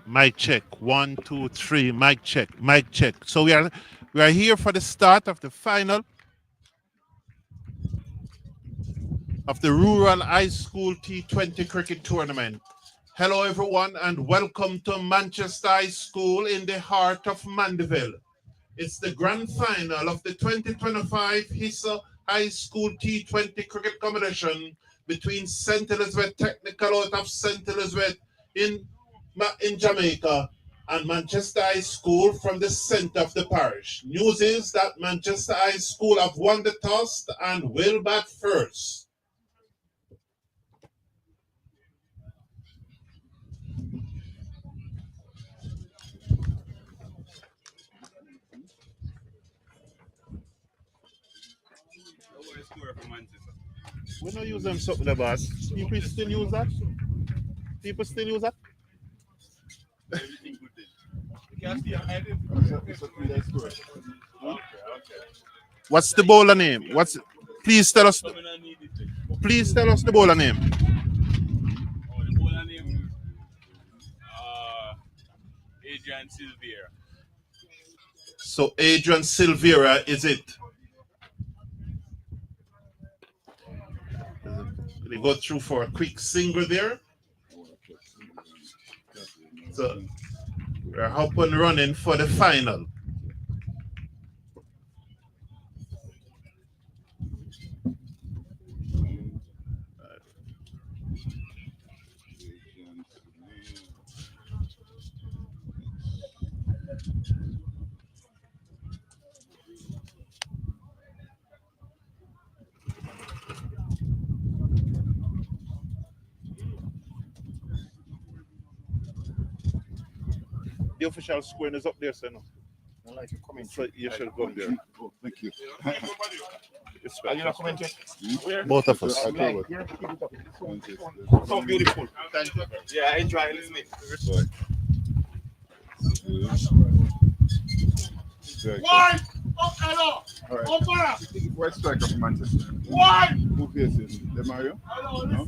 Mic check. 1, 2, 3. Mic check. Mic check. So we are here for the start of the final of the Rural High School T20 cricket tournament. Hello everyone and welcome to Manchester High School in the heart of Mandeville. It's the grand final of the 2025 ISSA High School T20 cricket competition between St. Elizabeth Technical out of St. Elizabeth in Jamaica and Manchester High School from the centre of the parish. News is that Manchester High School have won the toss and will bat first. We don't use them something, boss. People still use that? People still use that? What's the bowler name? Please tell us the bowler name. Oh, the bowler name Adrian Silvera. So Adrian Silvera is it? They go through for a quick single there. So we're up and running for the final. The official scoring is up there, so no. Like you comment. So you should go up there. Oh, thank you. Are you not commenting? Both of us. So beautiful. Yeah, I enjoy listening. One! Hello! Alright. White striker from Manchester. One! Who faces? The Mario? No?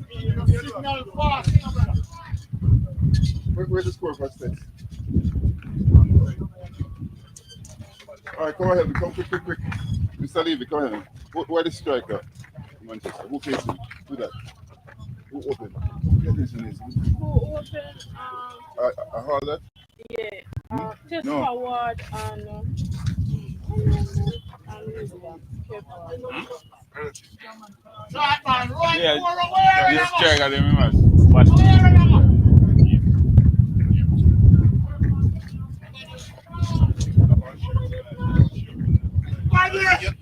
Where's the score for STETHS? Alright, come ahead. Come quick. Mr. Levy, come ahead. Where the striker? Manchester. Who faces? Do that. Who open? Who open? A Harlot? Yeah. Just No. forward and Yeah, this striker, they must.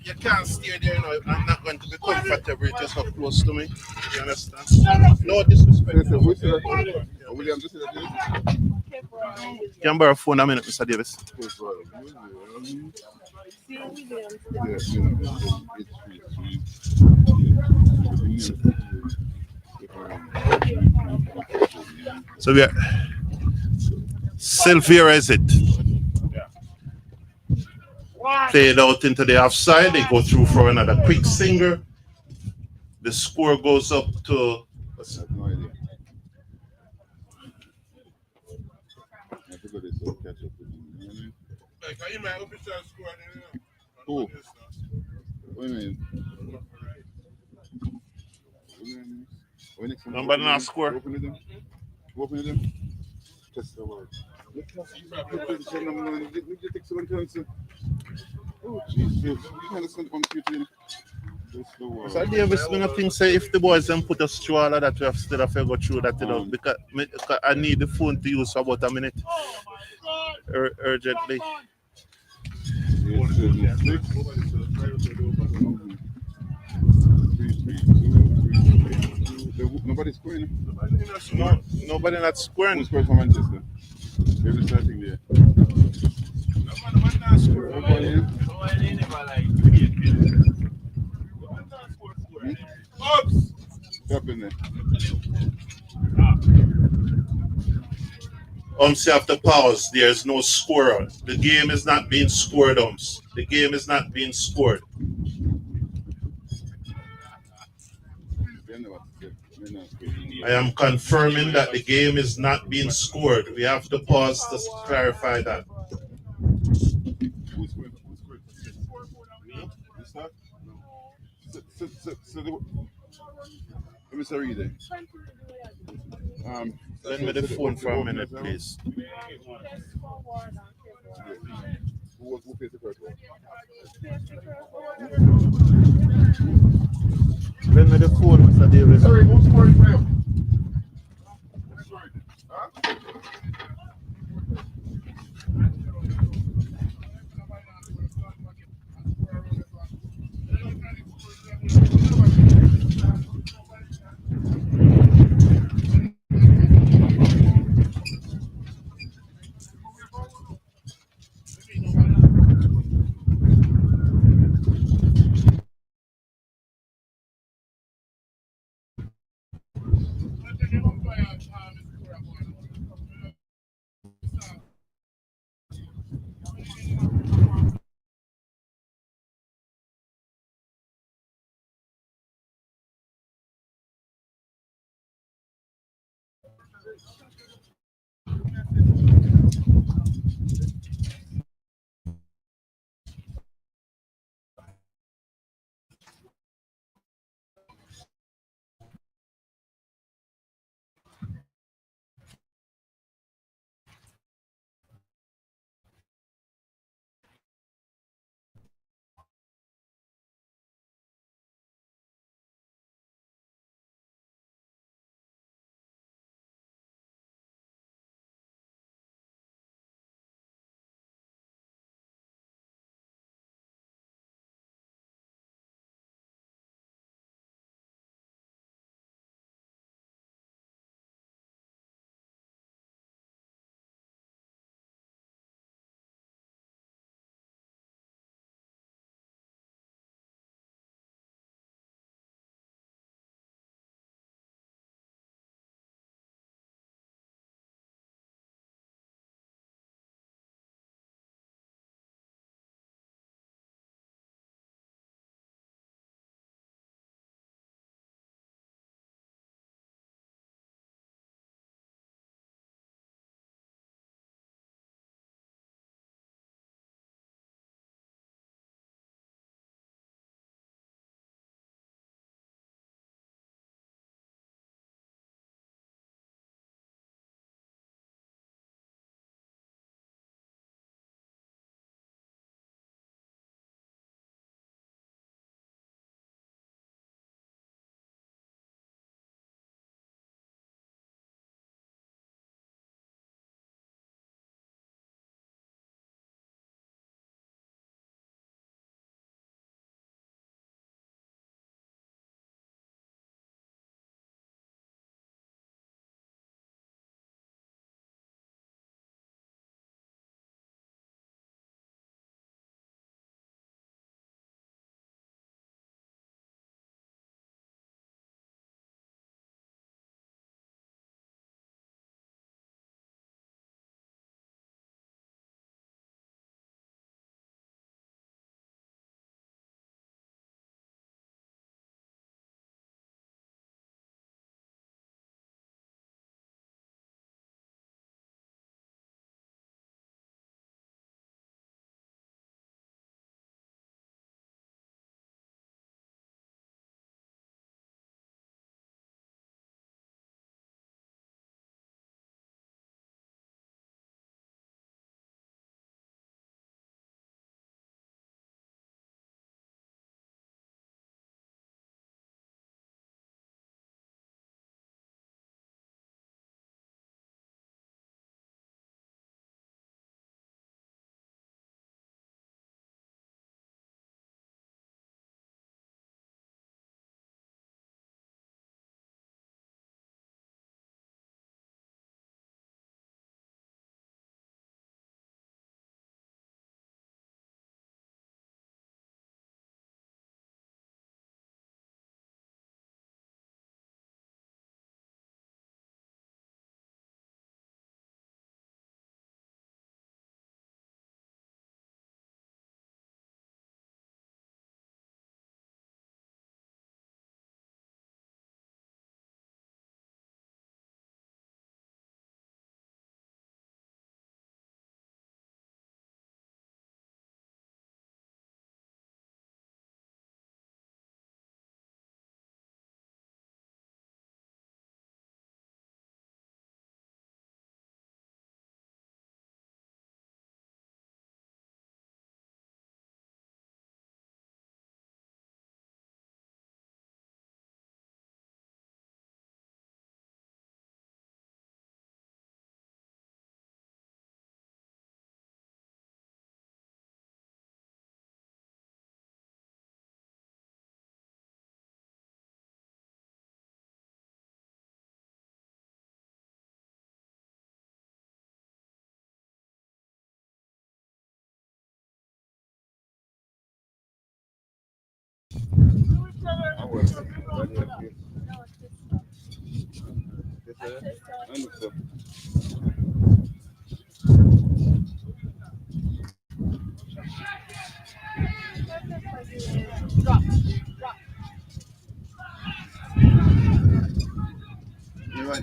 You can't stay there, you know. I'm not going to be comfortable just up close to me. You understand? No disrespect. William, this is a Can I borrow a phone a minute, Mr. Davis? So we are Silvera, is it? Played out into the offside. They go through for another quick single. The score goes up to. I have no idea. I forgot this. I'll catch up with you. Like, in my official score, Who? What do you mean? Number not score. Open them. Test the word. Oh, jeez. You can't listen to computer. So Davis, I think say if the boys then put us through all of that, we have still have to go through that, you know, because I need the phone to use for about a minute. Urgently. Nobody's scoring. Nobody not scoring. Who's scoring for Manchester? Maybe starting there. Say after pause, there's no scorer. The game is not being scored, The game is not being scored. I am confirming that the game is not being scored. We have to pause to clarify that. Who's going? Me? You start? Let me say read it. Lend me the phone for a minute, please. Who plays the first one? Lend me the phone, Mr. Davis. Sorry, who's scoring for you?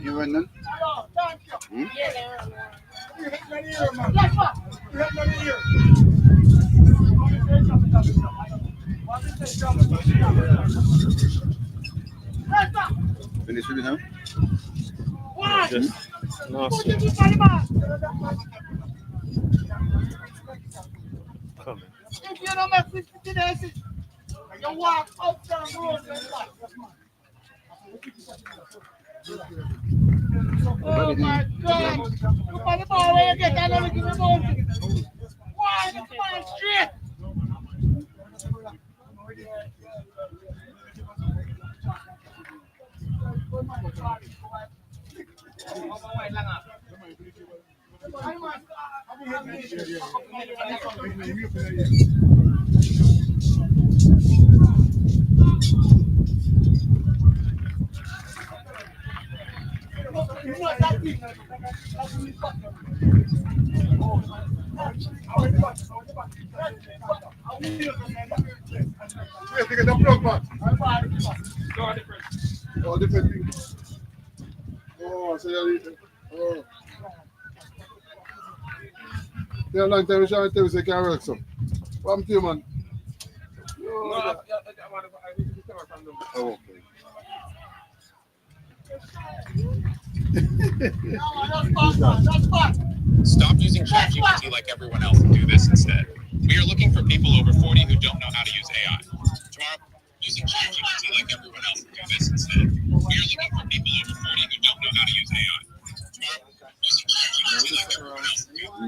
You run then? Yeah, they're on Finish with it now? No, sir. Coming. If you don't make 50 days, you walk up down the road and back. Oh my God! Look at the ball where you get another give me mountain. Why the ball straight? All different things. Oh, so you oh. Yeah, long time we trying to tell you say can't work so. What happened to you, man? Oh, okay. Stop using ChatGPT like everyone else and do this instead. We are looking for people over 40 who don't know how to use AI. Tomorrow, using ChatGPT like everyone else and do this instead. We are looking for people over 40 who don't know how to use AI. Tomorrow, using ChatGPT like everyone else and do this.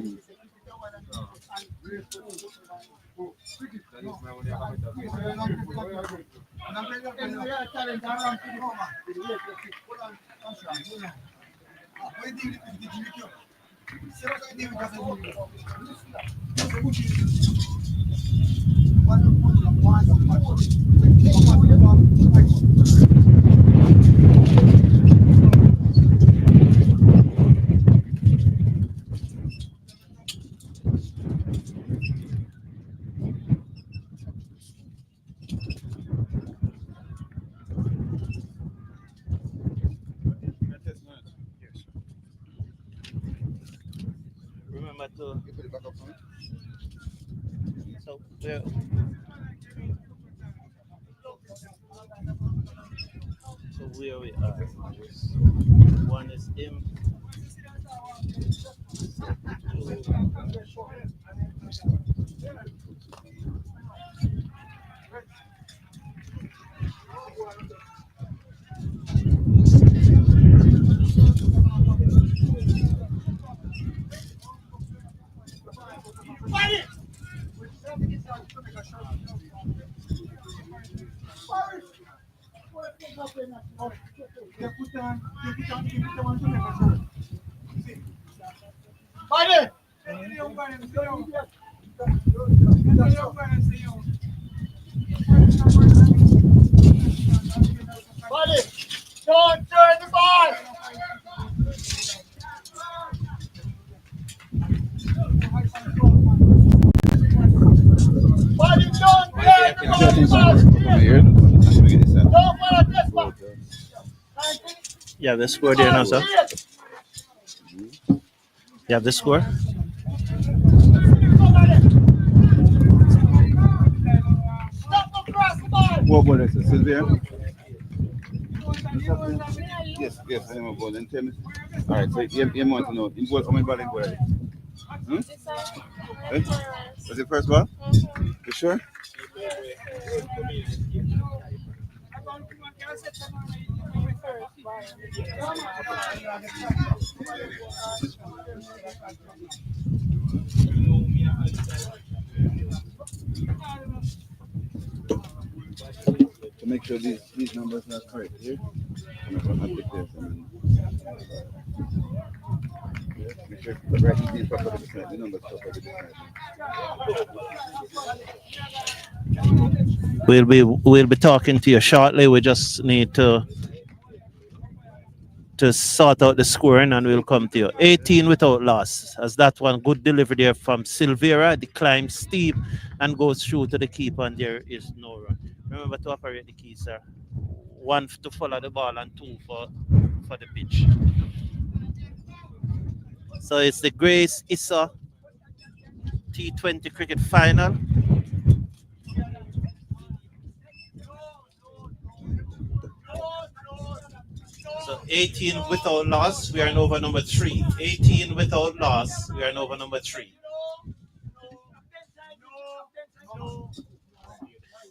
Remember to. So where? So where we are? One is him. Buddy, don't turn the ball. Buddy, don't turn the ball. Don't follow this one. You have the score there now, sir. You have the score? Stop across the ball. What about it? Sylvia? Yes, I am about it. Tell me. All right, so you want to know. In ball, how many ball in ball? Eh? Was it first ball? You sure? To make sure these numbers are correct here. I'm going to take this. Make sure the right is properly beside the numbers properly beside. We'll be talking to you shortly. We just need to sort out the scoring and we'll come to you. 18 without loss. As that one good delivery there from Silvera. The climb steep and goes through to the keeper and there is no run. Remember to operate the key, sir. 1 to follow the ball and 2 for the pitch. So it's the Grace ISSA T20 cricket final. So 18 without loss, we are in over number 3. 18 without loss, we are in over number 3.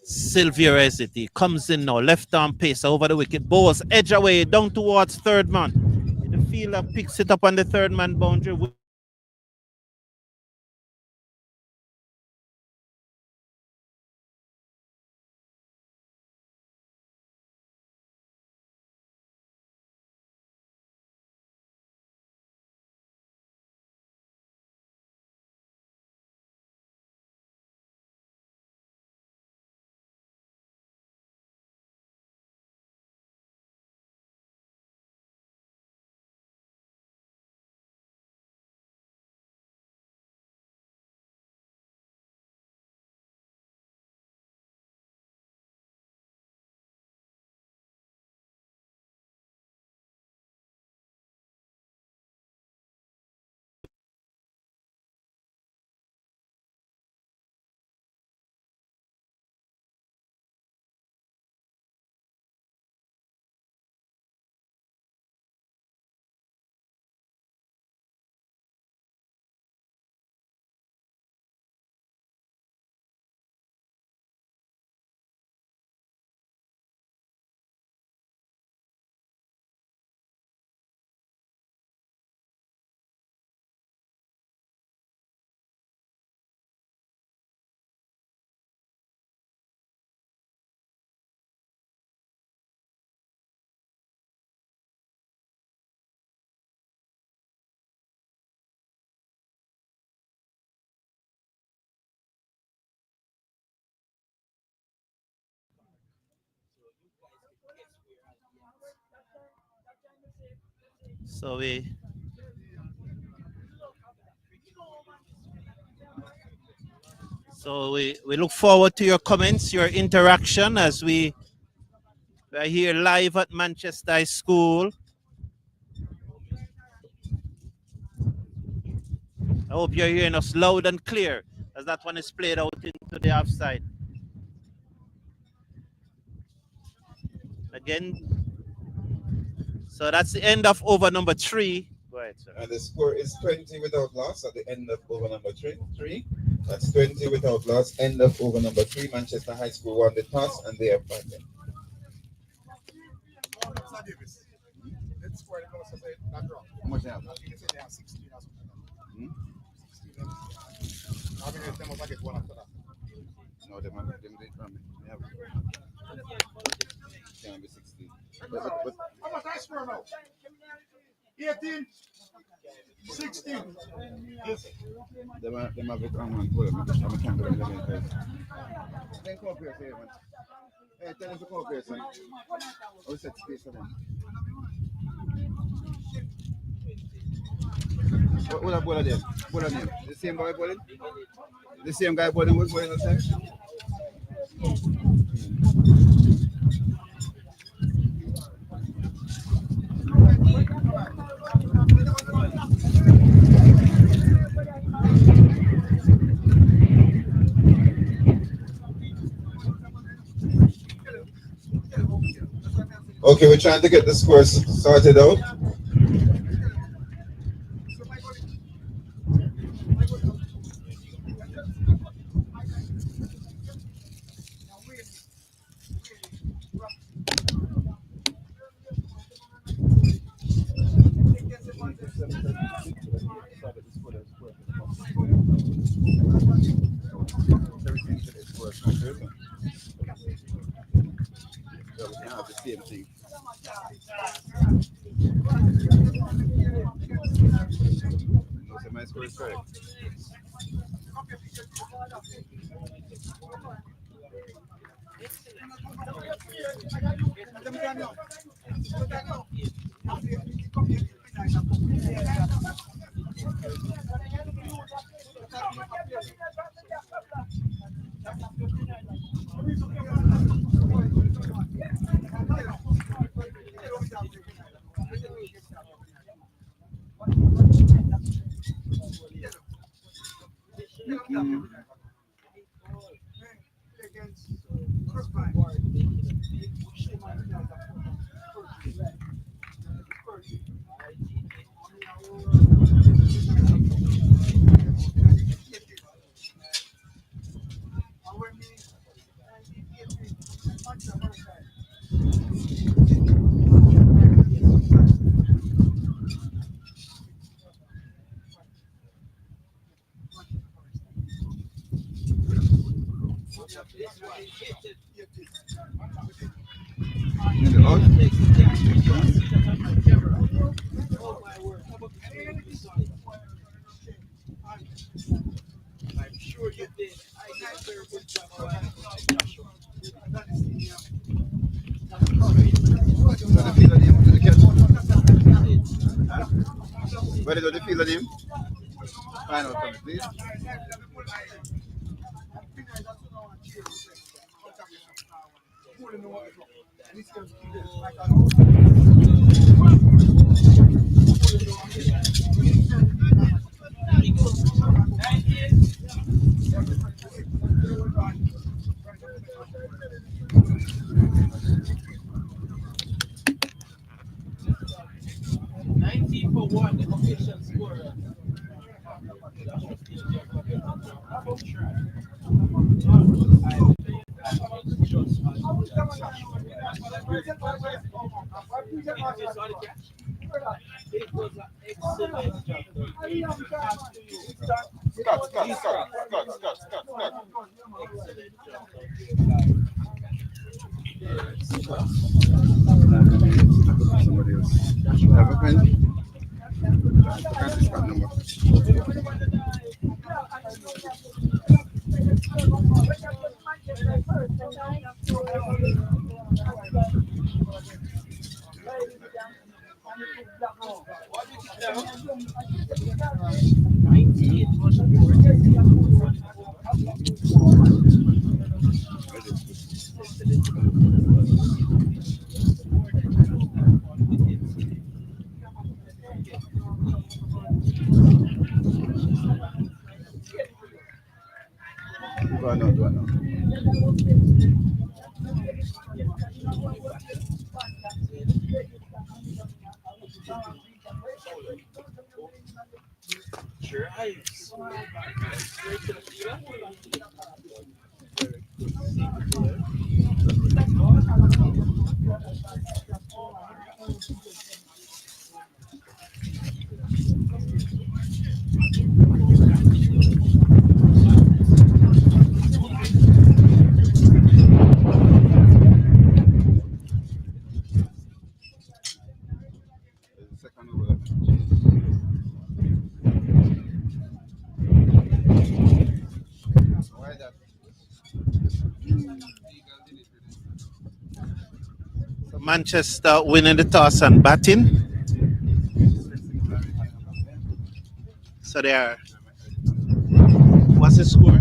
Silvia City comes in now, left arm pace over the wicket, balls edge away down towards third man. The fielder picks it up on the third man boundary. So we look forward to your comments, your interaction as we are here live at Manchester High School. I hope you're hearing us loud and clear as that one is played out into the offside. Again, so that's the end of over number 3. Go ahead, sir. And the score is 20 without loss at the end of over number 3. That's 20 without loss, end of over number 3. Manchester High School won the toss and they are fighting. How much they have? 16 or something. 16. How many of them will get one after that? No, they have. Can be 16. How much I score now? 18. 16. Yes. They have it on one. I'm can't believe it. Then come up here, say, man. Hey, tell them to come up here, son. I'll set space for them. What a bowler there? Bowler name? The same guy bowling? The same guy bowling was bowling outside? Okay, we're trying to get the scores sorted out. Same thing. No, so my score is correct. Where they go the field of him? Find out from me, please. Somebody else. Have a pen? Can't see Scott number. Do I know? Do I know? Second over. Why that? So Manchester winning the toss and batting. So they are. What's the score?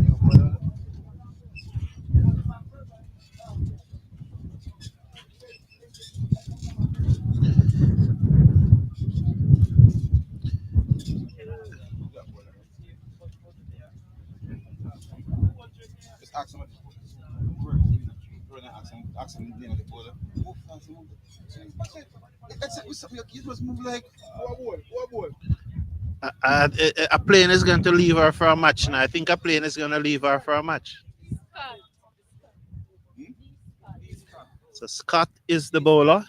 Just ask somebody. Ask him the name of the bowler. That's it. Your kid was move like what boy? A plane is going to leave her for a match now. I think a plane is going to leave her for a match. So Scott is the bowler.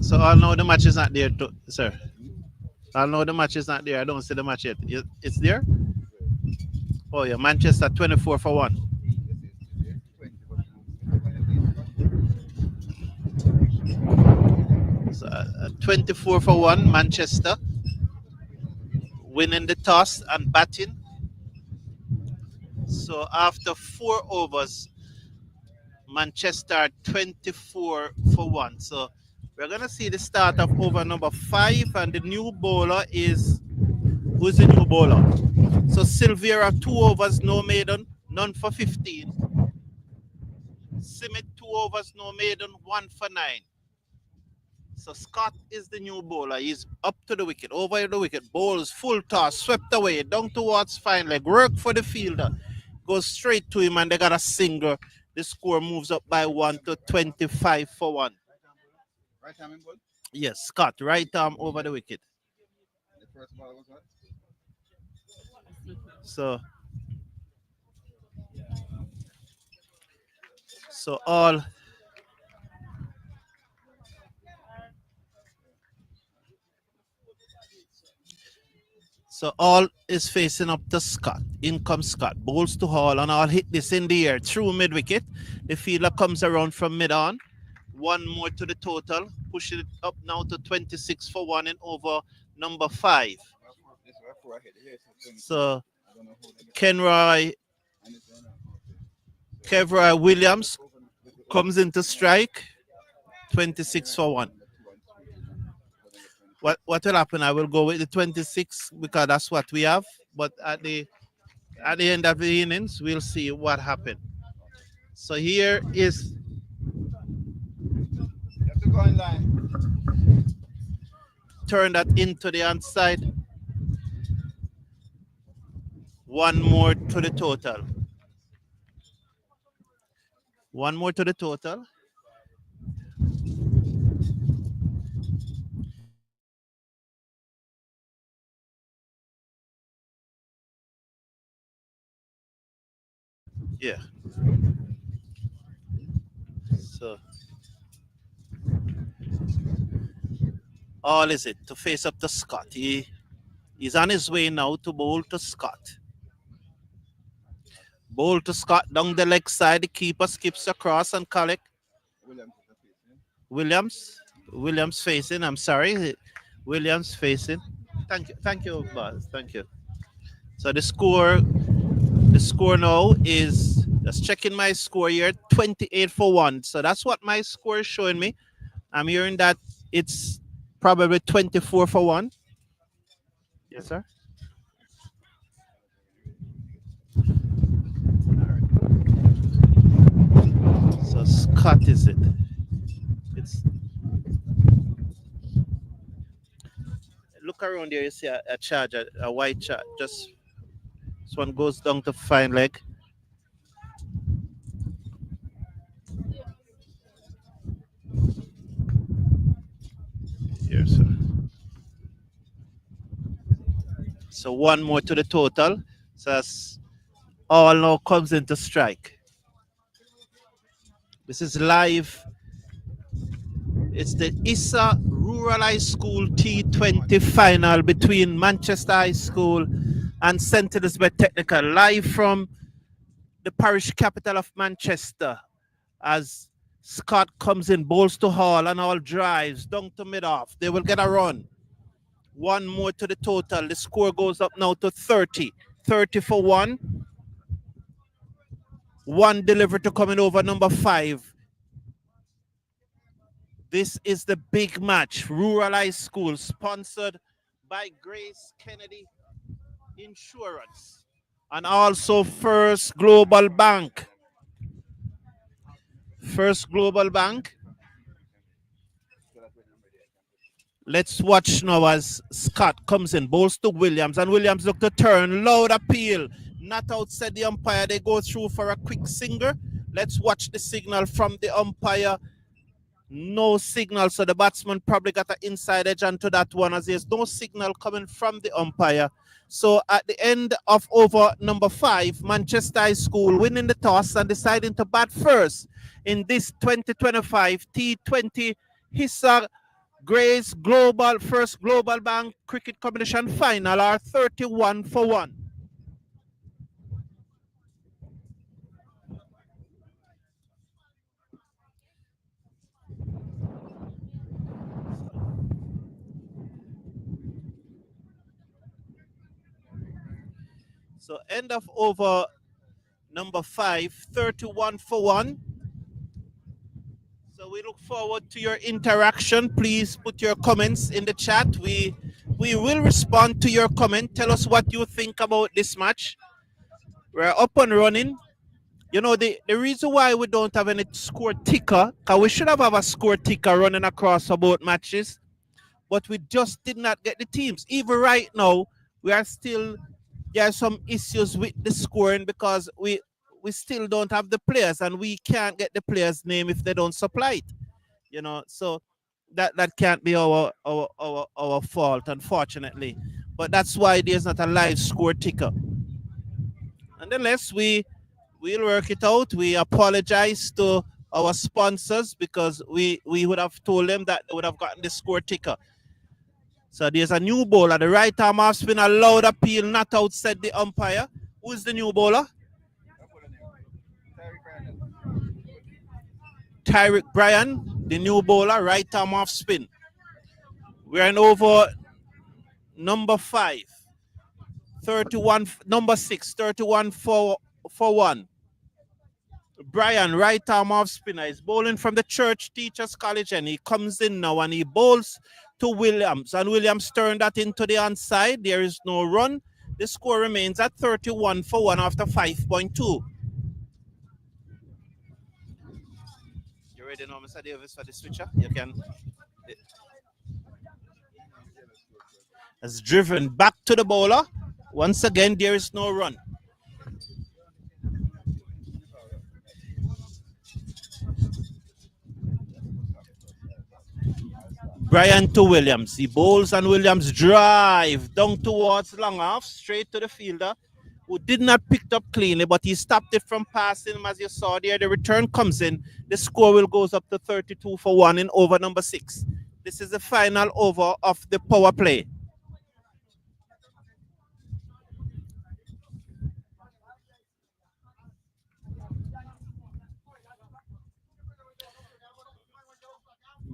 So I know the match is not there, sir. I know the match is not there. I don't see the match yet. It's there? Oh yeah, Manchester 24 for 1. So 24 for 1, Manchester. winning the toss and batting. So after 4 overs, Manchester 24 for 1. So we're gonna see the start of over number 5, and the new bowler is, who's the new bowler? So Silvera 2 overs, no maiden, none for 15. Simit 2 overs, no maiden, 1 for 9. So Scott is the new bowler. He's up to the wicket, over the wicket, bowls full toss, swept away, down towards fine leg, work for the fielder, goes straight to him, and they got a single. The score moves up by 1 to 25 for 1. Right time in ball. Yes, Scott, right arm over the wicket. The first ball was what? So, so all So all is facing up to Scott. In comes Scott. Bowls to Hall, and I'll hit this in the air through mid wicket. The fielder comes around from mid on. One more to the total. Pushing it up now to 26 for 1 in over number 5. This was four ahead. Here, So I don't know who they get. Kenroy And it's one out. Kevroy Williams comes into strike. 26 for 1. What will happen? I will go with the 26 because that's what we have. But at the end of the innings, we'll see what happened. So here is You have to go in line. turn that into the outside. One more to the total. One more to the total. Yeah. So all is it to face up to Scott. He's on his way now to bowl to Scott. Bowl to Scott down the leg side. The keeper skips across and collect. Williams is the face, yeah? Williams facing. I'm sorry. Williams facing. Thank you, boss. Thank you. So the score now is, just checking my score here, 28 for 1. So that's what my score is showing me. I'm hearing that it's probably 24 for 1. Yes, sir. So Scott is it? It's look around there. You see a charge, a white charge. Just this one goes down to fine leg. Here, sir. So one more to the total. So that's all now comes into strike. This is live. It's the ISSA Rural High School T20 final between Manchester High School and St. Elizabeth Technical, live from the parish capital of Manchester, as Scott comes in, bowls to Hall, and all drives down to mid-off. They will get a run. One more to the total. The score goes up now to 30. 30 for 1. One delivered to coming over number 5. This is the big match. Rural High School, sponsored by Grace Kennedy Insurance and also First Global Bank. First Global Bank. Let's watch now as Scott comes in, bowls to Williams, and Williams look to turn, loud appeal, not outside the umpire. They go through for a quick single. Let's watch the signal from the umpire. No signal, so the batsman probably got an inside edge onto that one, as there's no signal coming from the umpire. So at the end of over number 5, Manchester High School winning the toss and deciding to bat first in this 2025 T20 ISSA Grace First Global Bank Cricket Competition final are 31 for 1. So end of over number 5, 31 for 1. So we look forward to your interaction. Please put your comments in the chat. We will respond to your comment. Tell us what you think about this match. We're up and running. You know, the reason why we don't have any score ticker, because we should have a score ticker running across both matches, but we just did not get the teams. Even right now, we are still, there are some issues with the scoring because we still don't have the players and we can't get the players' name if they don't supply it. You know, so that can't be our fault, unfortunately. But that's why there's not a live score ticker. Nonetheless, we'll work it out. We apologize to our sponsors because we would have told them that they would have gotten the score ticker. So there's a new bowler. The right arm off spin, a loud appeal, not outside the umpire. Who's the new bowler? Tyrick Bryan, the new bowler, right arm off spin. We're in over number 5. 31, number 6, 31 for 1. Bryan, right arm off spinner, is bowling from the Church Teachers College, and he comes in now and he bowls to Williams, and Williams turned that into the onside. There is no run. The score remains at 31 for 1 after 5.2. You ready now, Mr. Davis, for the switcher? You can. Has driven back to the bowler. Once again, there is no run. Bryan to Williams. He bowls and Williams drive down towards long off, straight to the fielder, who did not pick it up cleanly, but he stopped it from passing him, as you saw there. The return comes in. The score will goes up to 32 for 1 in over number 6. This is the final over of the power play.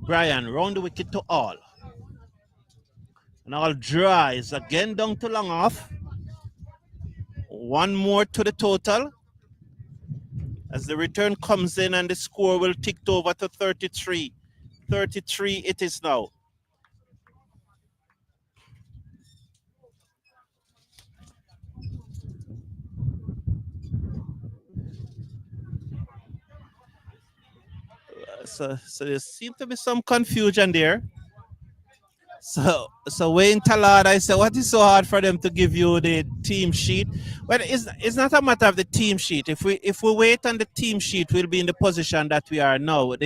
Bryan round the wicket to All. And All drives again down to long off. One more to the total. As the return comes in and the score will tick over to 33. 33 it is now. So there seems to be some confusion there. So Wayne Talada, I said, what is so hard for them to give you the team sheet? Well, it's not a matter of the team sheet. If we wait on the team sheet, we'll be in the position that we are now.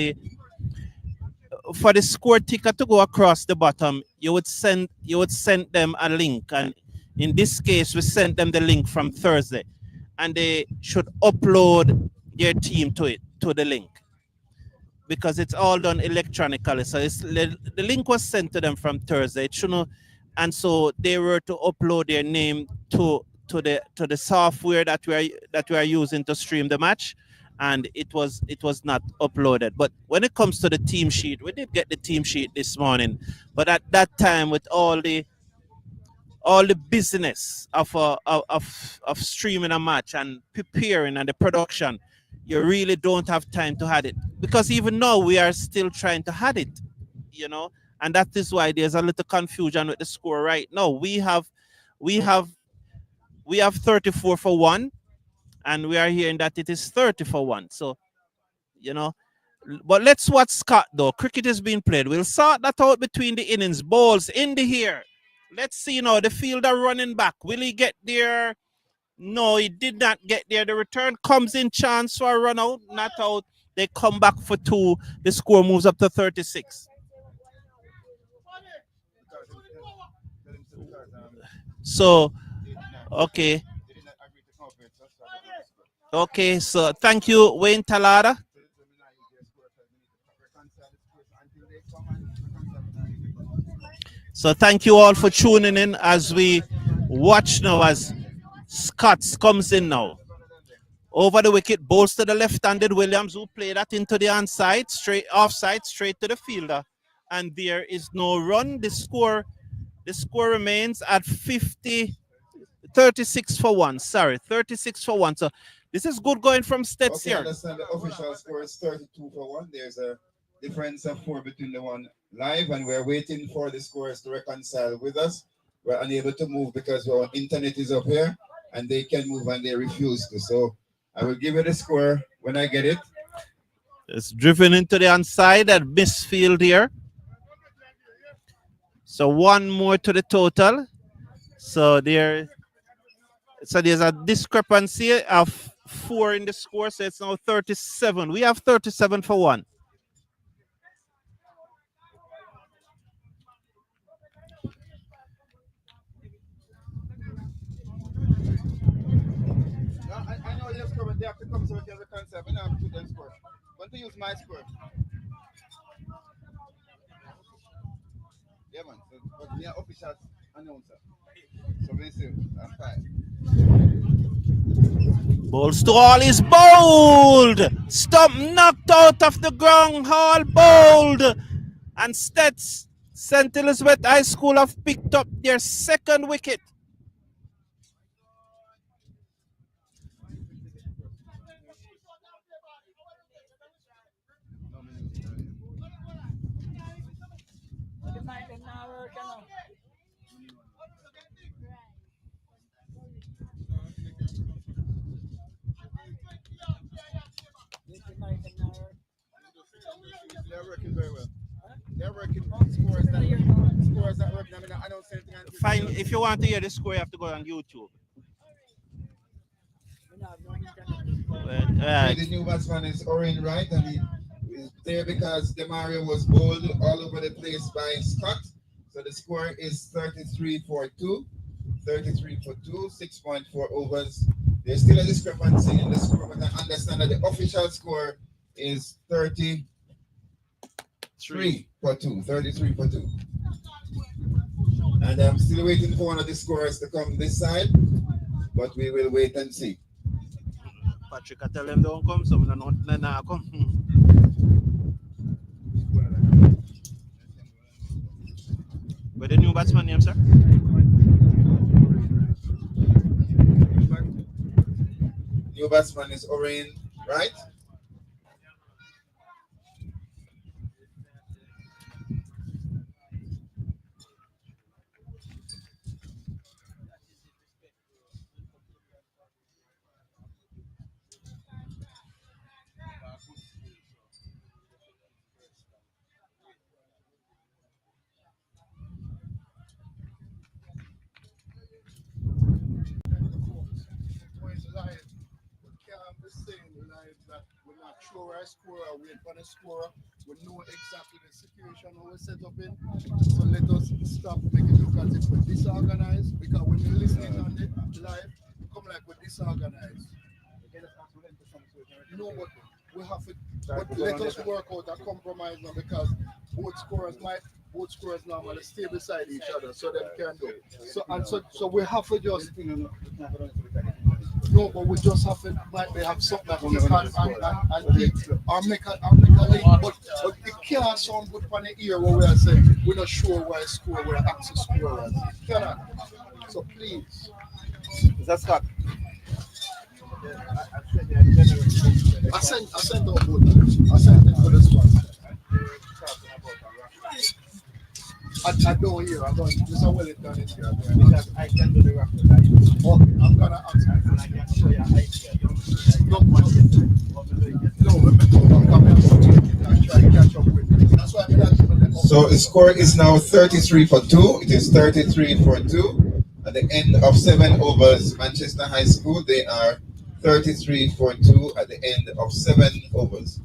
For the score ticker to go across the bottom, you would send them a link, and in this case, we sent them the link from Thursday, and they should upload their team to the link, because it's all done electronically. So the link was sent to them from Thursday. It shouldn't, and so they were to upload their name to the software that we are using to stream the match, and it was not uploaded. But when it comes to the team sheet, we did get the team sheet this morning. But at that time, with all the business of streaming a match and preparing and the production, you really don't have time to have it, because even now we are still trying to have it, you know, and that is why there's a little confusion with the score right now. We have 34 for 1, and we are hearing that it is 30 for 1. So, you know, but let's watch Scott though. Cricket is being played. We'll sort that out between the innings. Balls in the air. Let's see now. The fielder running back. Will he get there? No, he did not get there. The return comes in, chance for a run out, not out. They come back for 2. The score moves up to 36. So, okay. Okay, so thank you, Wayne Talada. So thank you all for tuning in as we watch now as Scotts comes in now. Over the wicket, bowls to the left-handed Williams, who played that into the onside, straight offside, straight to the fielder. And there is no run. The score remains at 50 36 for 1. Sorry, 36 for 1. So this is good going from STETHS Okay, I here. understand the official score is 32 for 1. There's a difference of 4 between the one live, and we're waiting for the scores to reconcile with us. We're unable to move because our internet is up here, and they can move and they refuse to. So I will give you the score when I get it. It's driven into the onside at misfield here. So one more to the total. So there's a discrepancy of 4 in the score. So it's now 37. We have 37 for 1. I know your score, but they have to come so we can reconcile. We don't have to put them score. Want to use my score? Yeah, man. So, but we are official announcer. So basically, I'm fine. Balls to all is bowled. Stump knocked out of the ground. Hall bowled. And STETHS, St. Elizabeth High School, have picked up their second wicket. They're working very well. They're working scores that working. I mean, I don't say anything. Fine. If you want to hear the score, you have to go on YouTube. The new batsman is Orin Wright, and he is there because Demario was bowled all over the place by Scott. So the score is 33 for 2. 33 for 2, 6.4 overs. There's still a discrepancy in the score, but I understand that the official score is 33 for 2. 33 for 2. And I'm still waiting for one of the scorers to come this side, but we will wait and see. Patrick, I tell them don't come, so we don't come. But the new batsman name, sir? New batsman is Orin Wright. Sure, I score, or wait for the scorer. We know exactly the situation we're set up in. So let us stop making it look as if we're disorganized, because when you're listening on it live, come like we're disorganized. No, but we have to let us work out a compromise now, because both scorers normally stay beside each other so they can do. So we have to just no, but we just have to might have something that we can and eat or make a link, but it can't sound good on the ear when we are saying we're not sure why score, we're actually scorers. It cannot. So please. Is that Scott? I sent out both. I sent it for this one. I don't hear. I don't. This is well it done it here. Because I can do the rap. Okay, I'm gonna ask you. And I can show you idea. No, I'm trying to catch up with. That's why I'm So the score is now 33 for 2. It is 33 for 2. At the end of 7 overs, Manchester High School, they are 33 for 2 at the end of 7 overs.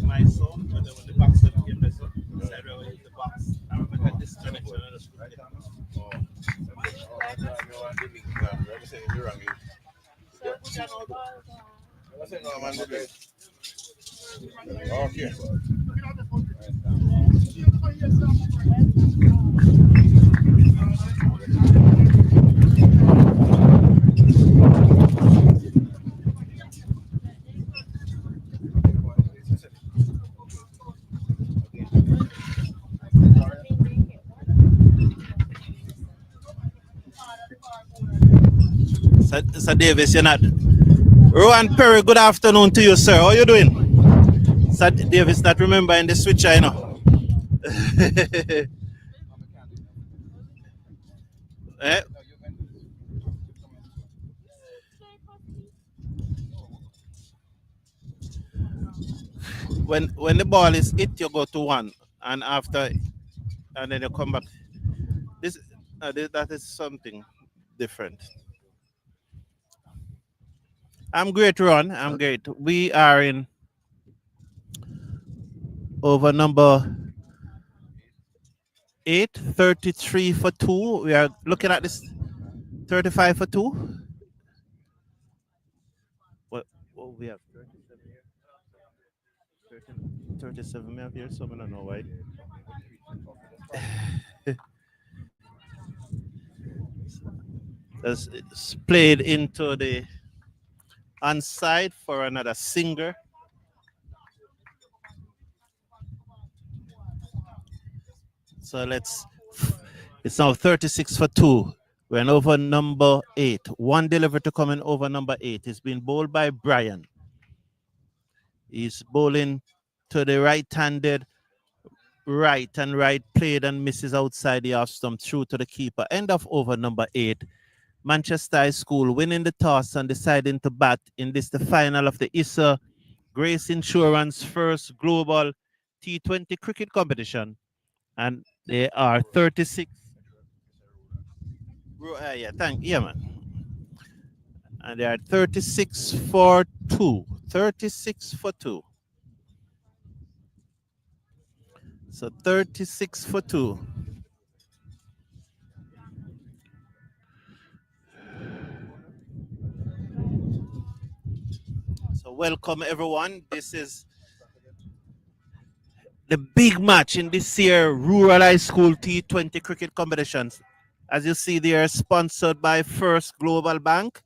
my son, but then when the box them came, they said, "Sarah, hit the box." I remember this connection. I just put it. Okay. So Davis, you're not. Rowan Perry, good afternoon to you, sir. How you doing? So Davis, not remembering the switcher, you know. Eh? When the ball is hit, you go to one, and after, and then you come back. This, that is something different. I'm great, Ron. I'm great. We are in over number 8, 33 for 2. We are looking at this 35 for 2. What we have 37 here. 37 we have here, so I don't know why. It's played into the onside for another singer. So it's now 36 for 2. We're in over number 8. One delivery to come in over number 8. It's been bowled by Brian. He's bowling to the right-handed right, and right played and misses outside the off stump through to the keeper. End of over number 8. Manchester High School winning the toss and deciding to bat in this, the final of the ISSA Grace Insurance first global T20 cricket competition. And they are 36. Yeah, man. And they are 36 for 2. 36 for 2. So 36 for 2. So welcome everyone. This is the big match in this year Rural High School T20 cricket competitions. As you see, they are sponsored by First Global Bank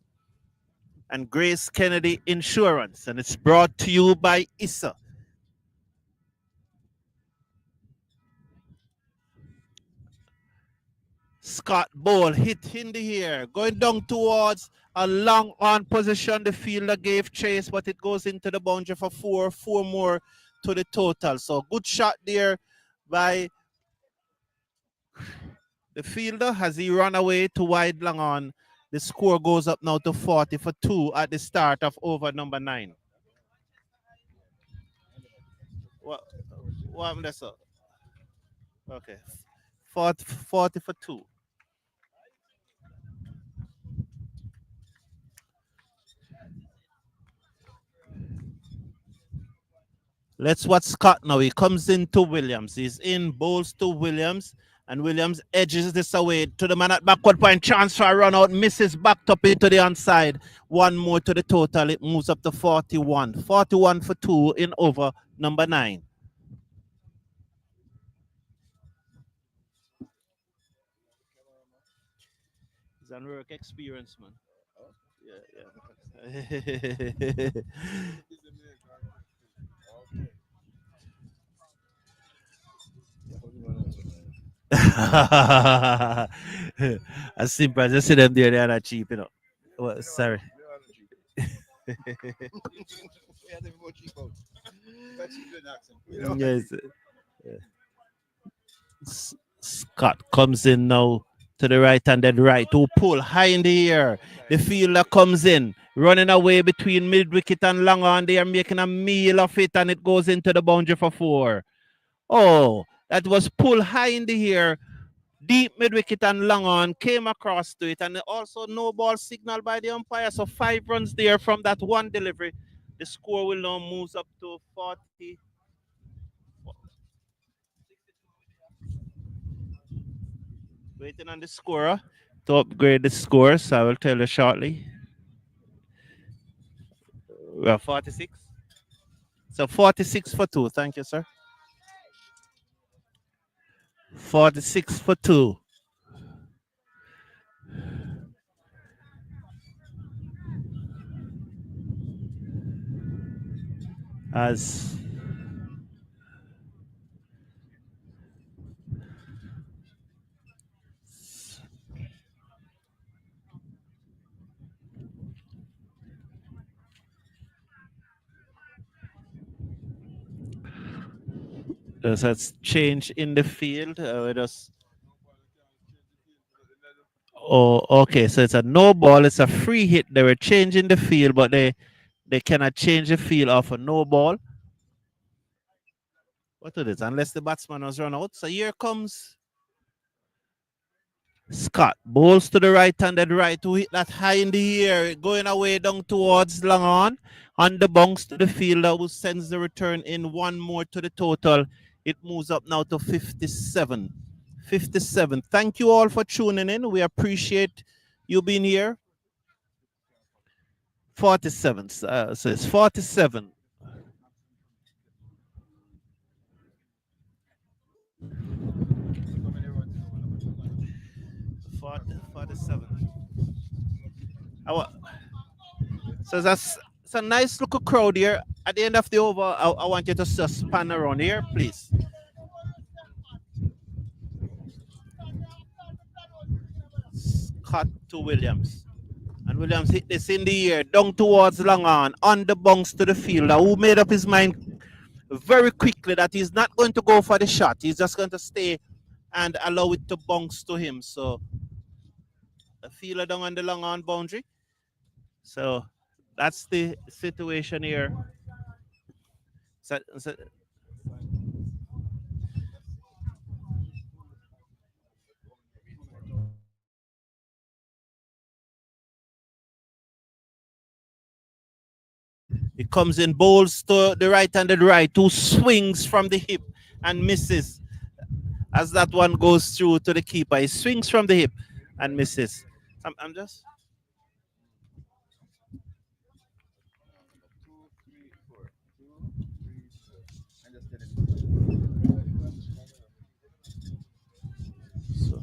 and Grace Kennedy Insurance, and it's brought to you by ISSA. Scott Ball hit in the air, going down towards a long on position. The fielder gave chase, but it goes into the boundary for 4 more to the total. So good shot there by the fielder as he run away to wide long on. The score goes up now to 40 for 2 at the start of over number 9. What happened there, sir? Okay. 40 for 2. Let's watch Scott now. He comes into Williams. He's in, bowls to Williams. And Williams edges this away to the man at backward point. Chance for a run out. Misses, backed up into the onside. 1 more to the total. It moves up to 41. 41 for 2 in over number 9. It's an work experience, man. Yeah. As simple as you see them there, they are not cheap, you know. Well, sorry. Yes. Scott comes in now to the right and then right to pull high in the air. The fielder comes in, running away between mid wicket and long on. They are making a meal of it, and it goes into the boundary for 4. Oh, that was pulled high in the air. Deep mid wicket and long on came across to it, and also no ball signal by the umpire. So 5 runs there from that one delivery. The score will now move up to 40. Waiting on the scorer to upgrade the score, so I will tell you shortly. We are 46. So 46 for 2. Thank you, sir. 46 for 2. As there's a change in the field. We just Oh, okay. So it's a no ball. It's a free hit. They were changing the field, but they cannot change the field off a no ball. What it is? Unless the batsman was run out. So here comes Scott. Bowls to the right-handed right to hit that high in the air, going away down towards long on the bounce to the fielder who sends the return in one more to the total. It moves up now to 57. 57. Thank you all for tuning in. We appreciate you being here. 47. So it's 47. 47. So that's it's a nice little crowd here. At the end of the over, I want you to just pan around here, please. Cut to Williams. And Williams hit this in the air, down towards long on the bounce to the fielder, who made up his mind very quickly that he's not going to go for the shot. He's just going to stay and allow it to bounce to him. So the fielder down on the long on boundary. So that's the situation here. So it comes in, bowls to the right-handed right, who swings from the hip and misses. As that one goes through to the keeper, he swings from the hip and misses. I'm just. So.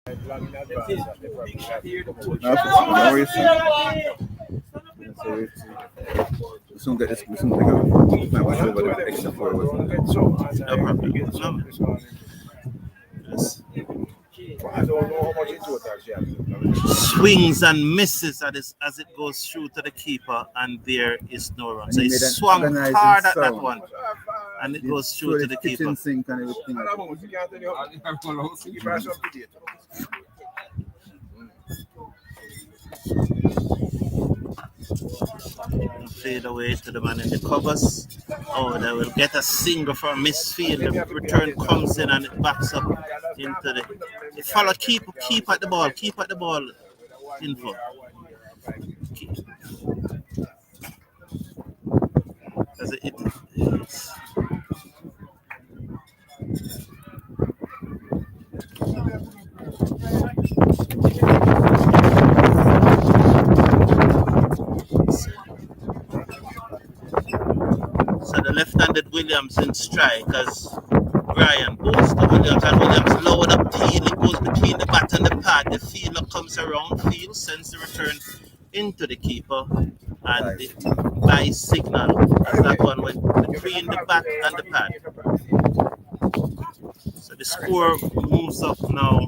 We soon get this. We soon pick up. Might watch over the extra forward. No problem. No. Yes. I don't know how much it total she has. Swings and misses as it goes through to the keeper, and there is no run. So he swung hard at that one, and it goes through to the keeper. Sink and everything. Fade away to the man in the covers. Oh, they will get a single from misfield. The return comes in and it backs up into the. Follow, keep at the ball, info. As it's So the left-handed Williams in strike as Brian goes to Williams, and Williams lowered up heel. It goes between the bat and the pad. The fielder comes around, field, sends the return into the keeper, and the by signal as that one went between the bat and the pad. So the score moves up now.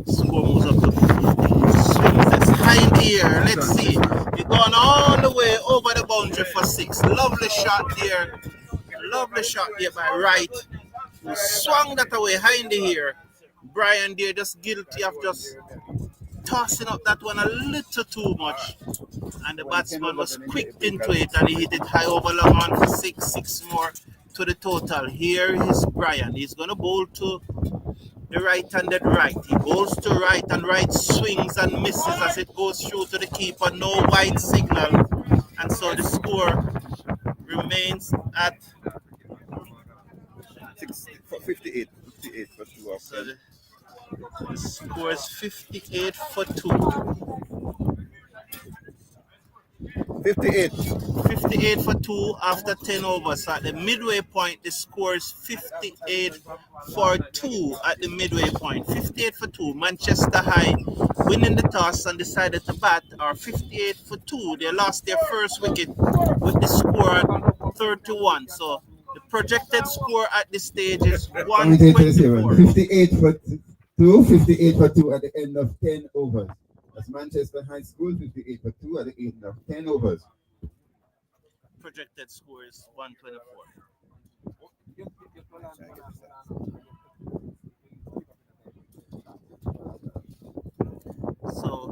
Score moves up to 50. Swings it's high in the air. Let's see. He's gone all the way over the boundary for 6. Lovely shot there. Lovely shot here by Wright. Who swung that away high in the air. Brian there just guilty of just tossing up that one a little too much. And the batsman was quick into it and he hit it high over long on for 6 more to the total. Here is Brian. He's going to bowl to the right-handed right. He bowls to right and right swings and misses as it goes through to the keeper. No white signal. And so the score remains at 58 for 2 off. So the score is 58 for 2. 58 for 2 after 10 overs. So at the midway point, the score is 58 for 2 at the midway point. 58 for 2. Manchester High winning the toss and decided to bat, or 58 for 2. They lost their first wicket with the score at 31. So the projected score at this stage is 124. 58 for 2, 58 for 2 at the end of 10 overs. That's Manchester High School, 58 for 2 at the end of 10 overs. Projected score is 124. So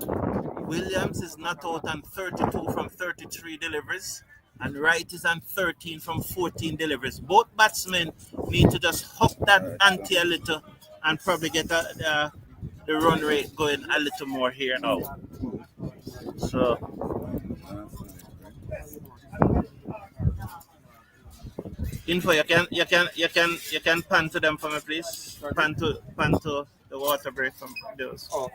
Williams is not out on 32 from 33 deliveries, and Wright is on 13 from 14 deliveries. Both batsmen need to just hop that ante a little and probably get the run rate going a little more here now. So info, you can pan to them for me, please. Pan to the water break from those. Oh,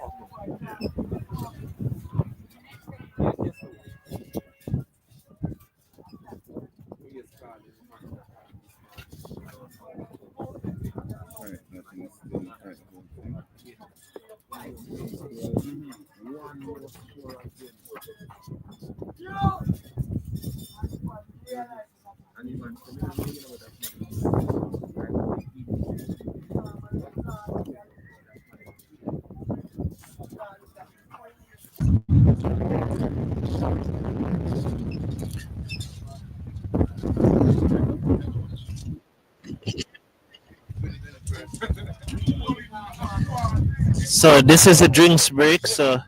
So this is a drinks break. So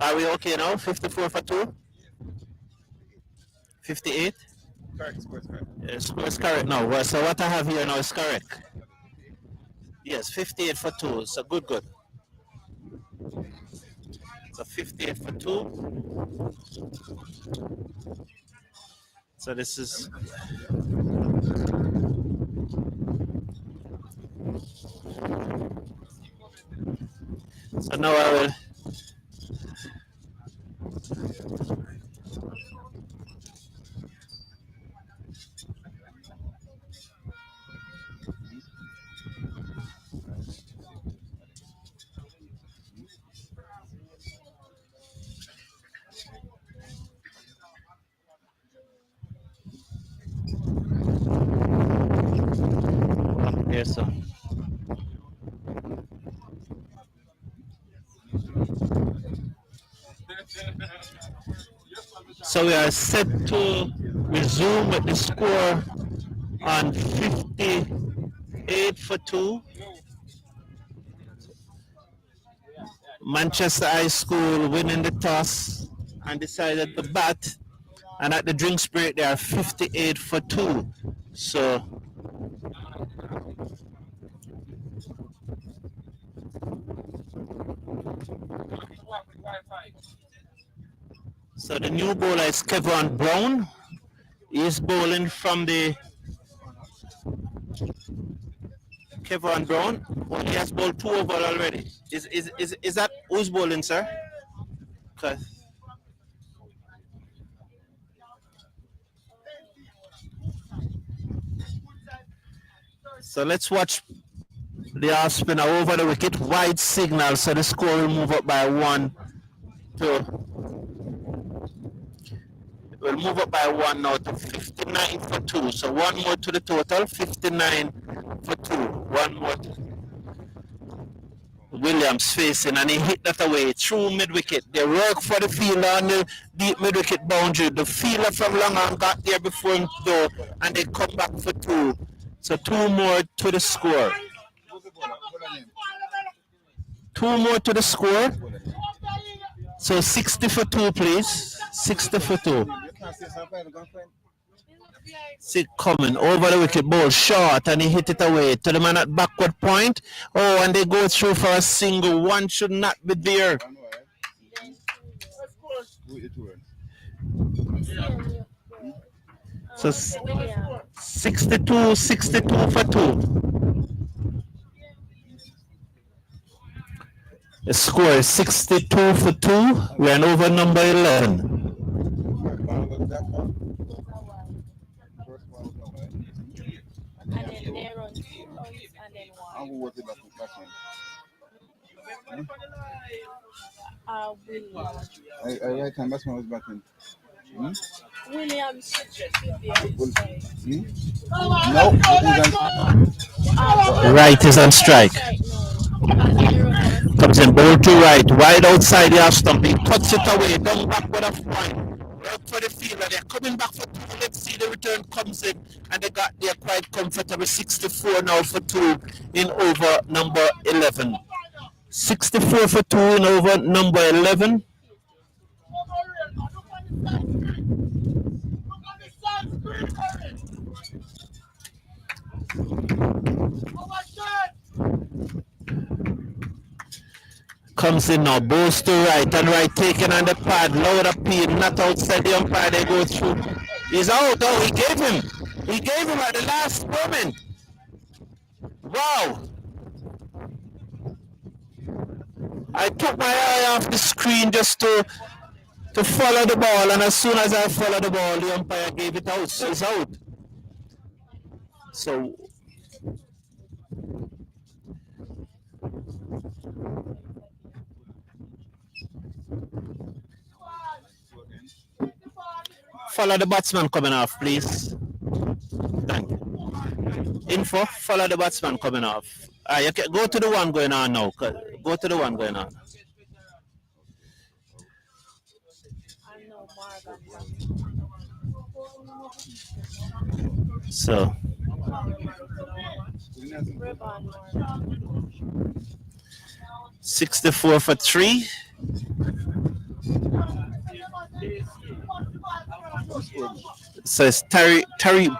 are we okay now? 54 for 2? 58? correct, score is correct. Score is correct now. So what I have here now is correct. Yes, 58 for 2. So good. So 58 for 2. So this is. So now I will. Yes, sir. So we are set to resume with the score on 58 for 2. Manchester High School winning the toss and decided to bat. And at the drinks break, they are 58 for 2. So the new bowler is Kevin Brown. He is bowling from the Kevin Brown. Well, he has bowled 2 over already. Is that who's bowling, sir? Okay. So let's watch the off spinner over the wicket. Wide signal, so the score will move up by 1 to. We'll move up by 1 now to 59 for 2. So 1 more to the total, 59 for 2. 1 more. Williams facing, and he hit that away through mid-wicket. They work for the fielder on the deep mid-wicket boundary. The fielder from long arm got there before him though, and they come back for 2. So 2 more to the score. 2 more to the score. So 60 for 2, please. 60 for 2. See coming over the wicket, ball short, and he hit it away to the man at backward point. Oh, and they go through for a single. One should not be there. So 62 for 2. The score is 62 for 2. We are over number 11. Right hand batsman was batting. Williams. No. Right is on strike. Comes in ball to right, wide outside the half stump. He cuts it away, down back with a point. Work for the fielder. They're coming back for 2. Let's see the return comes in, and they got there quite comfortable. 64 now for 2 in over number 11. 64 for 2 in over number 11. Comes in now, balls to right, and right taken on the pad, lower appeal, not outside the umpire, they go through. He's out. Oh, he gave him at the last moment. Wow. I took my eye off the screen just to follow the ball, and as soon as I follow the ball, the umpire gave it out. So it's out. So follow the batsman coming off, please. Thank you. Info, follow the batsman coming off. You can go to the one going on now. Go to the one going on. So 64 for 3. So it's Terry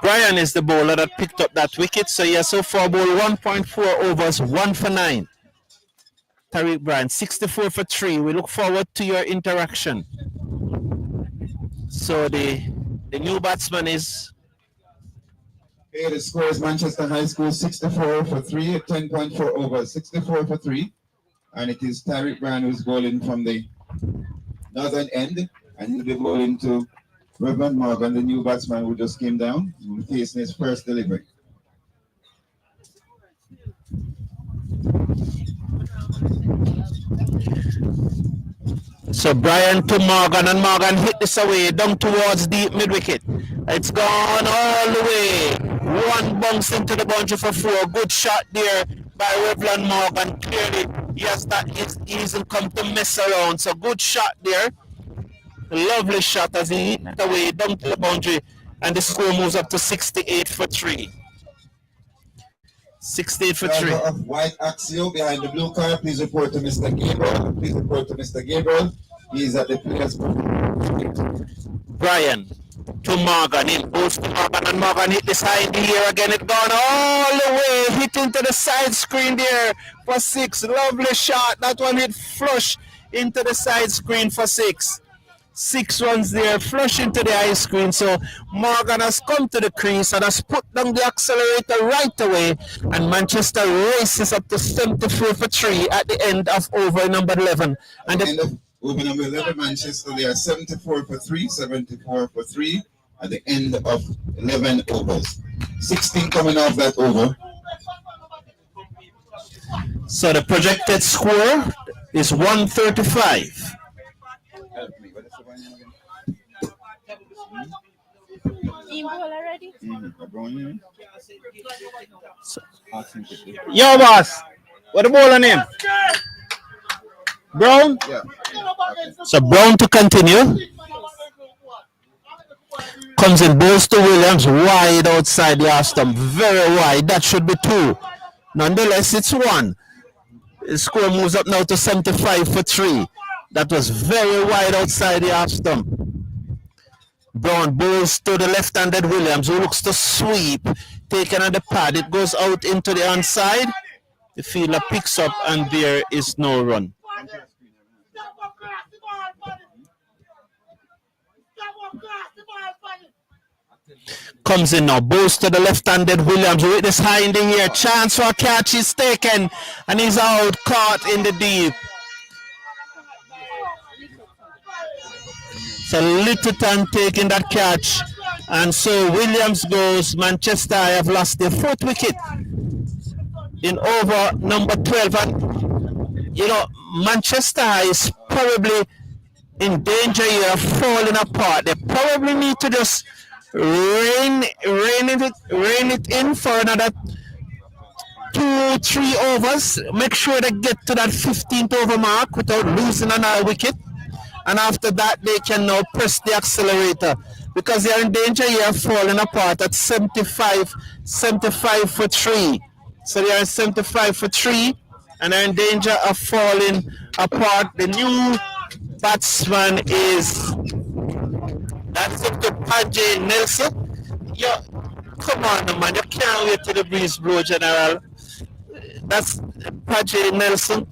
Bryan is the bowler that picked up that wicket. So he has so far bowled 1.4 overs, 1 for 9. Terry Bryan, 64 for 3. We look forward to your interaction. So the new batsman is. Okay, the score is Manchester High School 64 for 3 at 10.4 overs, 64 for 3. And it is Tariq Bryan who's bowling from the northern end. And he'll be bowling to Reverend Morgan, the new batsman who just came down, facing his first delivery. So Bryan to Morgan, and Morgan hit this away down towards deep mid-wicket. It's gone all the way. One bounce into the boundary for 4. Good shot there by Revlon Morgan. Clearly, he has that he isn't come to mess around. So good shot there. Lovely shot as he hit the way down to the boundary, and the score moves up to 68 for 3. 68 for 3. Driver of white Axio behind the blue car. Please report to Mr. Gabriel. Please report to Mr. Gabriel. He is at the players. Brian to Morgan, in goes to Morgan, and Morgan hit the side here again. It gone all the way, hit into the side screen there for 6. Lovely shot. That one hit flush into the side screen for 6. 6 runs there, flush into the high screen. So Morgan has come to the crease and has put down the accelerator right away, and Manchester races up to 74 for 3 at the end of over number 11. And end of over number 11, Manchester, they are 74 for 3, 74 for 3 at the end of 11 overs. 16 coming off that over. So the projected score is 135. Already? Yo, boss, what the ball on him? Brown? Yeah. So Brown to continue. Comes in, balls to Williams, wide outside the half stump, very wide. That should be 2. Nonetheless, it's 1. The score moves up now to 75 for 3. That was very wide outside the half stump. Brown balls to the left-handed Williams, who looks to sweep, taken on the pad. It goes out into the onside. The fielder picks up, and there is no run. Comes in now, balls to the left-handed Williams, with this high in the air. Chance for a catch is taken, and he's out, caught in the deep. So Littleton taking that catch, and so Williams goes. Manchester have lost their 4th wicket in over number 12, and you know Manchester is probably in danger here of falling apart. They probably need to just rein it in for another 2-3 overs. Make sure they get to that 15th over mark without losing another wicket. And after that, they can now press the accelerator, because they are in danger here of falling apart at 75 for 3. So they are 75 for 3, and are in danger of falling apart. The new batsman is, that's up to Padje Nelson. Yo, come on, man, you can't wait till the breeze blow, General. That's Padje Nelson.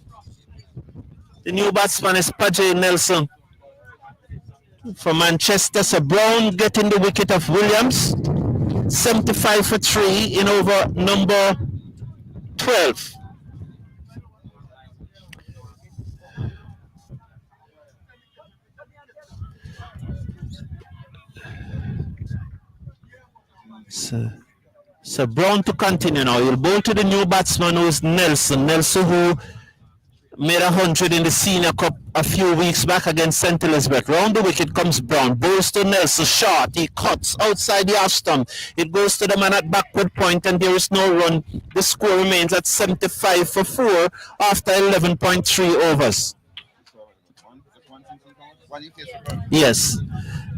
The new batsman is Padje Nelson for Manchester. So Brown getting the wicket of Williams. 75 for 3 in over number 12. So Brown to continue now. He'll bowl to the new batsman, who is Nelson. Nelson, who made 100 in the Senior Cup a few weeks back against St. Elizabeth. Round the wicket comes Brown. Bowls to Nelson. Short. He cuts outside the half stump. It goes to the man at backward point, and there is no run. The score remains at 75 for 4 after 11.3 overs. Yes.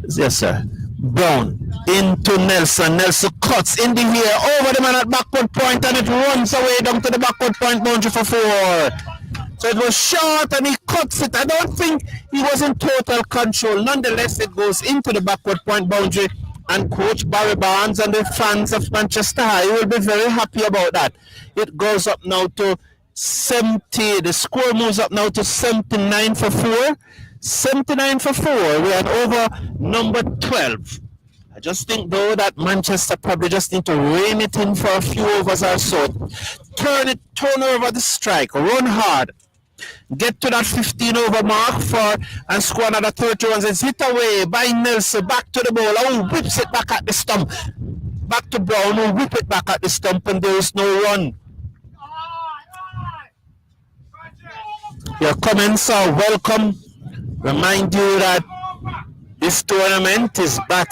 Yes, sir. Brown into Nelson. Nelson cuts in the air over the man at backward point, and it runs away down to the backward point boundary for 4. So it was short, and he cuts it. I don't think he was in total control. Nonetheless, it goes into the backward point boundary, and Coach Barry Barnes and the fans of Manchester High will be very happy about that. It goes up now to 70. The score moves up now to 79 for 4. 79 for 4. We are over number 12. I just think, though, that Manchester probably just need to rein it in for a few overs or so. Turn over the strike, run hard, get to that 15 over mark and score another 30 runs. It's hit away by Nelson, back to the bowler, who whips it back at the stump. Back to Brown, who whip it back at the stump, and there is no run. Your comments are welcome. Remind you that this tournament is back.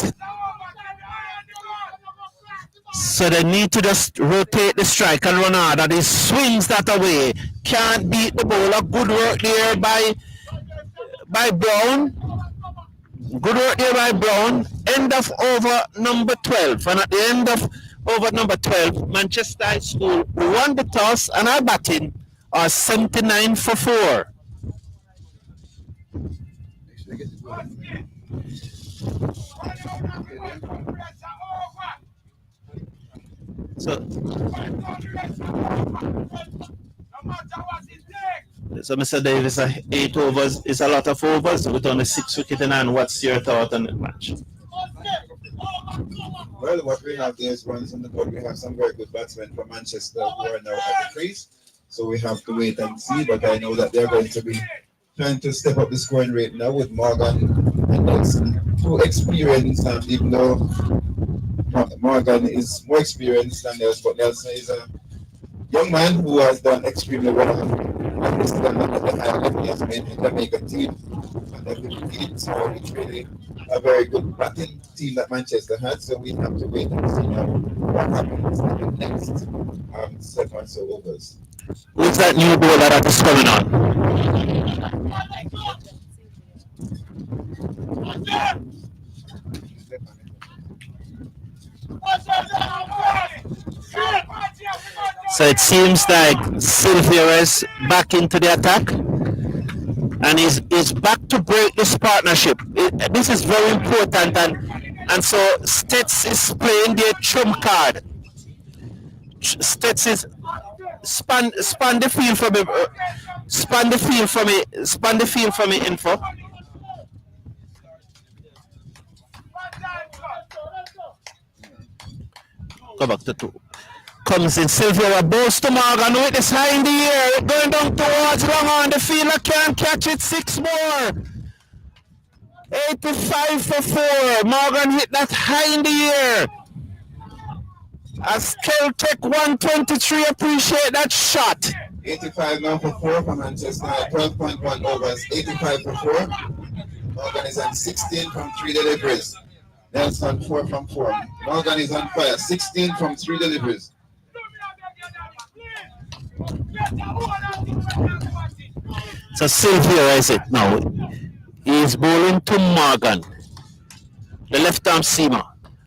So they need to just rotate the strike and run hard, and he swings that away. Can't beat the bowler. Good work there by Brown. Good work there by Brown. End of over number 12. And at the end of over number 12, Manchester High School won the toss and are batting are 79 for 4. So Mr. Davis, 8 overs is a lot of overs with only 6 wickets in hand. What's your thought on the match? Well, what we have there is runs on the board. We have some very good batsmen from Manchester who are now at the crease. So we have to wait and see. But I know that they're going to be trying to step up the scoring rate now with Morgan and Nelson. Too experienced, and even though Morgan is more experienced than Nelson, but Nelson is a young man who has done extremely well. And this is the high level he has made the Jamaica team. And the team, so it's really a very good batting team that Manchester had. So we have to wait and see now what happens in the next 7 or so overs. Who's that new bowler that is coming on? So it seems like Sylvia is back into the attack and is back to break this partnership. This is very important, and so STETHS is playing their trump card. STETHS is span the field for me. Span the field for me. Span the field for me. Info. Go back to 2. Comes in Sylvia, bows to Morgan with this high in the air, going down towards long on the field. I can't catch it. 6 more. 85 for 4. Morgan hit that high in the air. As Celtic 123, appreciate that shot. 85 now for 4 for Manchester. 12.1 overs. 85 for 4. Morgan is on 16 from 3 deliveries. Nelson 4 from 4. Morgan is on fire. 16 from 3 deliveries. So Sylvia is it now. He is bowling to Morgan, the left arm seamer,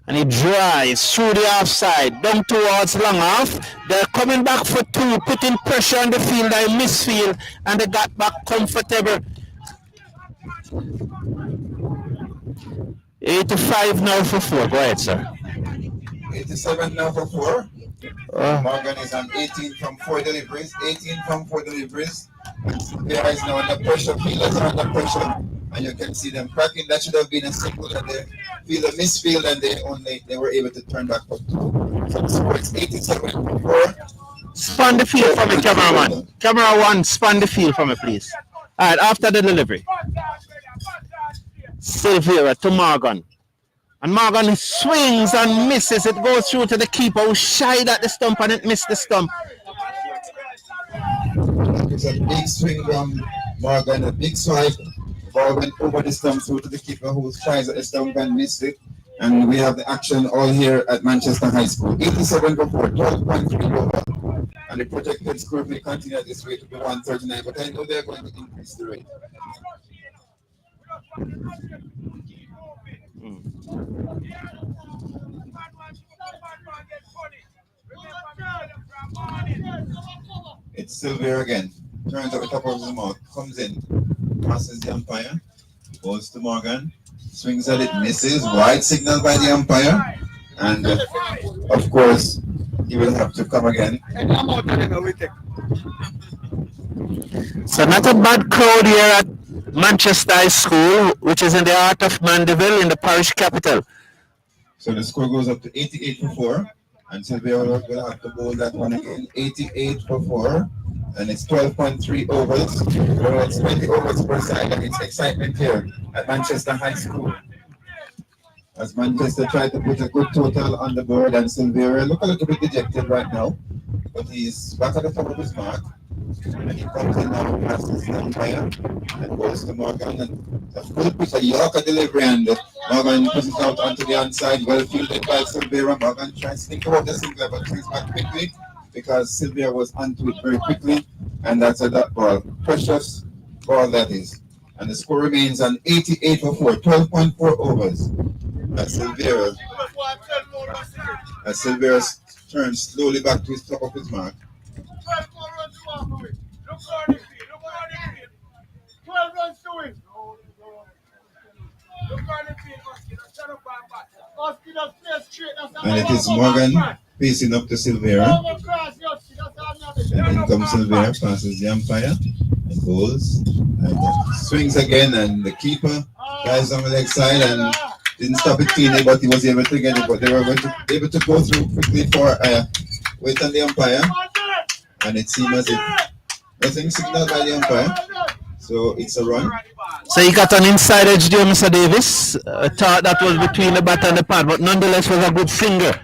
and he drives through the offside down towards long off. They're coming back for 2, putting pressure on the field. They misfield and they got back comfortable. 85 now for 4. Go ahead, sir. 87 now for 4. Morgan is on 18 from 4 deliveries. 18 from 4 deliveries. There is now under pressure. Fielders are under pressure, and you can see them cracking. That should have been a single, and the fielder misfield, and they were able to turn back for 2. So the score is 87 for 4. Span the field for me, cameraman. Camera 1, span the field for me, please. All right, after the delivery. Sylvia to Morgan. And Morgan swings and misses. It goes through to the keeper who shied at the stump and it missed the stump. It's a big swing from Morgan, a big swipe. Ball went over the stump through to the keeper who tries at the stump and missed it. And we have the action all here at Manchester High School. 87 for 4, 12.3 over. And the projected score may continue at this rate to be 139, but I know they're going to increase the rate. It's Sylvia again. Turns at the top of his mouth, comes in, passes the umpire, goes to Morgan, swings at it, misses, wide signal by the umpire, and of course, he will have to come again. So not a bad crowd here at Manchester High School, which is in the heart of Mandeville in the parish capital. So the score goes up to 88 for 4, and Sylvia will have to bowl that one again. 88 for 4, and it's 12.3 overs. Well, it's 20 overs per side, and it's excitement here at Manchester High School. As Manchester tried to put a good total on the board, and Sylvia look a little bit dejected right now, but he's back at the top of his mark. And he comes in now, passes the umpire, and goes to Morgan. And a full pitch, a Yorker delivery, and Morgan pushes out onto the outside, well fielded by Silvera. Morgan tries to think about the single, but brings back quickly because Silvera was onto it very quickly, and that's a dot ball. Precious ball that is. And the score remains on 88 for 4, 12.4 overs. As Silvera turns slowly back to his top of his mark. 12 runs to win. And it is Morgan facing up to Silvera. And in comes Silvera, passes the umpire, and goes, and swings again, and the keeper dives on the leg side and didn't stop it cleanly, but he was able to get it. But they were able to go through quickly for wait on the umpire, and it seemed as if nothing signaled by the umpire, so it's a run. So he got an inside edge there, Mr. Davis. Thought that was between the bat and the pad, but nonetheless was a good finger.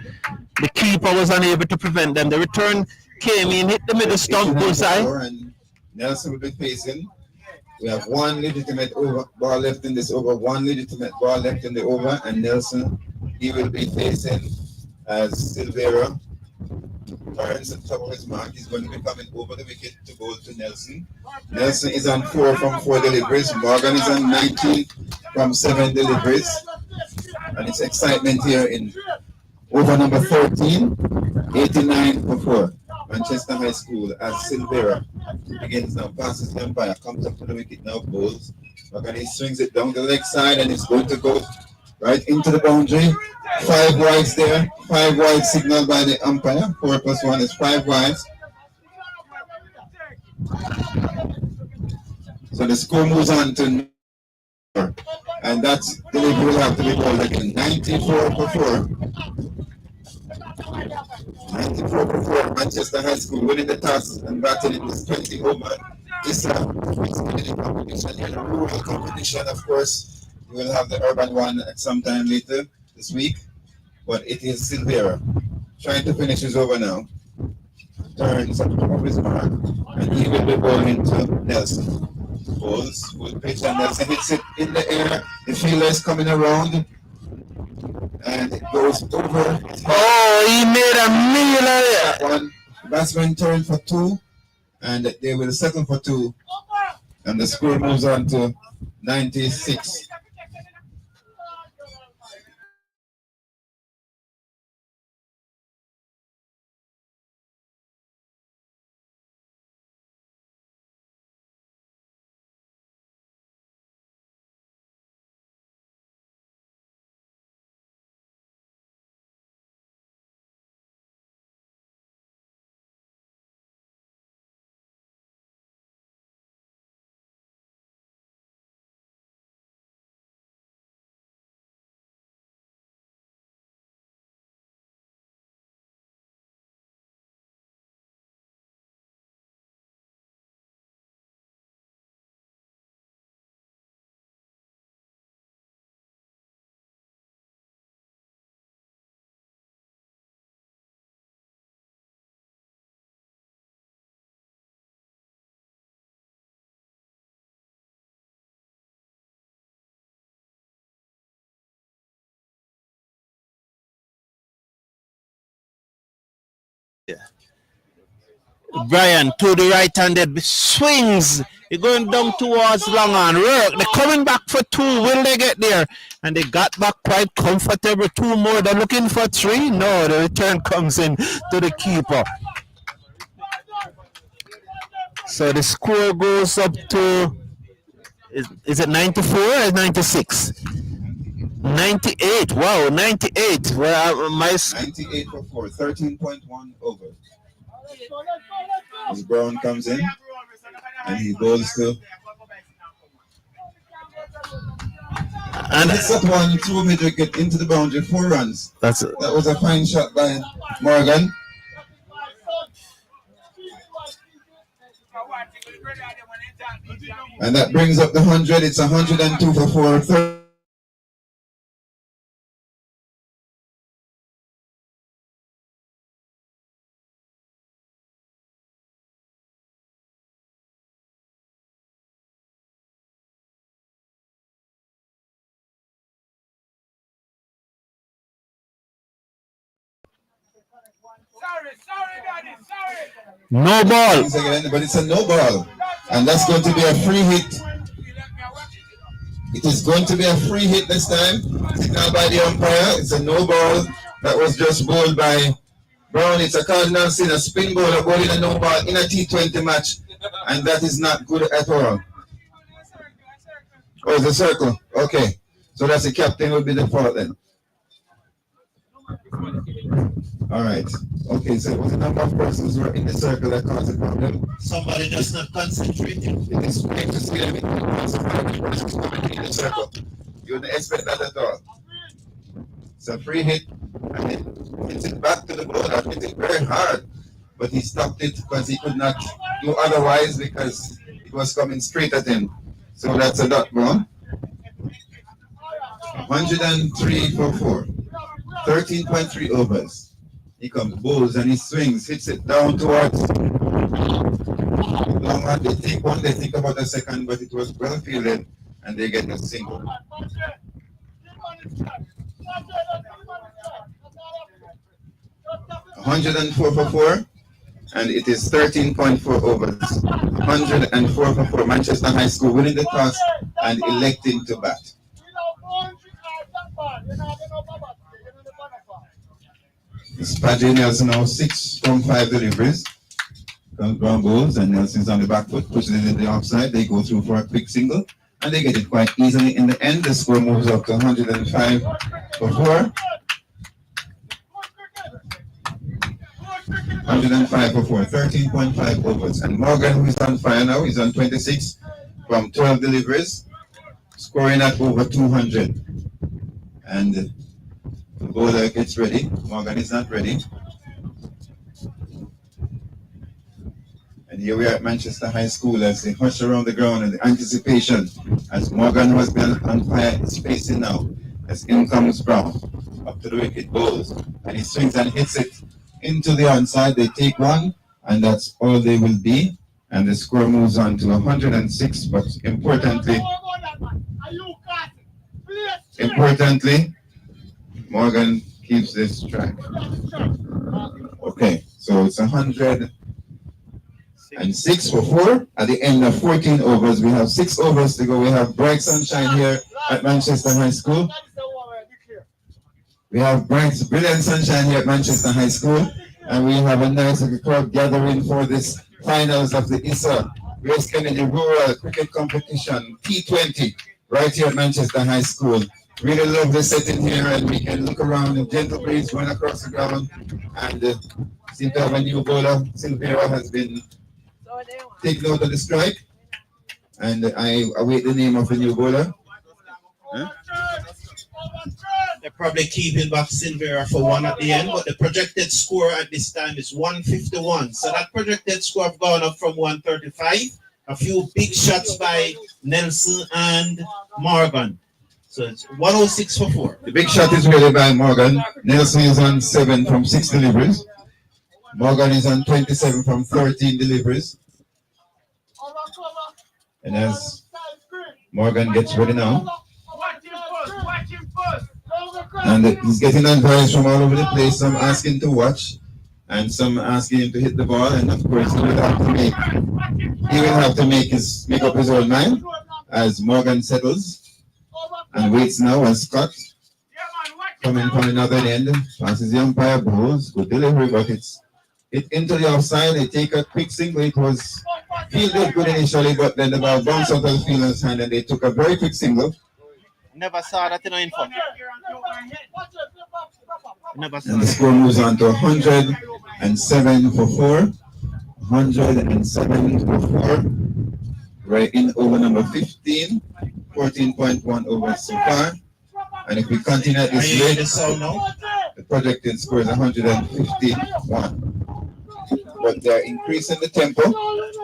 The keeper was unable to prevent them. The return came in, hit the middle stump, bullseye. And Nelson will be facing. We have one legitimate ball left in this over, one legitimate ball left in the over, and Nelson, he will be facing as Silvera turns at the top of his mark. He's going to be coming over the wicket to go to Nelson. Nelson is on 4 from 4 deliveries. Morgan is on 19 from 7 deliveries. And it's excitement here in over number 13, 89 for 4. Manchester High School as Silvera begins now, passes the umpire, comes up to the wicket now, bowls. Morgan, he swings it down the leg side and it's going to go right into the boundary. 5 wides there. 5 wides signaled by the umpire. 4 plus 1 is 5 wides. So the score moves on to 4. And that's delivery will have to be called again. 94 for 4. 94 for 4. Manchester High School winning the toss and batting it was 20 over. ISSA competition and a rural competition, of course. We will have the urban one at some time later this week. But it is Silvera trying to finish his over now. Turns up of his mark, and he will be bowling to Nelson. Bowls, good pitch, and Nelson hits it in the air. The fielder is coming around, and it goes over. Oh, he made a meal of it. One batsman turned for 2, and they will settle for 2, and the score moves on to 96. Brian to the right-handed swings. They're going down towards long on. They're coming back for 2. Will they get there? And they got back quite comfortable. 2 more. They're looking for 3. No, the return comes in to the keeper. So the score goes up to, is it 94 or 96? 98. Wow, 98. Well, my 98 for 4, 13.1 over. As Brown comes in, and he bowls to. And it's that one through mid wicket into the boundary, 4 runs. That's it. That was a fine shot by Morgan. And that brings up the 100. It's 102 for 4. No ball. Once again, but it's a no ball. And that's going to be a free hit. It is going to be a free hit this time. Signal by the umpire. It's a no ball that was just bowled by Brown. It's a cardinal sin, a spin bowler bowling a no ball in a T20 match. And that is not good at all. Oh, it's a circle. Okay. So that's the captain will be the fault then. All right. Okay, so it was a number of persons who were in the circle that caused the problem. Somebody just not concentrating. It is great to see them in the circle. You wouldn't expect that at all. It's a free hit, and it hits it back to the bowler. Hit it very hard, but he stopped it because he could not do otherwise because it was coming straight at him. So that's a dot ball. 103 for 4. 13.3 overs. He comes, bowls, and he swings, hits it down towards long one. They take one, they think about a second, but it was well fielded, and they get a single. 104 for 4, and it is 13.4 overs. 104 for 4. Manchester High School winning the toss and electing to bat. Spadgy Nelson now 6 from 5 deliveries. Comes ground balls, and Nelson's on the back foot, pushes it in the offside. They go through for a quick single, and they get it quite easily. In the end, the score moves up to 105 for 4. 105 for 4, 13.5 overs. And Morgan, who is on fire now, is on 26 from 12 deliveries, scoring at over 200. And the bowler gets ready. Morgan is not ready. And here we are at Manchester High School as they hush around the ground and the anticipation as Morgan, who has been on fire, is facing now. As in comes Brown, up to the wicket, bowls, and he swings and hits it into the onside. They take one, and that's all they will be. And the score moves on to 106, but importantly, Morgan keeps this track. Okay, so it's 106 for 4. At the end of 14 overs, we have 6 overs to go. We have bright sunshine here at Manchester High School. We have brilliant sunshine here at Manchester High School, and we have a nice crowd gathering for this finals of the ISSA Grace Kennedy Rural Cricket Competition T20 right here at Manchester High School. Really love the setting here, and we can look around. The gentle breeze going across the ground, and seem to have a new bowler. Silvera has been taken out of the strike, and I await the name of the new bowler. Huh? They're probably keeping back Silvera for 1 at the end, but the projected score at this time is 151. So that projected score have gone up from 135. A few big shots by Nelson and Morgan. So it's 106 for 4. The big shot is really by Morgan. Nelson is on 7 from 6 deliveries. Morgan is on 27 from 13 deliveries. And as Morgan gets ready now, and he's getting advice from all over the place. Some asking to watch, and some asking him to hit the ball. And of course, he will have to make up his own mind as Morgan settles and waits now. And Scott coming from another end, passes the umpire, balls, good delivery, but it's hit into the offside. They take a quick single. It was fielded good initially, but then the ball bounced out of the fielder's hand, and they took a very quick single. Never saw that in the info. And the score moves on to 107 for 4. 107 for 4. Right in over number 15. 14.1 overs so far. And if we continue at this rate, the projected score is 151. But they're increasing the tempo,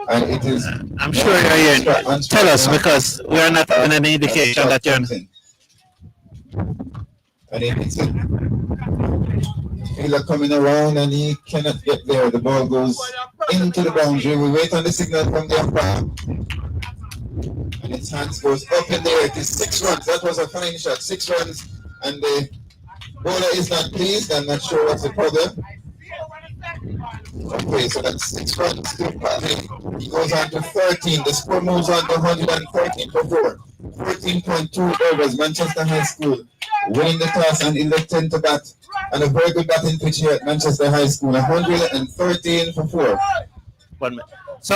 and it is. I'm sure you're hearing. Tell us, because we are not having any indication that you're. And it's a fielder coming around, and he cannot get there. The ball goes into the boundary. We wait on the signal from the umpire, and its hands goes up in the air. It is 6 runs. That was a fine shot. 6 runs, and the bowler is not pleased. I'm not sure what's the problem. Okay, so that's 6 runs to Padley. He goes on to 13. The score moves on to 113 for 4. 14.2 overs. Manchester High School winning the toss and electing to bat. And a very good batting pitch here at Manchester High School. 113 for 4. 1 minute. So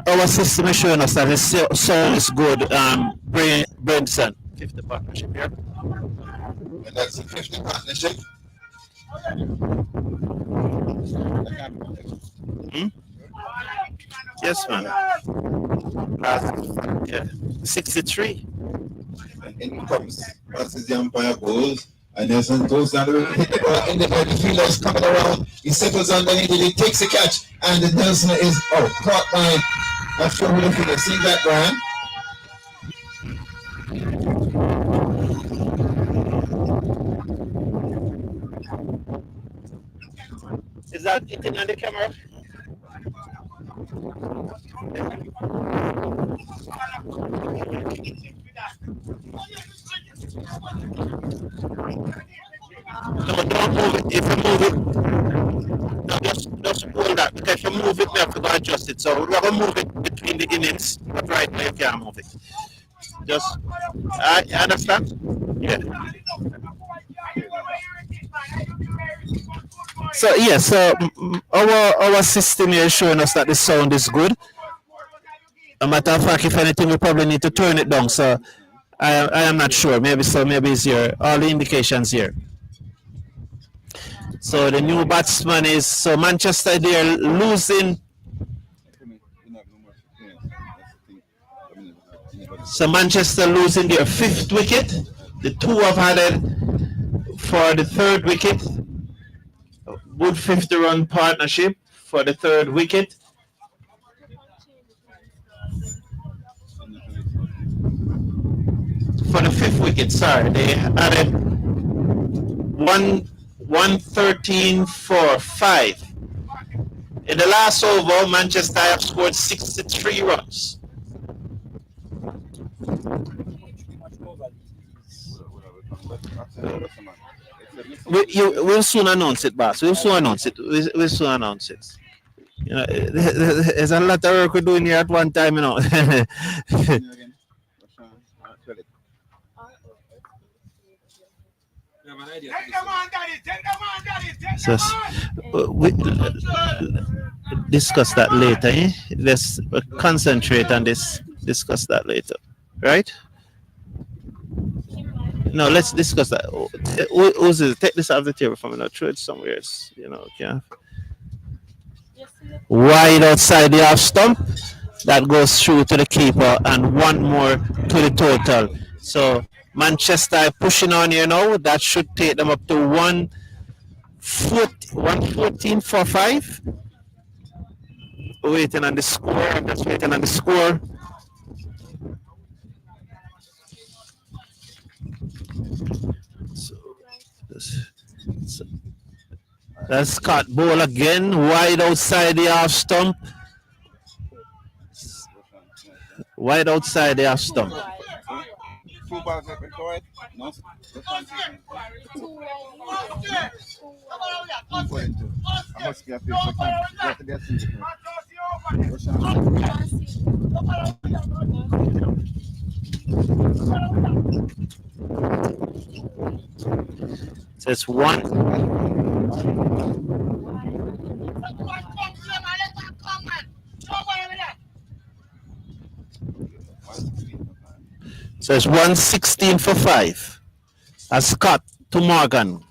our system is showing us that the sound is good. Brinson, 50 partnership here. And that's the 50 partnership. Yes, man. Yeah, 63. And in comes, passes the umpire, goes, and Nelson goes down the hit the ball in the air. The fielder is coming around. He settles underneath it. He takes a catch, and the Nelson is caught by. Not sure who the fielder. See that, Brian? Is that it on the camera? No, don't move it. If you move it, no, just hold that. Because if you move it, we have to go adjust it. So we're going to move it between the innings, but right now you can't move it. Just, I understand? Yeah. So yeah, so our system here is showing us that the sound is good. A matter of fact, if anything, we probably need to turn it down. So I am not sure. Maybe it's here. All the indications here. So the new batsman is Manchester. They're losing. So Manchester losing their 5th wicket. The 2 have had it for the 3rd wicket. Good 50-run partnership for the 3rd wicket. For the 5th wicket, sorry, they added 113 for 5. In the last over, Manchester have scored 63 runs. We'll soon announce it, boss. We'll soon announce it. We'll soon announce it. You know, there's a lot of work we're doing here at one time, you know. So, we discuss that later. Eh? Let's concentrate on this. Discuss that later, right? No, let's discuss that. Uzi, take this off the table for me. Now, throw it somewhere else. You know, okay. Wide outside the half stump. That goes through to the keeper, and 1 more to the total. So Manchester pushing on here now. That should take them up to 114 for 5. Waiting on the score. I'm just waiting on the score. So that's Scott ball again, wide outside the half stump. Wide outside the half stump. 2 balls have been correct. No. I must get this. So it's 1. So it's 116 for 5. As Scott to Morgan.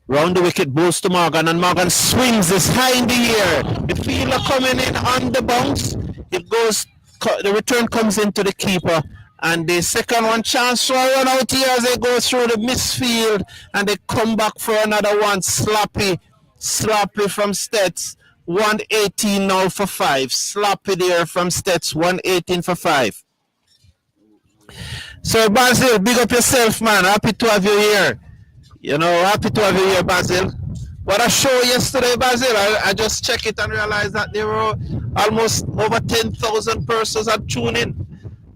Round the wicket, balls to Morgan, and Morgan swings this high in the air. The fielder coming in on the bounce. It goes. The return comes into the keeper. And the second one, chance for a run out here as they go through the misfield. And they come back for another one. Sloppy from STETHS. 118 now for 5. Sloppy there from STETHS. 118 for 5. So, Basil, big up yourself, man. Happy to have you here. You know, happy to have you here, Basil. What a show yesterday, Basil. I just checked it and realized that there were almost over 10,000 persons had tuned in.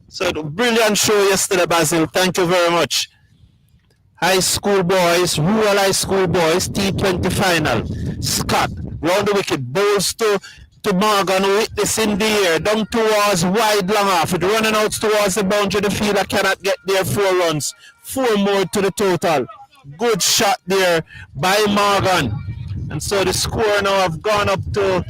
So, brilliant show yesterday, Basil. Thank you very much. high school boys, rural high school boys, T20 final. Scott, round the wicket, bowls to Morgan, with this in the air, down towards wide long off, it running out towards the boundary, the fielder cannot get there, 4 runs, 4 more to the total. Good shot there by Morgan. And so the score now have gone up to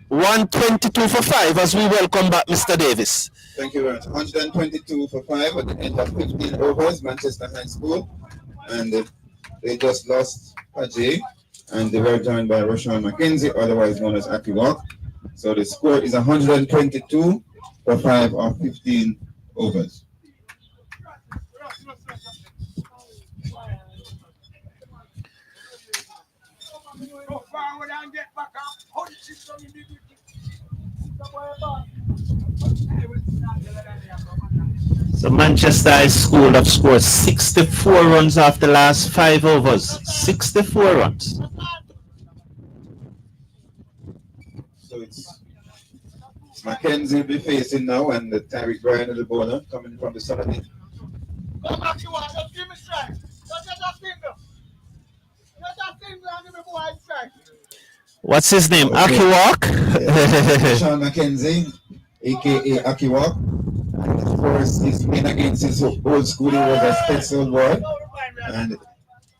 122 for 5 as we welcome back Mr. Davis. Thank you very much. 122 for 5 at the end of 15 overs, Manchester High School. And they just lost Ajay. And they were joined by Roshan McKenzie, otherwise known as Aki Walk. So the score is 122 for 5 of 15 overs. So Manchester High School have scored 64 runs after the last 5 overs. 64 runs. So it's Mackenzie will be facing now, and the Tariq Bryan of the bowler coming from the side. What's his name? Okay. Aki Walk? Sean Mackenzie, aka Aki Walk. And of course, he's playing against his old school. He was a STETHS old boy. And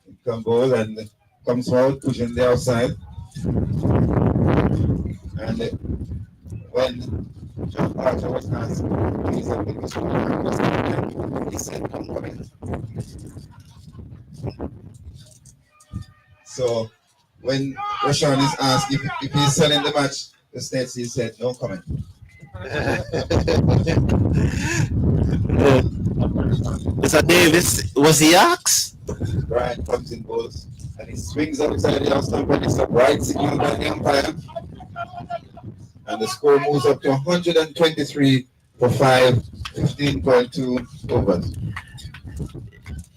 he come bowl and comes forward, pushing the outside. And when John Parker was asked, he said, "Come coming." So when Roshan is asked if he's selling the match, the STETHS, he said, "No comment." Mr. Davis, was he asked? Brian comes in balls and he swings outside the off stump and it's a bright signal by the umpire. And the score moves up to 123 for 5, 15.2 overs.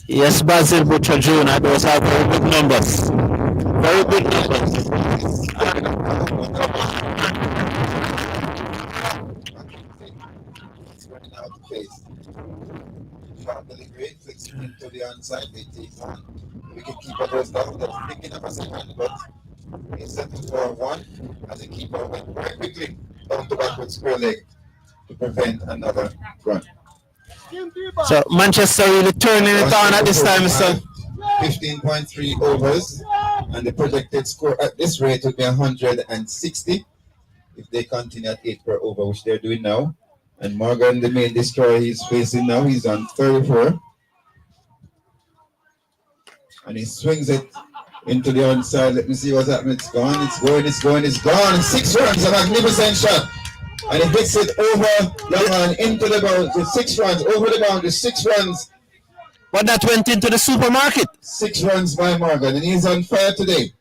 Yes, Basil Butcher Jr. Those are very good numbers. Very good numbers. It's running out of pace. Shot delivery, flicks into the onside, they take on. Wicketkeeper goes down, that's picking up a second, but he's setting for 1 as the keeper went very quickly down to backward square leg to prevent another run. So Manchester really turning it on at this time, sir. 15.3 overs, and the projected score at this rate would be 160 if they continue at 8 per over, which they're doing now. And Morgan, the main destroyer he's facing now, he's on 34. And he swings it into the onside. Let me see what's happening. It's gone, it's going, it's going, it's gone. 6 runs, a magnificent shot. And he hits it over long on into the boundary. 6 runs, over the boundary, 6 runs. But that went into the supermarket. 6 runs by Morgan, and he's on fire today.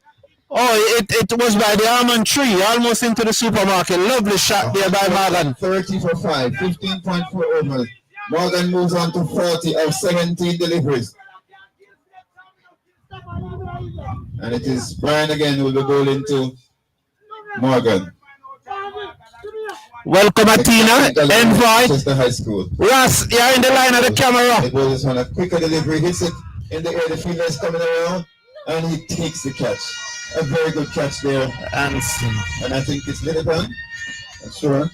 Oh, it was by the almond tree, almost into the supermarket. Lovely shot there by Morgan. 30 for 5, 15.4 overs. Morgan moves on to 40 of 17 deliveries. And it is Brian again who will be bowling to Morgan. Welcome, Atina. Envoy. Just the high school. Ross, you're in the line of the camera. The ball is on a quicker delivery, hits it in the air. The fielder is coming around, and he takes the catch. A very good catch there. And I think it's Littleton. I'm sure.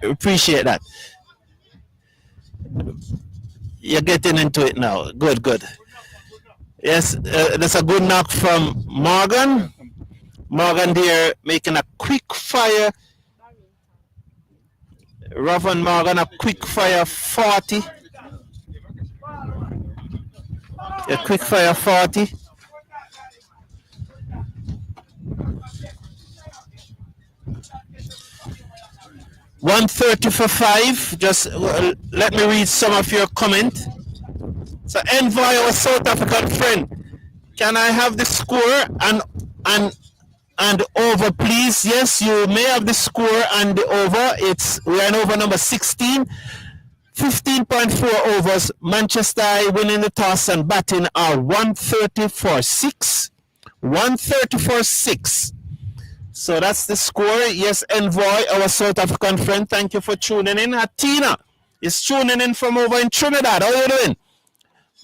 Appreciate that. You're getting into it now. Good, good. Yes, that's a good knock from Morgan. Morgan there making a quick fire. Ravon Morgan, a quick fire 40. A quick fire 40. $130 for 5. Just let me read some of your comment. So Envoy, our South African friend, can I have the score and over, please? Yes, you may have the score and the over. We are in over number 16. 15.4 overs. Manchester winning the toss and batting are 130 for 6. 130 for 6. So that's the score. Yes, Envoy, our South African friend, thank you for tuning in. Atina is tuning in from over in Trinidad. How are you doing?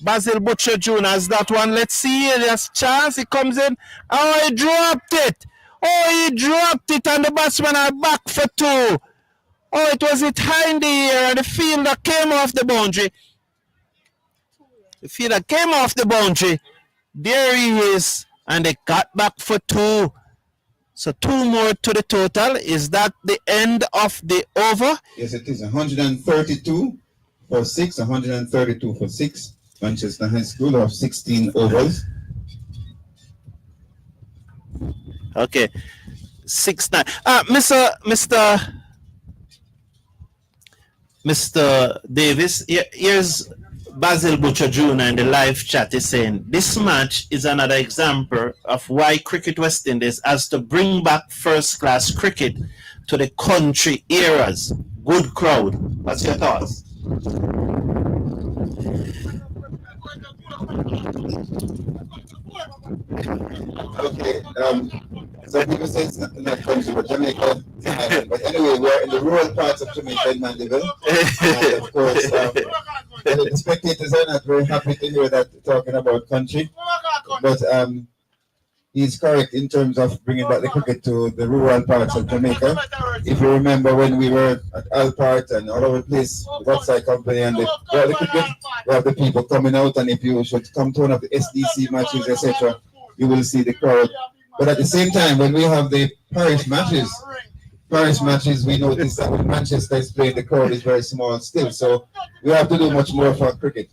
Basil Butcher Jr. has that one. Let's see. There's chance. He comes in. Oh, he dropped it. Oh, he dropped it, and the batsmen are back for 2. Oh, it was it high in the air, and the fielder came off the boundary. The fielder came off the boundary. There he is, and they got back for 2. So 2 more to the total. Is that the end of the over? Yes, it is 132 for 6, 132 for 6. Manchester High School of 16 overs. Okay. 6-9. Mr. Davis, here's Basil Butcher Jr. in the live chat is saying, this match is another example of why Cricket West Indies has to bring back first-class cricket to the country eras. Good crowd. What's your thoughts? Okay, so people say it's not country, but Jamaica. But anyway, we're in the rural parts of Jamaica in Mandeville. And of course, the spectators are not very happy to hear that talking about country. But he's correct in terms of bringing back the cricket to the rural parts of Jamaica. If you remember when we were at Alpart and all over the place, the Watside Company and the cricket, we have the people coming out, and if you should come to one of the SDC matches, etc., you will see the crowd. But at the same time, when we have the parish matches, we notice that when Manchester is playing, the crowd is very small still. So we have to do much more for cricket.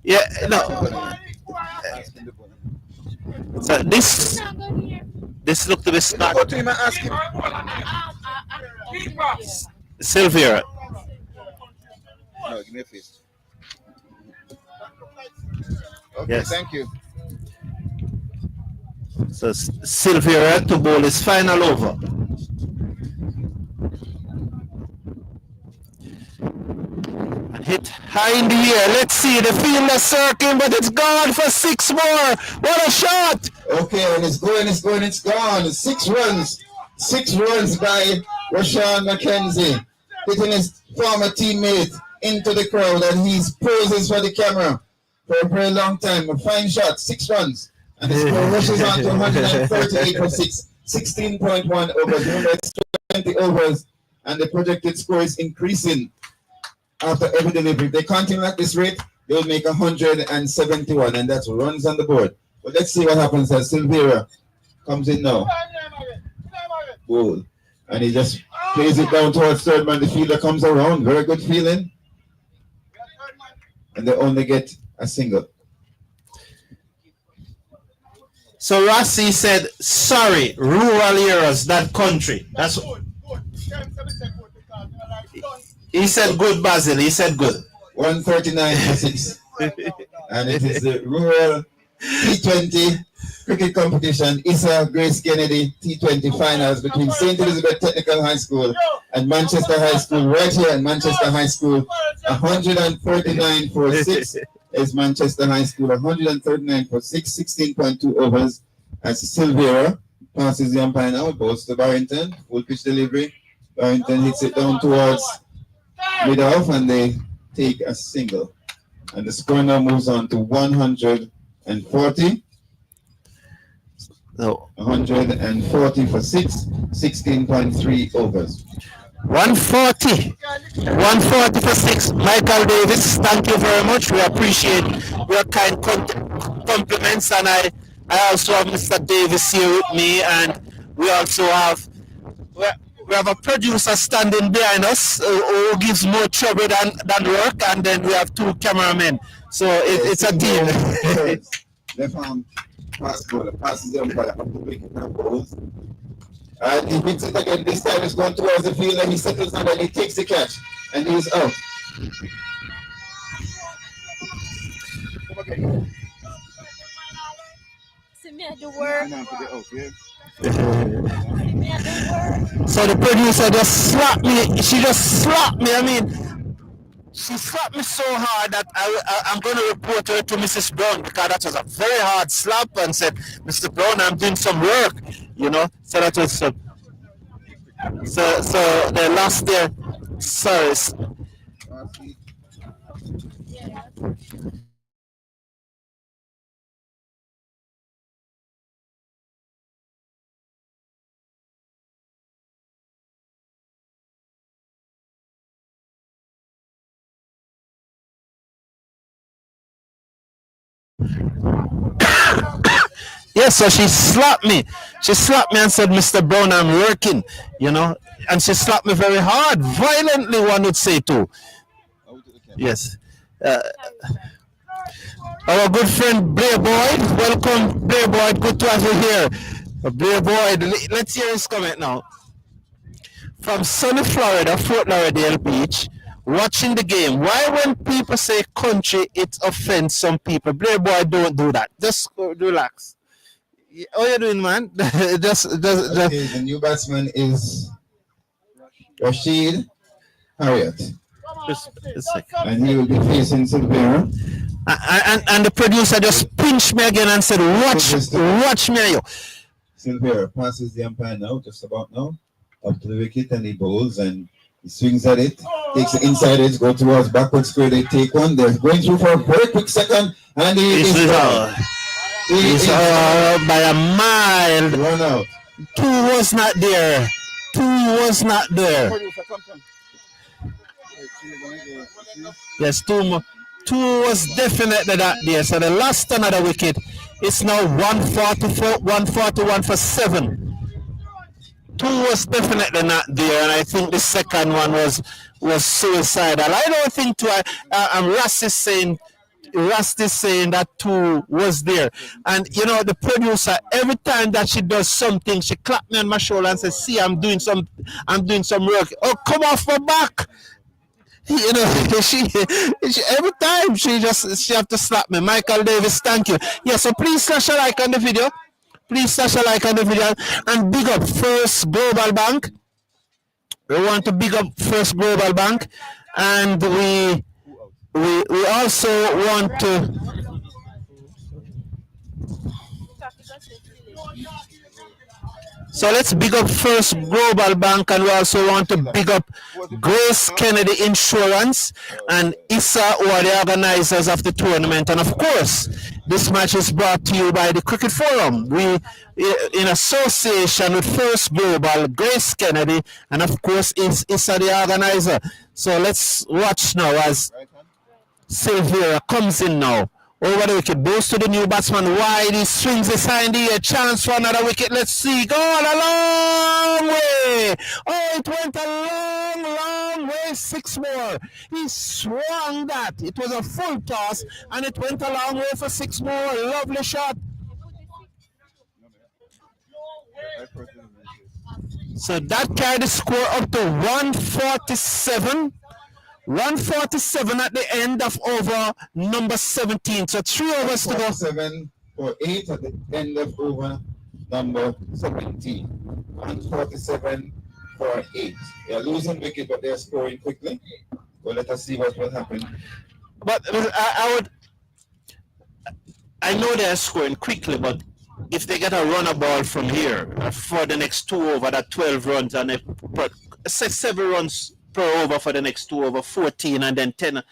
Yeah, no. So this looked to be start. Sylvia. No, give me a face. Okay, Yes. thank you. So Sylvia to bowl his final over. And hit high in the air. Let's see the fielder circling, but it's gone for 6 more. What a shot! Okay, and it's gone. 6 runs. 6 runs by Rashawn McKenzie, hitting his former teammate into the crowd, and he poses for the camera for a very long time. A fine shot, 6 runs. And the score rushes on to 138 for 6, 16.1 overs. Remember, it's 20 overs, and the projected score is increasing after every delivery. If they continue at this rate, they'll make 171, and that's runs on the board. But let's see what happens as Silvera comes in now. Goal. And he just plays it down towards third man. The fielder comes around. Very good feeling. And they only get a single. So Rossi said, sorry, rural areas, that country. That's he said good, Basil. He said good. 139 for 6. And it is the rural T20 cricket competition, ISSA Grace Kennedy T20 finals between St. Elizabeth Technical High School and Manchester High School, right here in Manchester High School. 139 for 6 is Manchester High School. 139 for 6, 16.2 overs as Silvera passes the umpire now, goes to Barrington, full pitch delivery. Barrington hits it down towards mid-off, and they take a single. And the score now moves on to 140. No. 140 for 6, 16.3 overs. 140. 140 for 6. Michael Davis, thank you very much. We appreciate your kind compliments. And I also have Mr. Davis here with me, and we also have a producer standing behind us who gives more trouble than work, and then we have 2 cameramen. So it's a team. Left arm pass ball, passes the umpire, balls. And he hits it again. This time it's going towards the field, and he settles down and he takes the catch, and he's out. See me at the work. Okay. See me at the So the producer just slapped me. She just slapped me. I mean, she slapped me so hard that I'm going to report her to Mrs. Brown because that was a very hard slap and said, Mr. Brown, I'm doing some work, you know. So that was so they lost their service. Yes, so she slapped me. She slapped me and said, Mr. Brown, I'm working, you know. And she slapped me very hard, violently, one would say too. Yes. Our good friend Blair Boyd, welcome Blair Boyd, good to have you here. Blair Boyd, let's hear his comment now. From sunny Florida, Fort Lauderdale Beach, watching the game. Why when people say country, it offends some people? Blair Boyd, don't do that. Just relax. How you doing, man? Okay, the new batsman is Rashid Harriet. Just a second. And he will be facing Silvera. And the producer just pinched me again and said, watch me. Silvera passes the umpire now, just about now, up to the wicket, and he bowls and he swings at it, takes the inside edge, go towards backward square, they take one, they're going through for a very quick second, and he is out. He's by a mile. Run out. Two was not there. Yes, two more. Two was definitely not there. So the last another wicket. It's now 141 for 7. Two was definitely not there, and I think the second one was suicidal. I don't think two. Rust is saying that two was there, and you know the producer, every time that she does something, she clapped me on my shoulder and says, "See, I'm doing some work." Oh, come off my back. You know, she every time she have to slap me. Michael Davis, thank you. Yeah, so please slash a like on the video. And big up First Global Bank. We want to big up First Global Bank, and we also want to. So let's big up First Global Bank, and we also want to big up Grace Kennedy Insurance and ISSA, who are the organizers of the tournament. And of course, this match is brought to you by the Cricket Forum. We, in association with First Global, Grace Kennedy, and of course, ISSA the organizer. So let's watch now as Silvera comes in now. Over the wicket, goes to the new batsman wide, he swings his hand here, chance for another wicket, let's see, go on a long way, oh it went a long way, 6 more, he swung that, it was a full toss, and it went a long way for 6 more, lovely shot. So that carried the score up to 147. 147 at the end of over number 17. So 3 overs to go. 7 for 8 at the end of over number 17. 147 for 8. They're losing wicket, but they're scoring quickly. Well, let us see what will happen. But I know they're scoring quickly, but if they get a runner ball from here for the next 2 over, that 12 runs, and they say 7 runs per over for the next 2 over, 14, and then 10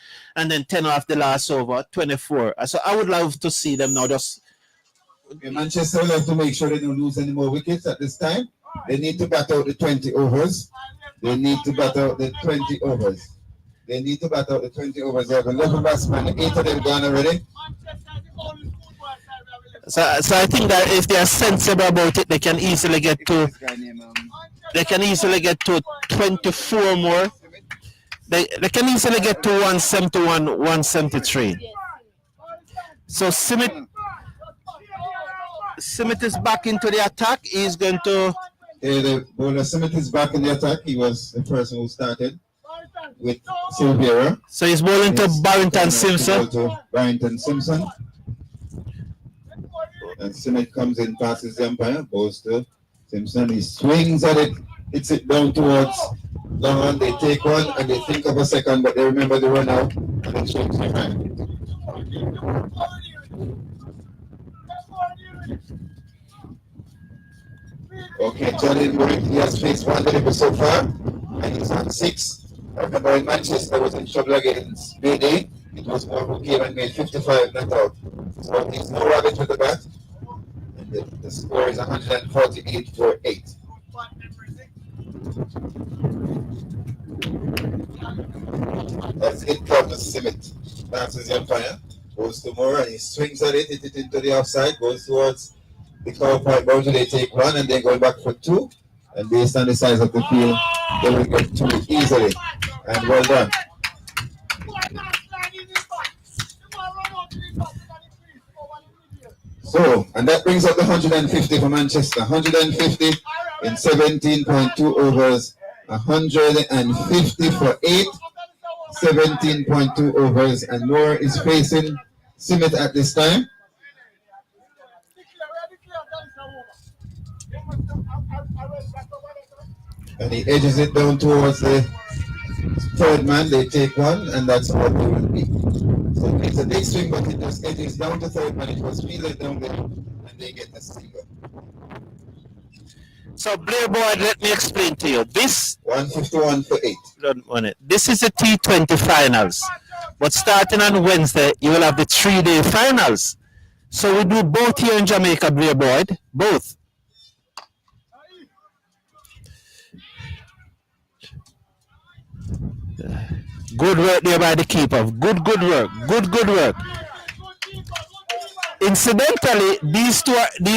off the last over, 24. So I would love to see them now just. Manchester will have to make sure they don't lose any more wickets at this time. They need to bat out the 20 overs. They have 11 batsmen, 8 of them gone already. So I think that if they are sensible about it, they can easily get to 24 more. They can easily get to 171, 173. So Simit is back into the attack. He's going to. The bowler Simit is back in the attack. He was the person who started with Silvera. So he's bowling to Barrington Simpson. And Simit comes in, passes the umpire, bowls to Simpson, he swings at it, hits it down towards long. They take one and they think of a second, but they remember the run out and they change their mind. Okay, Johnny Murray, he has faced one delivery so far, and he's on 6. I remember in Manchester was in trouble against Mayday. It was one who came and made 55 not out. So he's no rabbit with the bat. And the score is 148 for 8. That's it from the Simit. Dances the umpire. Goes to Moore and he swings at it, hit it into the offside, goes towards the cover point boundary. They take one and then going back for 2. And based on the size of the field, they will get 2 easily. And well done. So, and that brings up the 150 for Manchester. 150 in 17.2 overs. 150 for 8. 17.2 overs. And Moore is facing Simit at this time. And he edges it down towards the third man. They take one, and that's what they will be. So it's a big swing, but it just edges down to third man. It was fielded down there, and they get the single. So, Blair Boyd, let me explain to you. This 151 for 8. This is the T20 finals. But starting on Wednesday, you will have the 3-day finals. So we do both here in Jamaica, Blair Boyd. Both. Good work there by the keeper. Good work. Good work. Incidentally, these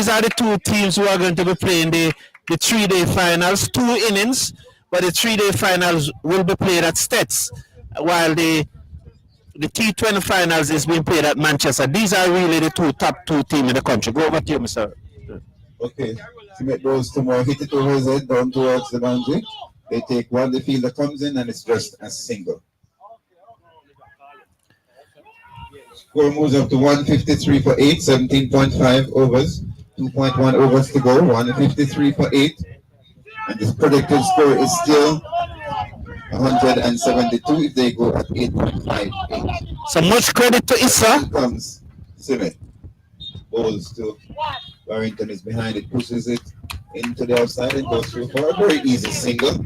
are the 2 teams who are going to be playing the 3-day finals, 2 innings, but the 3-day finals will be played at STETHS, while the T20 finals is being played at Manchester. These are really the top 2 teams in the country. Go over to you, Mr. Okay. Simit goes to Moore, hit it over his head, down towards the boundary. They take one, the fielder comes in, and it's just a single. Score moves up to 153 for 8, 17.5 overs, 2.1 overs to go, 153 for 8. And this predicted score is still 172 if they go at 8.58. So much credit to ISSA. Here comes Simit. Bowls to Barrington is behind it, pushes it into the outside and goes through for a very easy single.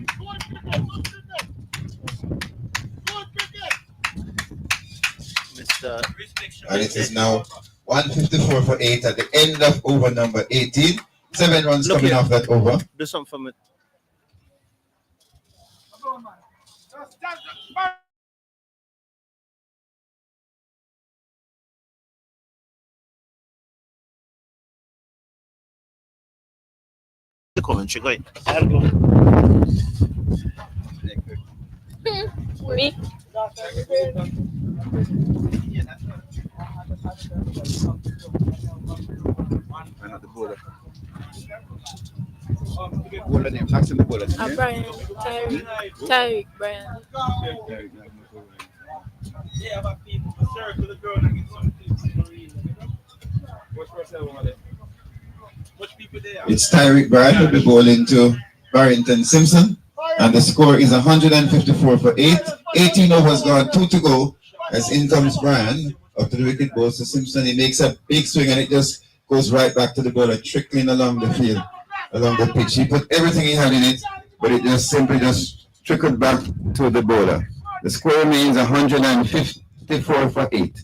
And it is now 154 for 8 at the end of over number 18. 7 runs coming off that over. Do something for me. The commentary, go ahead. Me? Bowler name, that's in the bowler name. Brian. Tyreek, Brian. Yeah, but people circle the girl and get something. What's much people there? It's Tyreek Brad who will be bowling to Barrington Simpson. And the score is 154 for 8. 18 overs gone, 2 to go. As in comes Brian up to the wicket, goes to Simpson. He makes a big swing and it just goes right back to the bowler, trickling along the field, along the pitch. He put everything he had in it, but it just simply just trickled back to the bowler. The score remains 154 for 8.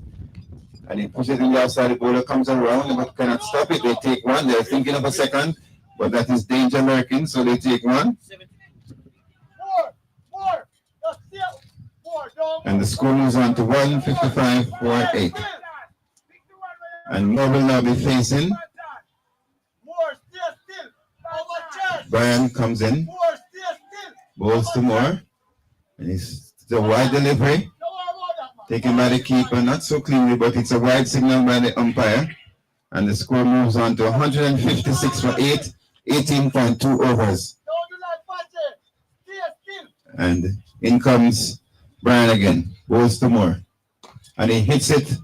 And he pushes it in the outside, the bowler comes around, but cannot stop it. They take one, they're thinking of a second, but that is danger lurking, so they take one. And the score moves on to 155 for 8. And Moore will now be facing. Brian comes in, bowls to Moore, and it's the wide delivery, taken by the keeper, not so cleanly, but it's a wide signal by the umpire. And the score moves on to 156 for 8, 18.2 overs. And in comes Brian again, bowls to Moore, and he hits it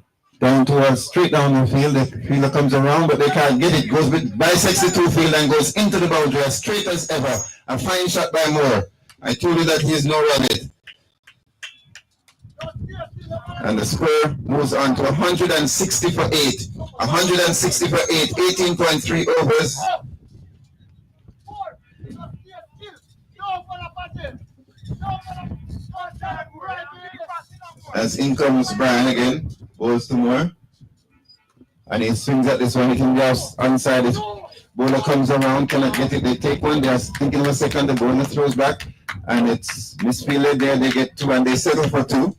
down to straight down the field. The fielder comes around, but they can't get it. Goes with by 62 field and goes into the boundary as straight as ever. A fine shot by Moore. I told you that he is no rabbit. And the score moves on to 160 for 8. 160 for 8. 18.3 overs. As in comes Brian again, bowls to Moore. And he swings at this one, he can just onside it. Bowler comes around, cannot get it, they take one, they are thinking of a second, the bowler throws back, and it's misfielded there, they get 2 and they settle for 2.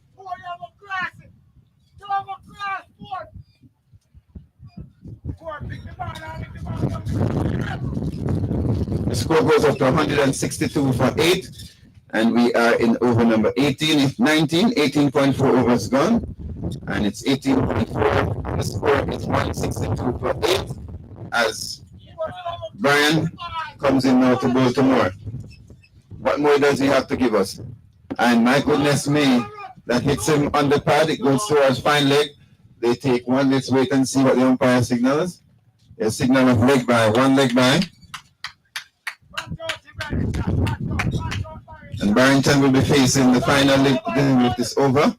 The score goes up to 162 for 8. And we are in over number 18. It's 18.4 overs gone. And it's 18.4. The score is 162 for 8. As Brian comes in now to bowl to Moore. What more does he have to give us? And my goodness me, that hits him on the pad. It goes towards fine leg. They take one. Let's wait and see what the umpire signals. A signal of leg by, one leg by. And Barrington will be facing the final leg with this over.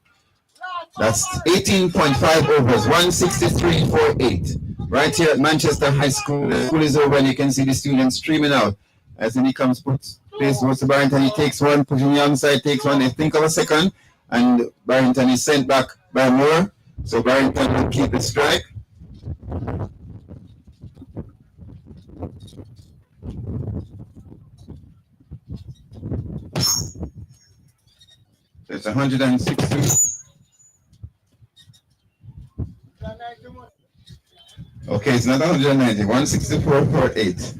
That's 18.5 overs, 163 for 8. Right here at Manchester High School. The school is over and you can see the students streaming out. As he comes, puts place towards Barrington. He takes one, pushing the onside, takes one. They think of a second. And Barrington is sent back by Moore. So Barrington will keep the strike. It's 160. Okay, it's not 190. 164 for 8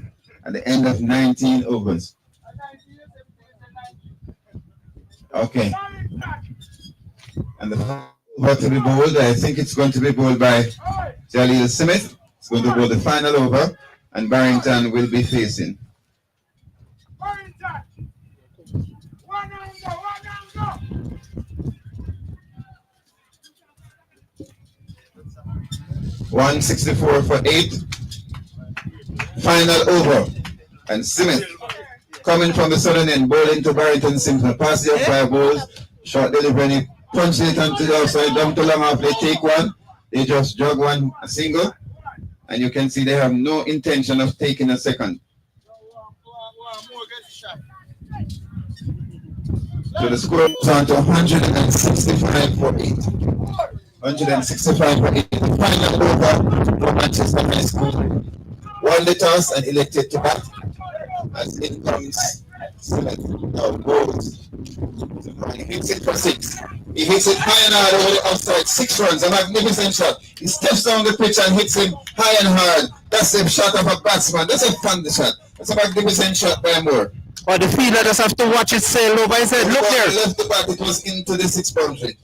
at the end of 19 overs. Okay. And the over to be bowled, I think it's going to be bowled by Jaleel Smith. It's going to bowl the final over, and Barrington will be facing. 164 for 8. Final over. And Smith coming from the southern end, bowling to Barrington Simpson. Pass the umpire balls. Short delivery. And he punches it onto the outside. Down to long off. They take one. They just jog one, a single. And you can see they have no intention of taking a second. So the score is on to 165 for 8. 165 for 8. Final over for Manchester High School. Won the toss and elected to bat. As in comes Smith. Now goes. He hits it for 6. He hits it high and hard over the outside. 6 runs. A magnificent shot. He steps down the pitch and hits him high and hard. That's a shot of a batsman. That's a fun shot. That's a magnificent shot by Moore. Or the fielder just have to watch it sail over. He said, look there. Left the bat, it was into the 6th boundary.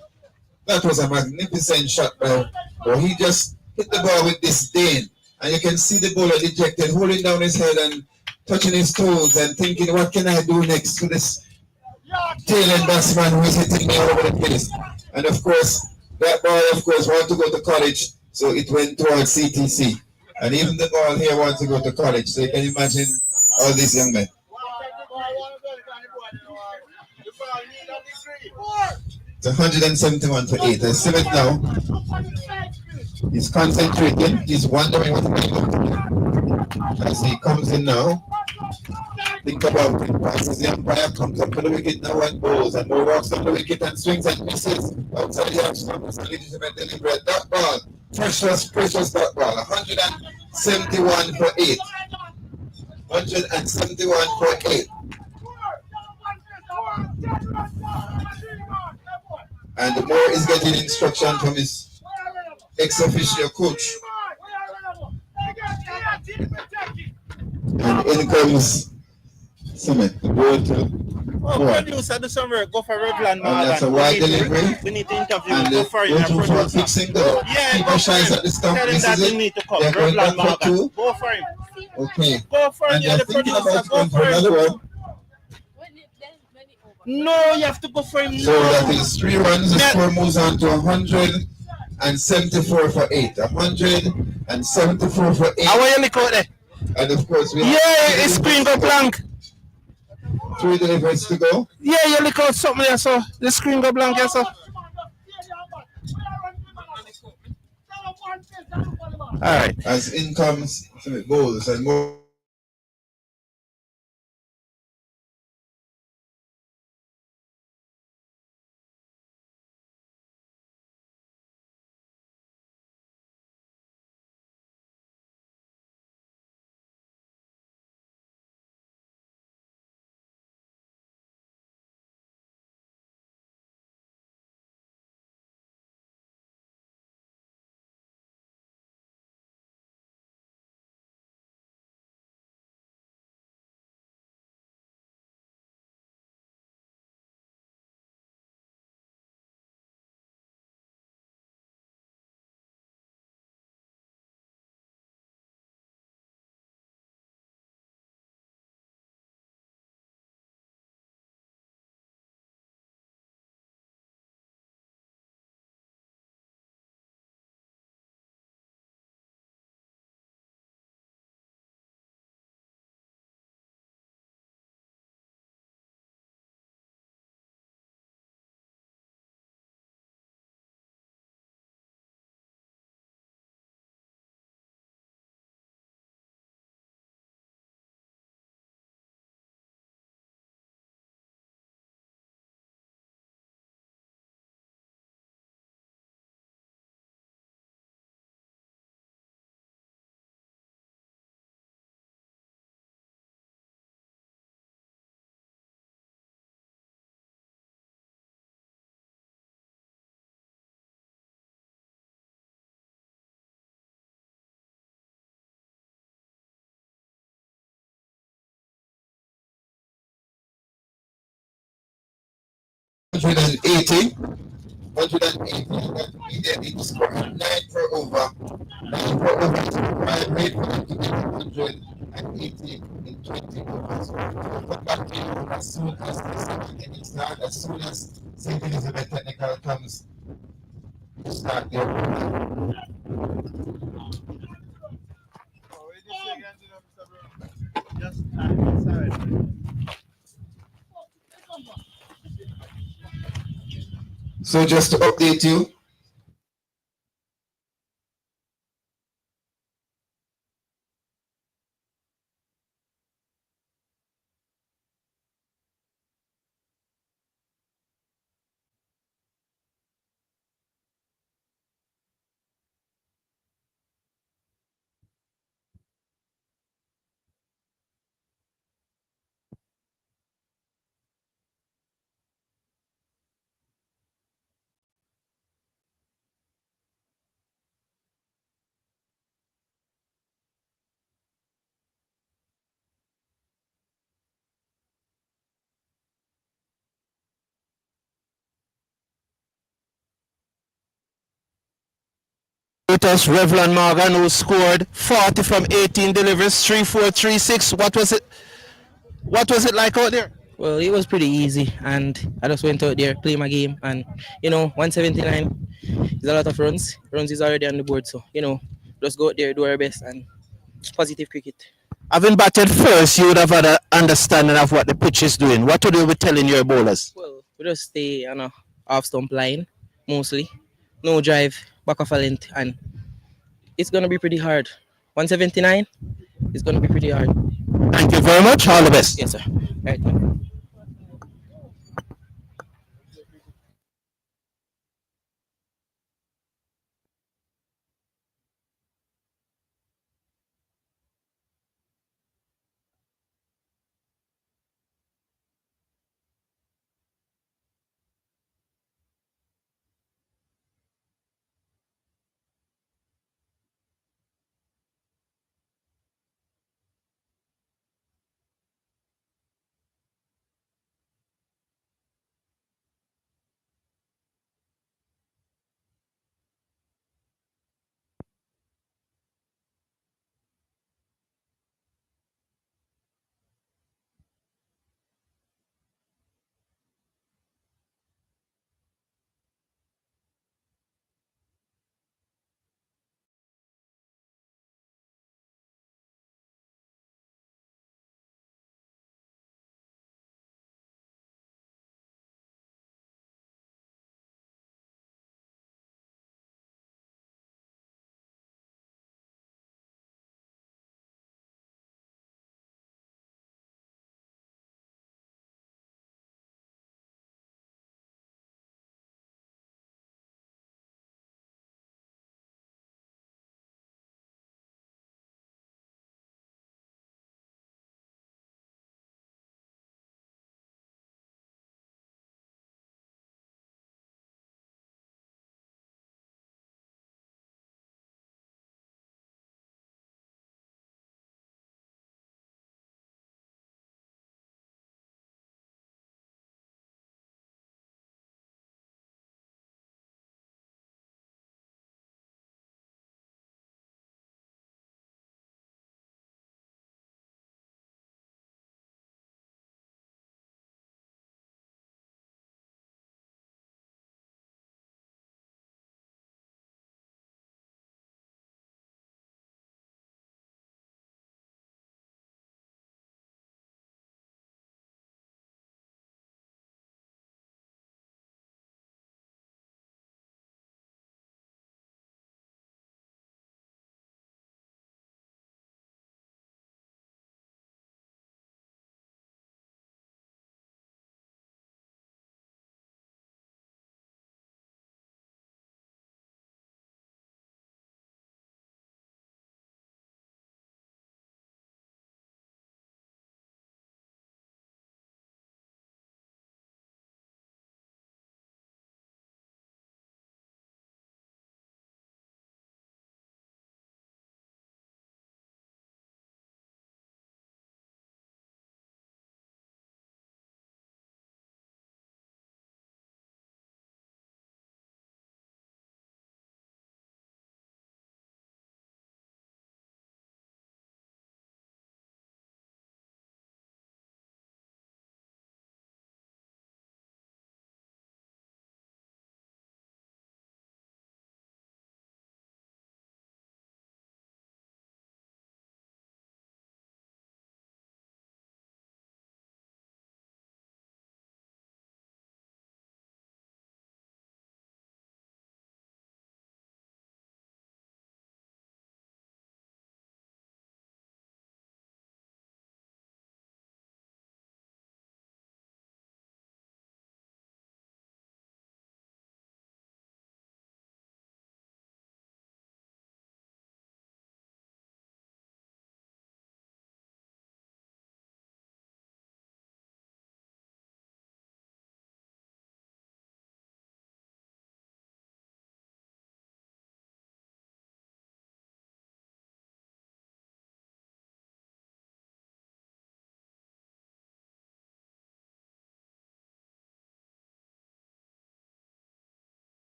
That was a magnificent shot by Moore. He just hit the ball with disdain. And you can see the bowler dejected, holding down his head and touching his toes and thinking, what can I do next to this tail-end batsman who is hitting me all over the place? And of course, that ball, of course, wanted to go to college, so it went towards CTC. And even the ball here wants to go to college. So you can imagine all these young men. It's 171 for 8. I see it now. He's concentrating. He's wondering what he's going to do. As he comes in now, think about it. Passes the umpire, comes up to the wicket now and bowls. And Moore walks on the wicket and swings and misses. Outside the action, legitimate deliberate. That ball, precious that ball. 171 for 8. 171 for 8. And Moore is getting instruction from his ex-official coach. And in comes Summit, the ball to Moore. Producer, do some work. Go for Revlon. And that's a wide delivery. We need to interview. And Go for him. for fixing the keeper shines at the stump. Tell him This that is he it. need to come. They're going Revlon back for 2. Go for him. Okay. Go for him. And You're they're the thinking producer. about Go going for for him. another one. No, you have to go for him. So that is 3 runs. The score moves on to 100. and 74 for 8. 174 for 8. How are you look out there? And of course, we Yeah, have it's screen go blank. 3 deliveries to go. Yeah, you look out something there, so the screen go blank, yeah, so. All right. As in comes bowls and more. Hundred and 180 that immediately score 9 for over. 9 for over is required rate for them to get 180 in 20 overs. We'll come back to you as soon as the second inning starts, as soon as St. Elizabeth Technical comes to start their program. So just to update you, It was Revlon Morgan who scored 40 from 18 deliveries, 3-4-3-6. What was it like out there? Well, it was pretty easy, and I just went out there, play my game, and 179 is a lot of runs. Runs is already on the board, so just go out there, do our best, and positive cricket. Having batted first, you would have had an understanding of what the pitch is doing. What would you be telling your bowlers? Well, we just stay on a half stump line mostly, no drive, back of a length, and it's gonna be pretty hard. 179 is gonna be pretty hard. Thank you very much. All the best. Yes, sir. Right.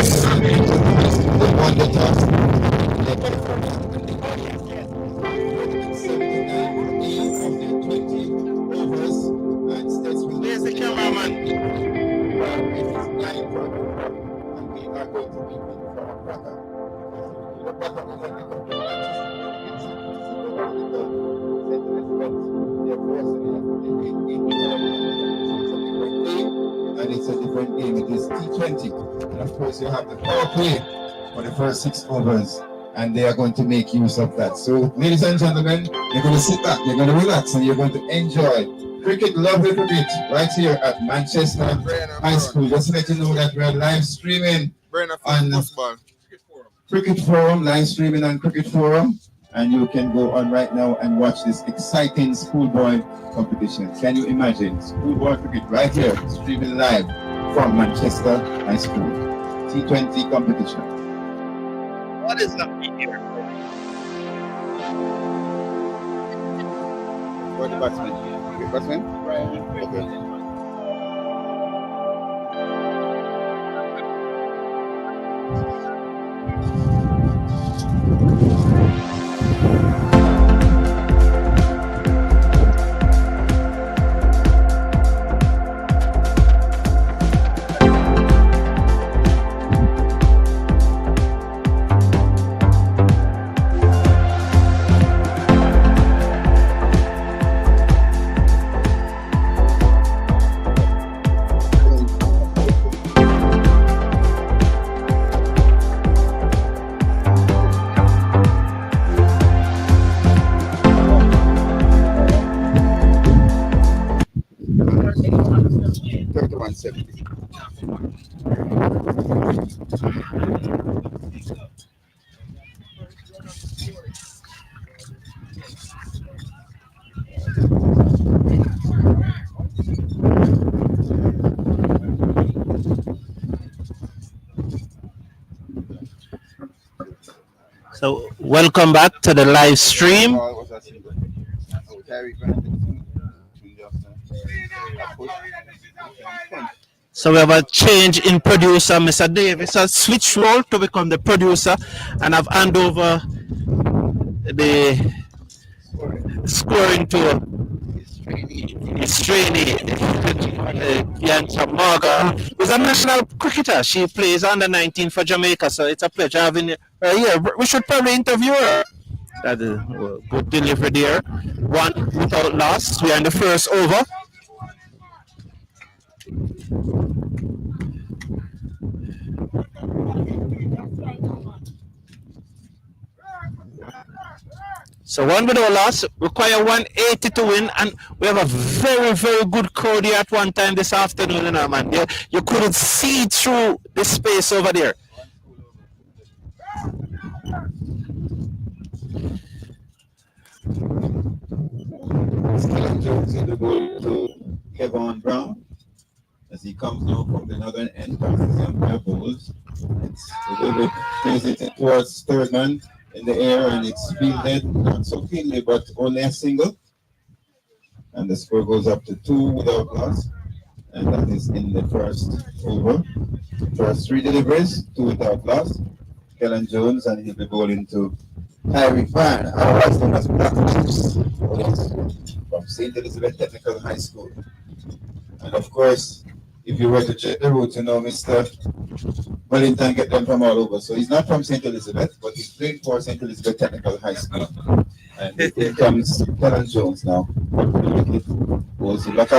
They won the toss. They got first in the audience. 79 for 8 of their 20 overs. And STETHS will. Where's the cameraman? It is 9 for 2. And we are going to be in for a quarter. The quarter is going to become the matches. And it's a different game. It is T20. And of course, you have the power play for the first 6 overs. And they are going to make use of that. So, ladies and gentlemen, you're going to sit back, you're going to relax, and you're going to enjoy cricket, lovely cricket, right here at Manchester High School. Just to let you know that we're live streaming on Cricket Forum, live streaming on Cricket Forum. And you can go on right now and watch this exciting schoolboy competition. Can you imagine? Schoolboy cricket right here, streaming live from Manchester High School. T20 competition. What is that here? For the batsman. Okay, batsman? Right. Okay. So, welcome back to the live stream. So we have a change in producer. Mr. Davis has switched role to become the producer, and I've handed over the scoring to his trainee, Yanta Marga, who's a national cricketer. She plays under 19 for Jamaica, so it's a pleasure having her here. We should probably interview her. That is a good delivery there. One without loss. We are in the first over. So one without loss, require 180 to win, and we have a very, very good crowd here at one time this afternoon, you know, man. You couldn't see through the space over there. Jones in the ball to Kevon Brown as he comes now from the northern end, passes the umpire balls. It's a little bit crazy towards third man in the air, and it's fielded, not so cleanly, but only a single. And the score goes up to 2 without loss, and that is in the first over. First 3 deliveries, 2 without loss. Kellen Jones, and he'll be bowling to Tyreek Van, otherwise known as Black Chips, from St. Elizabeth Technical High School. And of course, if you were to check the route, you know, Mr. Wellington get them from all over. So he's not from St. Elizabeth, but he's playing for St. Elizabeth Technical High School. And here comes Kellen Jones now. Was Loud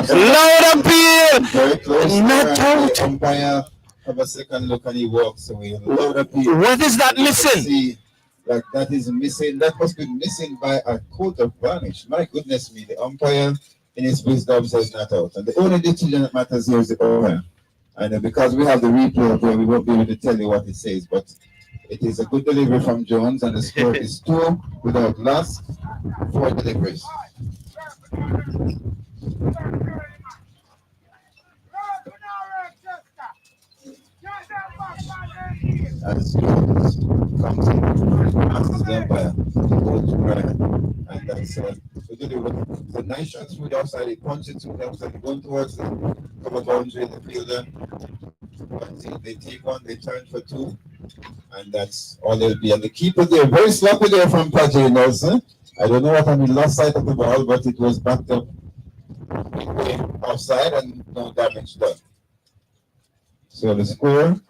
appeal! Very close. Not out. The umpire have a second look and he walks away. Loud appeal. What is that missing? See, like that is missing. That must be missing by a coat of varnish. My goodness me, the umpire in his wisdom says not out. And the only decision that matters here is the umpire. And because we have the replay up here, we won't be able to tell you what it says. But it is a good delivery from Jones, and the score is 2 without loss, 4 deliveries. As Jones comes in, passes the umpire, goes to Brian, and that's the nice shot through the outside. He punches through the outside, going towards the cover boundary, the fielder Until they take one, they turn for two, and that's all they'll be. And the keeper there, very sloppy there from Patrick Nelson. I don't know what I mean, lost sight of the ball, but it was backed up outside and no damage done. So the score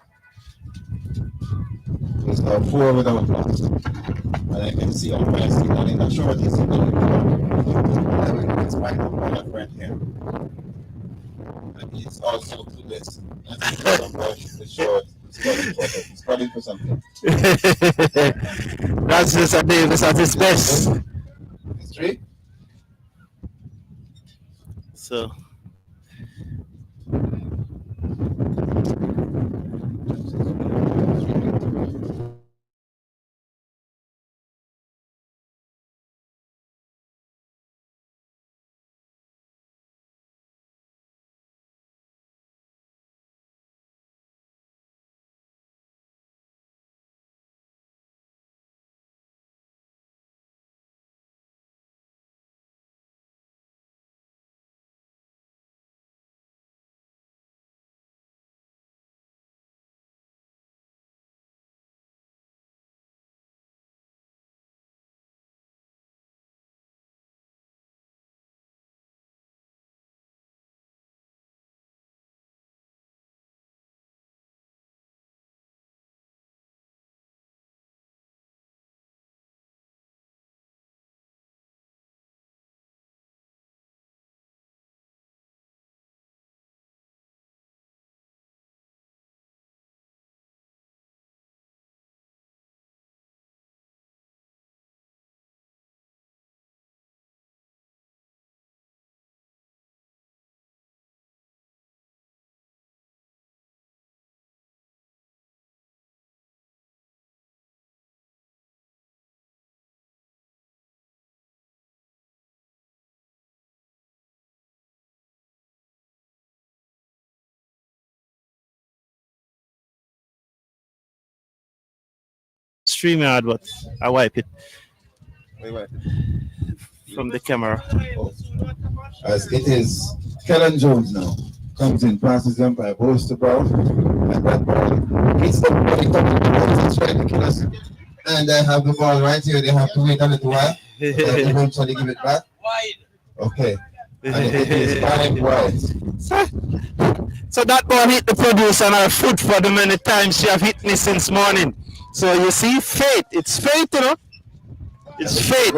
is now 4 without loss. And I can see on my signal, I'm not sure what he's signaling for. It's my friend here. And he's also clueless. The short. He's calling for something. That's just a Davis at his best. History? So StreamYard, but I wipe it from the camera. As it is, Kellen Jones now comes in, passes them by Bose to Brown, and that ball hits the ball, he comes to try to kill us. And I have the ball right here. They have to wait a little while. They eventually give it back. Okay. And it is 5 wide. So that ball hit the producer on her foot for the many times she have hit me since morning. So you see, fate. It's fate, you know. It's fate.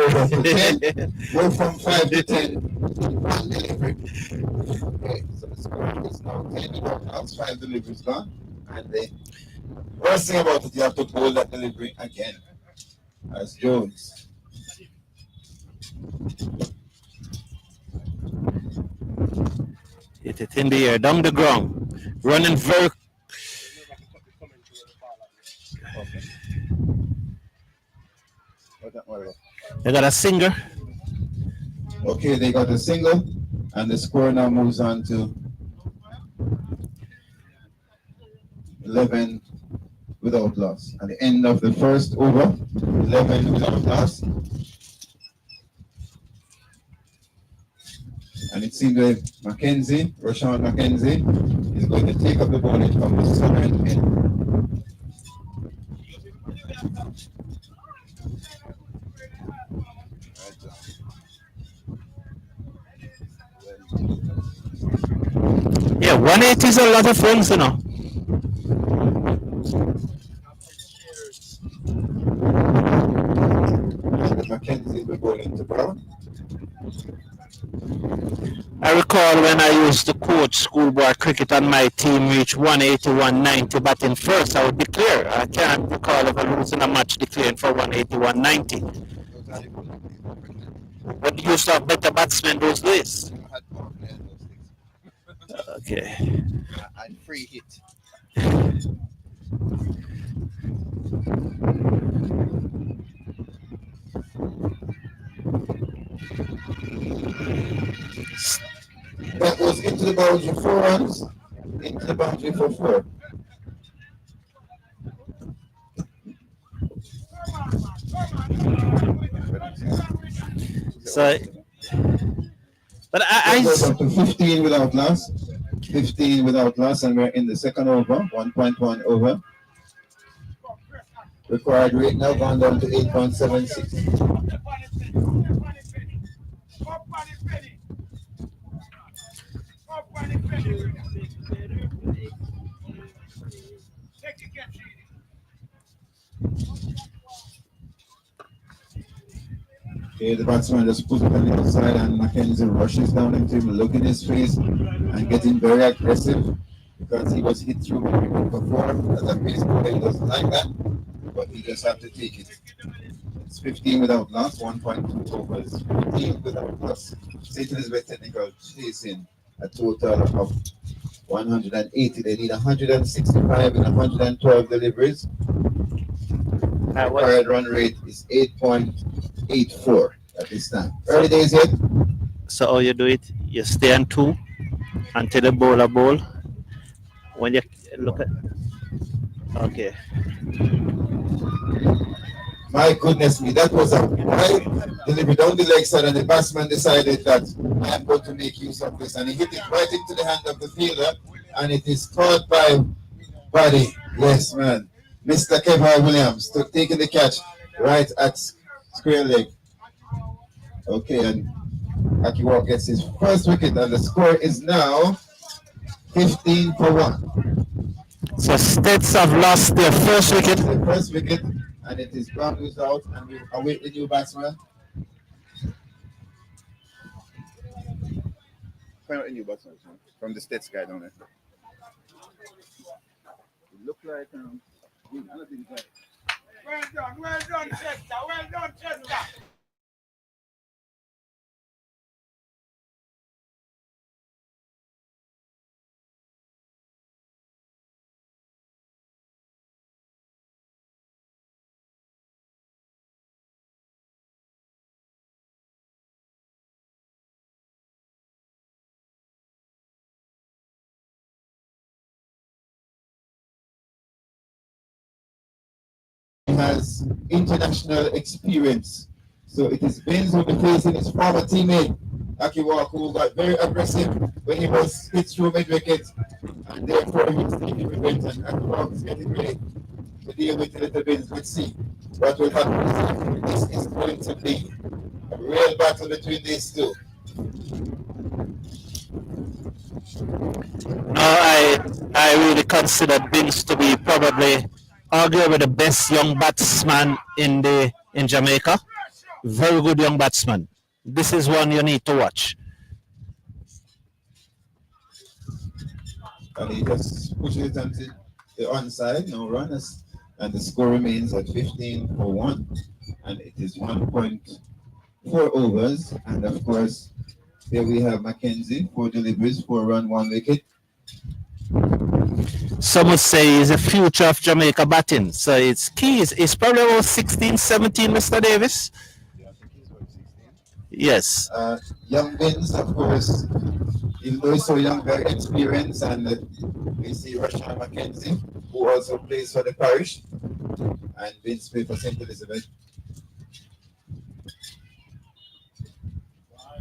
Go from 5 to 10. One delivery. Okay, so the score is now 10 without outs. 5 deliveries gone. And the worst thing about it, you have to hold that delivery again. As Jones. Hit it in the air, down the ground. Running very. They got a single. Okay, they got a single, and the score now moves on to 11 without loss. At the end of the first over, 11 without loss. And it seems that Rashawn Mackenzie, is going to take up the ball from the southern end. Yeah, 180 is a lot of runs, you know. Mackenzie will go into Brown. I recall when I used to coach schoolboy cricket and my team reached 180, 190 batting first, I would declare. I can't recall ever losing a match declaring for 180, 190. But you used to have better batsmen those days. Okay. And free hit. That goes into the boundary 4 runs, into the boundary for 4. So, but I goes up to 15 without loss. 15 without loss, and we're in the second over, 1.1 over. Required rate now gone down to 8.76. Okay, the batsman just put it on the outside, and Mackenzie rushes down into him, looking his face and getting very aggressive because he was hit through before. As a pace bowler, he doesn't like that, but he just have to take it. It's 15 without loss, 1.2 overs. 15 without loss. St. Elizabeth Technical chasing a total of 180. They need 165 and 112 deliveries. Required run rate is 8.84 at this time. Early days yet. So how you do it? You stay on 2 until the bowler bowl. When you look at, okay. My goodness me, that was a wide delivery down the leg side, and the batsman decided that I am going to make use of this, and he hit it right into the hand of the fielder, and it is caught by Buddy. Yes, man. Mr. Kevin Williams taking the catch right at square leg. Okay, and Akiwa gets his first wicket, and the score is now 15 for 1. So STETHS have lost their first wicket. The first wicket, and it is Brownwood's out, and we await the new batsman. Find out a new batsman from the STETHS guy down there. It looked like well done, Chester. Well done, Chester. Has international experience. So it is Benz who will be facing his former teammate, Akiwa, who got very aggressive when he was hit through mid-wicket, and therefore he was taking revenge, and Akiwa is getting ready to deal with the little Benz. Let's see what will happen. This is going to be a real battle between these two. No, I really consider Binns to be probably arguably the best young batsman in Jamaica. Very good young batsman. This is one you need to watch. And he just pushes it onto the onside, no runners, and the score remains at 15 for 1, and it is 1.4 overs. And of course, here we have Mackenzie, 4 deliveries, 4 run, 1 wicket. Some would say he's the future of Jamaica batting. So it's key. It's probably about 16, 17, Mr. Davis. Yeah, I think he's about 16. Yes. Young Vince, of course, even though he's so young, very experienced, and we see Rashan Mackenzie, who also plays for the parish, and Vince plays for St. Elizabeth.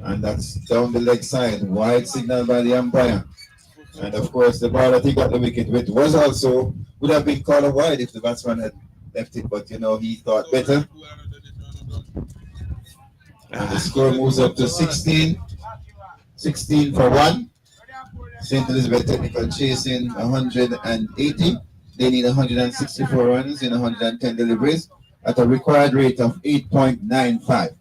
And that's down the leg side, wide signal by the umpire. And of course, the ball that he got the wicket with would have been called a wide if the batsman had left it, but he thought better. And the score moves up to 16 for 1. St. Elizabeth Technical chasing 180. They need 164 runs in 110 deliveries at a required rate of 8.95.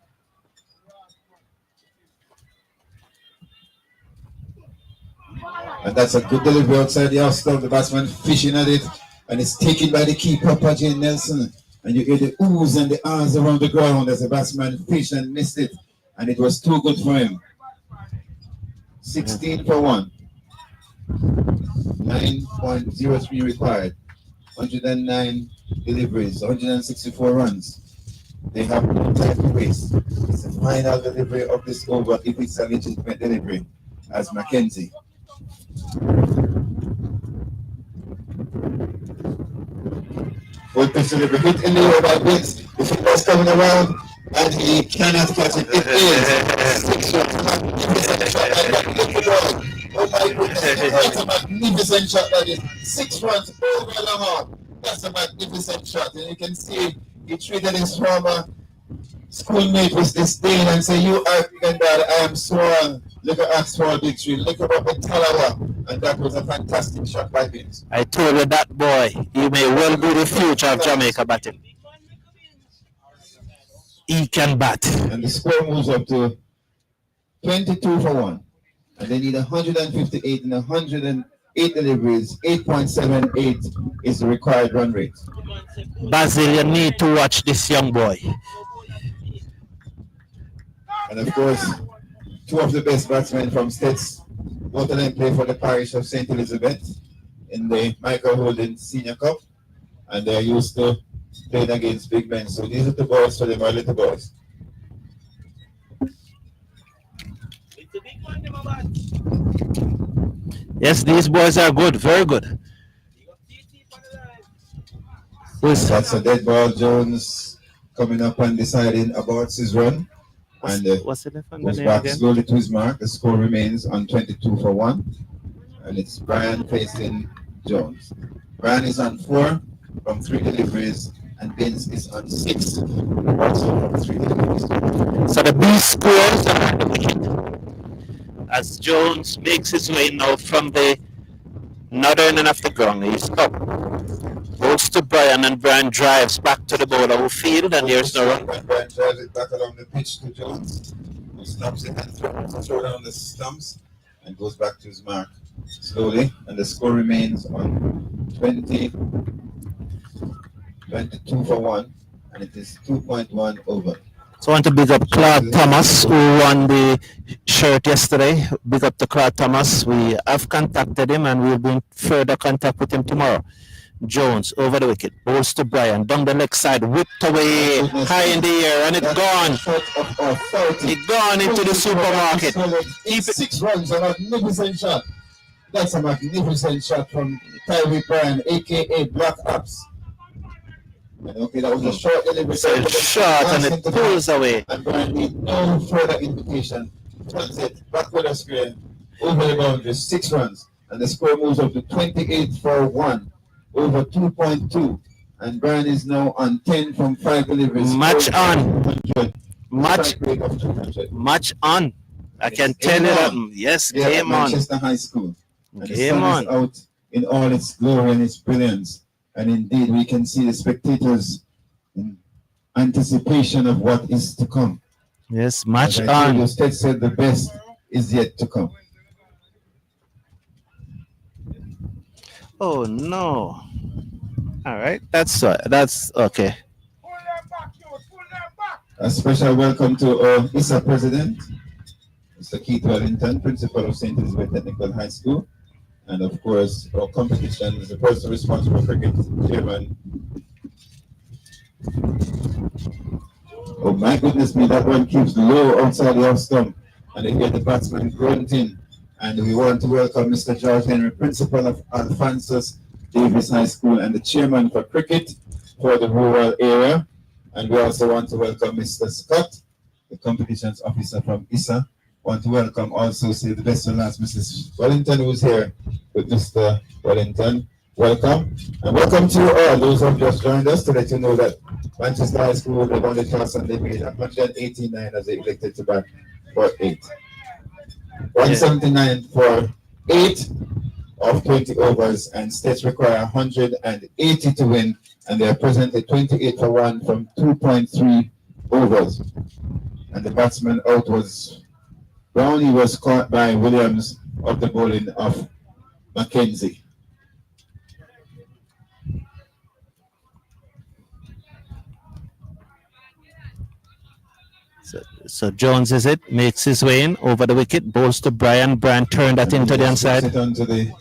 And that's a good delivery outside the off stump. The batsman fishing at it, and it's taken by the keeper, Pajay Nelson. And you hear the oohs and the ahs around the ground as the batsman fished and missed it. And it was too good for him. 16 for 1. 9.03 required. 109 deliveries, 164 runs. They have no time to waste. It's the final delivery of this over if it's a legitimate delivery as Mackenzie. Good pitch delivery, hit in the air by Vince. The fielder's coming around and he cannot catch it. It is 6 runs. Oh Oh my goodness, that's a magnificent shot that is. 6 runs over Lamar. That's a magnificent shot. And you can see he treated his former schoolmate with disdain and say, you are bigger than I am sworn. Look at Oxford victory. Look at the Talawa. And that was a fantastic shot by Vince. I told you that boy, he may well be the future of Jamaica batting. He can bat. And the score moves up to 22 for 1. And they need 158 and 108 deliveries. 8.78 is the required run rate. Basil, you need to watch this young boy. And of course, 2 of the best batsmen from STETHS, both of them play for the parish of St. Elizabeth in the Michael Holden Senior Cup. And they're used to playing against big men. So these are the boys for them, are little boys. Yes, these boys are good, very good. That's a dead ball. Jones coming up and deciding about his run. And what's the goes back slowly to his mark. The score remains on 22 for 1. And it's Brian facing Jones. Brian is on 4 from 3 deliveries. And Vince is on 6 also from 3 deliveries. So the B scores as Jones makes his way now from the northern end of the ground. He's up. Goes to Brian, and Brian drives back to the bowler field, and there's no run. Brian drives it back along the pitch to Jones, who stumps it and throws down the stumps and goes back to his mark slowly. And the score remains on 22 for 1, and it is 2.1 over. So I want to big up Claude Thomas, who won the shirt yesterday. Big up to Claude Thomas. We have contacted him, and we'll be in further contact with him tomorrow. Jones over the wicket, bowls to Brian, down the leg side, whipped away, high in the air, and it's gone. It's gone into the supermarket. Keep it. 6 runs, a magnificent shot. That's a magnificent shot from Tyree Brian, aka Black Ops. And okay, that was a short delivery. Shot, and it pulls away. And Brian need no further invitation. That's it. Back with a square, over the boundary, 6 runs, and the score moves up to 28 for 1. Over 2.2, and Brian is now on 10 from 5 deliveries. Match on. Match on. I can tell you that. Yes, game on. Manchester High School. And game on. Is out in all its glory and its brilliance. And indeed, we can see the spectators in anticipation of what is to come. Yes, match on. on. STETHS said the best is yet to come. Oh no! All right, that's okay. A special welcome to our ISSA president, Mr. Keith Wellington, principal of St. Elizabeth Technical High School, and of course our competition is the person responsible for cricket chairman. Oh my goodness me, that one keeps low outside the off stump, and they hear the batsman grunting. And we want to welcome Mr. George Henry, principal of Alphonsus Davis High School and the chairman for cricket for the rural area. And we also want to welcome Mr. Scott, the competitions officer from ISSA. Want to welcome also, say the best and last, Mrs. Wellington, who's here with Mr. Wellington. Welcome. And welcome to all those who have just joined us to let you know that Manchester High School, they won the toss and they made 189 as they elected to bat for 8. 179 for 8 of 20 overs, and STETHS require 180 to win, and they are presently 28 for 1 from 2.3 overs. And the batsman out was Brownie, was caught by Williams of the bowling of Mackenzie. So Jones is it, makes his way in over the wicket, bowls to Brian. Brian turned that into the onside. It onto the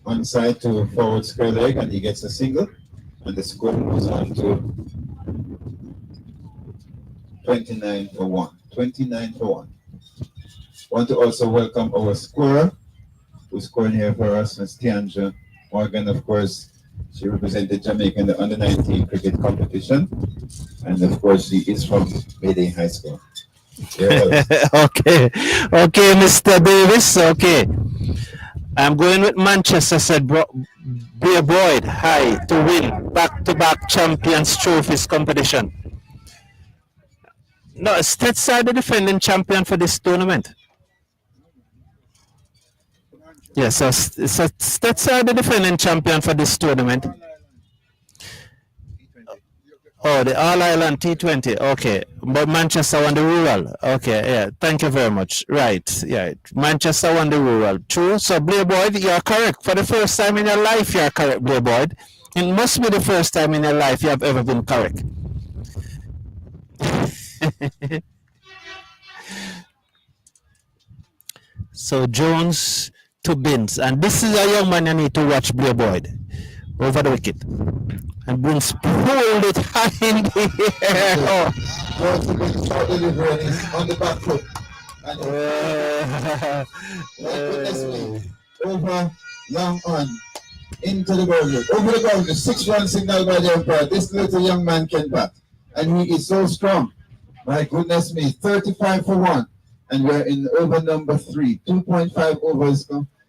onside to forward square leg, and he gets a single. And the score moves on to 29 for 1. 29 for 1. Want to also welcome our scorer, who's scoring here for us, Ms. Tianja Morgan, of course. She represented Jamaica in the under-19 cricket competition. And of course, she is from Mayday High School. Yes. Okay, okay, Mr. Davis. Okay, I'm going with Manchester. Said Beer Boyd High to win back-to-back Champions Trophies competition. No, STETHS are the defending champion for this tournament. Yes, so STETHS are the defending champion for this tournament. Oh, the All Ireland T20. Okay, but Manchester won the rural. Okay, yeah. Thank you very much. Right, yeah. Manchester won the rural. True. So, Blair Boyd, you're correct. For the first time in your life, you're correct, Blair Boyd. It must be the first time in your life you have ever been correct. So, Jones to Binns. And this is a young man you need to watch, Blair Boyd. Over the wicket. And Binns pulled it high in the air. Oh. On the back foot. And over, long on, into the boundary. Over the boundary, 6-run signal by the umpire. This little young man can bat. And he is so strong. My goodness me, 35 for 1. And we're in over number 3. 2.5 overs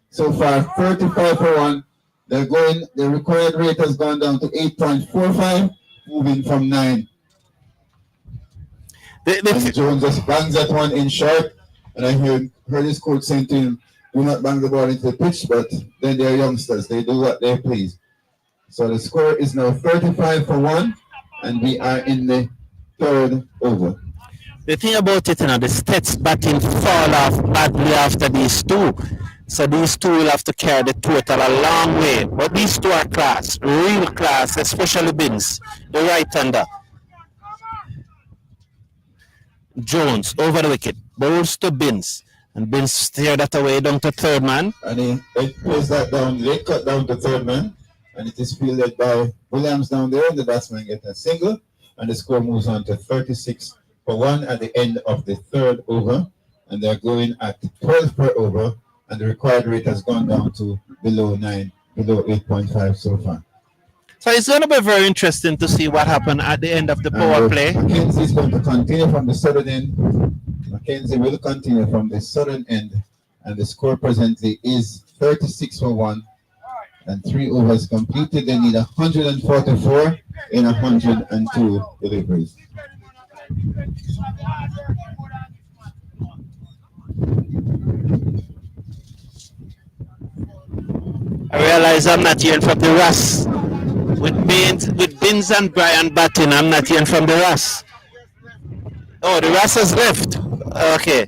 so far, 35 for 1. The required rate has gone down to 8.45, moving from 9. And Jones just bangs that one in short. And I heard his coach saying to him, do not bang the ball into the pitch, but then they're youngsters. They do what they please. So the score is now 35 for 1, and we are in the 3rd over. The thing about it, the STETHS batting fall off badly after these two. So these two will have to carry the total a long way. But these two are class, real class, especially Binns, the right-hander. Jones over the wicket, bowls to Binns. And Binns steered that away down to 3rd man. And he plays that down, they cut down to 3rd man. And it is fielded by Williams down there. The batsman gets a single. And the score moves on to 36 for 1 at the end of the 3rd over. And they're going at 12 per over. And the required rate has gone down to below 9, below 8.5 so far. So it's going to be very interesting to see what happened at the end of the power play. Mackenzie is going to continue from the southern end. Mackenzie will continue from the southern end. And the score presently is 36 for 1. And 3 overs completed. They need 144 in 102 deliveries. I realize I'm not hearing from the Ross. With Binns and Brian batting, I'm not hearing from the Ross. Oh, the Ross has left. Okay.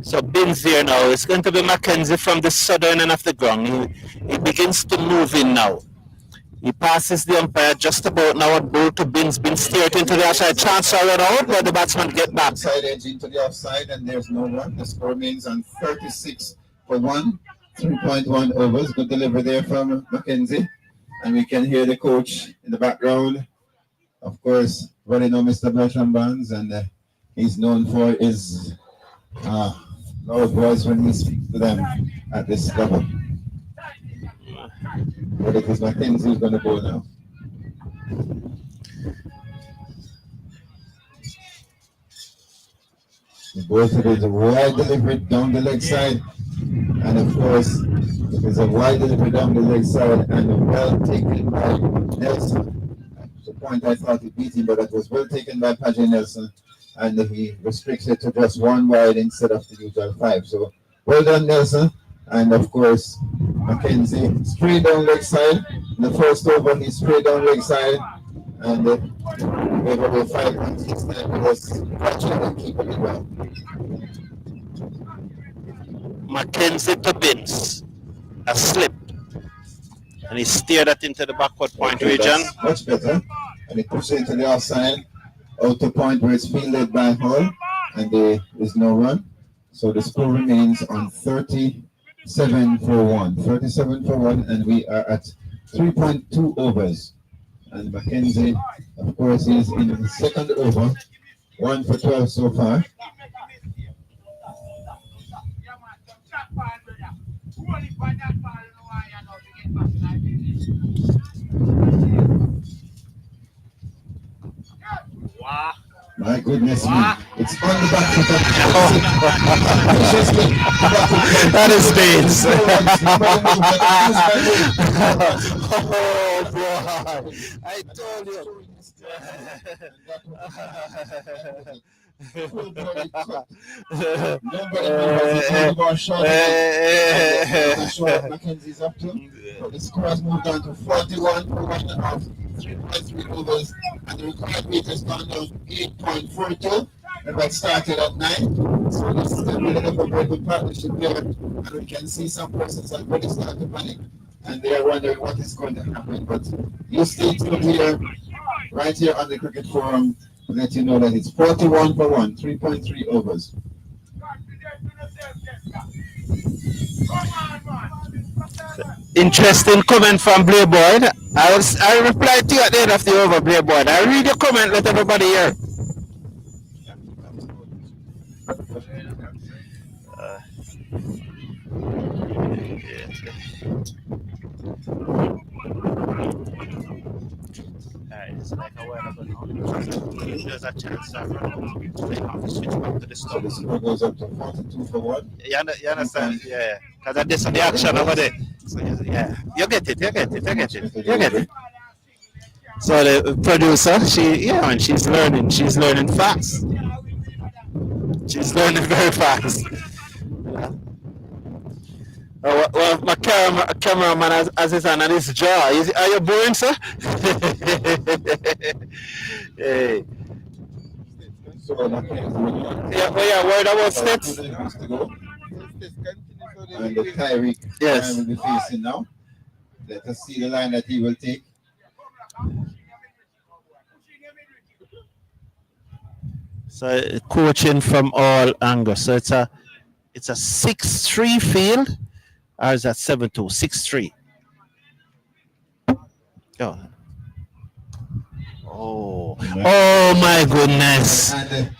So Binns here now. It's going to be Mackenzie from the southern end of the ground. He begins to move in now. He passes the umpire just about now at ball to Binns. Binns steered into the outside. Chance to run out, but the batsman get back. Side edge into the offside, and there's no run. The score remains on 36 for 1. 3.1 overs. Good delivery there from Mackenzie. And we can hear the coach in the background. Of course, running on Mr. Bertrand Barnes, and he's known for his loud voice when he speaks to them at this level. But it is Mackenzie who's going to go now. The both of it is a wide delivery down the leg side. And of course, it is a wide delivery down the leg side and well taken by Nelson. At the point I thought he beat him, but it was well taken by Paddy Nelson. And he restricts it to just 1 wide instead of the usual 5. So well done, Nelson. And of course, Mackenzie straight down leg side. In the first over, he straight down leg side. And we have about 5.69 was catching and keeping it well. Mackenzie to Binns. A slip. And he steered that into the backward point region. Much better. And he pushed it into the offside. Out to point where it's fielded by Hull. And there is no run. So the score remains on 37 for 1. 37 for 1. And we are at 3.2 overs. And Mackenzie, of course, is in the 2nd over. 1 for 12 so far. My goodness me. It's on the back foot viciously. That is days. Oh boy. I told you. Mackenzie's up to. The score has moved down to 41 for 3.3 overs, and the required rate has gone down to 8.42. And that started at 9. So this is going to be a very good partnership here, and we can see some persons already start to panic, and they are wondering what is going to happen. But you stay tuned here, right here on the Cricket Forum, to let you know that it's 41 for 1, 3.3 overs. Interesting comment from Blair Boyd. I replied to you at the end of the over, Blair Boyd. I read your comment, let everybody hear. It's like a while ago now. If there's a chance that run out, they have to switch back to the So stop. the score goes up to 42 for 1. You understand? Yeah. Because this is the action over there. So, yeah. You get it. So the producer, she's learning. She's learning fast. She's learning very fast. Well, my cameraman has his hand on his jaw. Are you boring, sir? Hey. Yeah, word about STETHS. And the Tyreek Yes. will be facing now. Let us see the line that he will take. So coaching from all angles. So it's a 6-3 field, or is that 7-2? 6-3. Oh my goodness.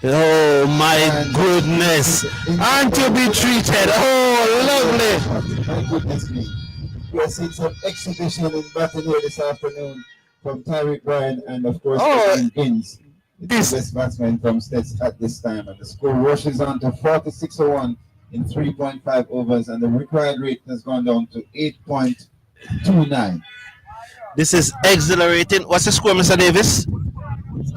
Oh my goodness. Aren't you be treated? Oh, lovely. My goodness me. We are seeing some exhibition in batting here this afternoon from Tyreek Bryan and of course Inns. It's the best batsman from STETHS at this time, and the score rushes on to 46-1 in 3.5 overs, and the required rate has gone down to 8.29. This is exhilarating. What's the score, Mr. Davis?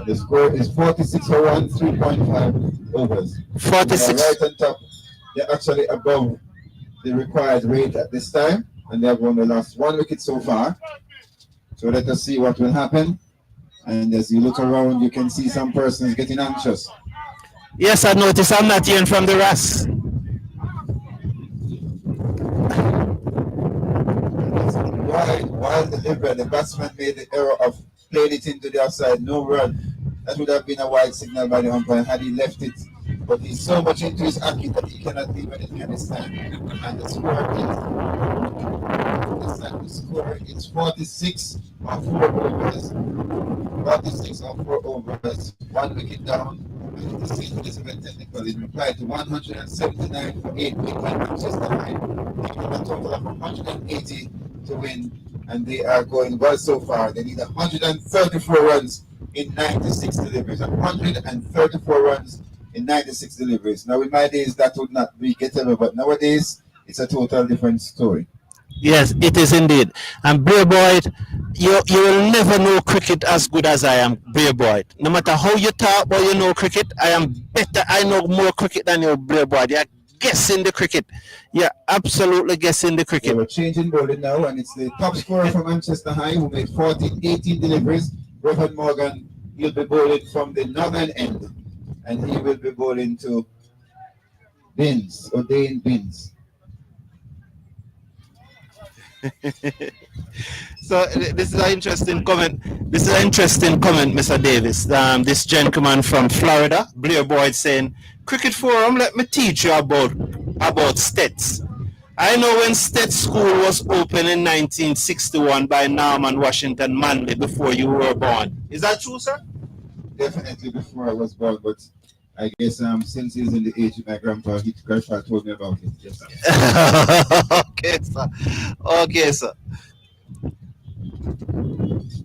The score is 46-1, 3.5 overs. 46. Right on top. They're actually above the required rate at this time, and they have only lost 1 wicket so far. So let us see what will happen. And as you look around, you can see some persons getting anxious. Yes, I noticed. I'm not hearing from the Ras. While the batsman made the error of playing it into the outside, no run. That would have been a wide signal by the umpire had he left it. But he's so much into his hockey that he cannot leave anything at this time. And the score is 46 on 4 overs. 46 on 4 overs. 1 wicket down. And the St. Elizabeth Technical in reply to 179 for 8 wicket Manchester High. They have a total of 180 to win, and they are going well so far. They need 134 runs in 96 deliveries. 134 runs in 96 deliveries. Now, in my days, that would not be gettable, but nowadays, it's a total different story. Yes, it is indeed. And Blair Boyd, you will never know cricket as good as I am, Blair Boyd. No matter how you talk about you know cricket, I am better. I know more cricket than you, Blair Boyd. You're guessing the cricket. You're absolutely guessing the cricket. We're changing bowling now, and it's the top scorer from Manchester High who made 18 deliveries. Reverend Morgan, he'll be bowling from the northern end, and he will be bowling to Dane Binns. So this is an interesting comment. Mr. Davis. This gentleman from Florida, Blair Boyd, saying, "Cricket Forum, let me teach you about STETHS. I know when STETHS School was opened in 1961 by Norman Washington Manley before you were born. Is that true, sir?" Definitely before I was born, but I guess since he's in the age of my grandpa told me about it. Yes, sir. Okay, sir.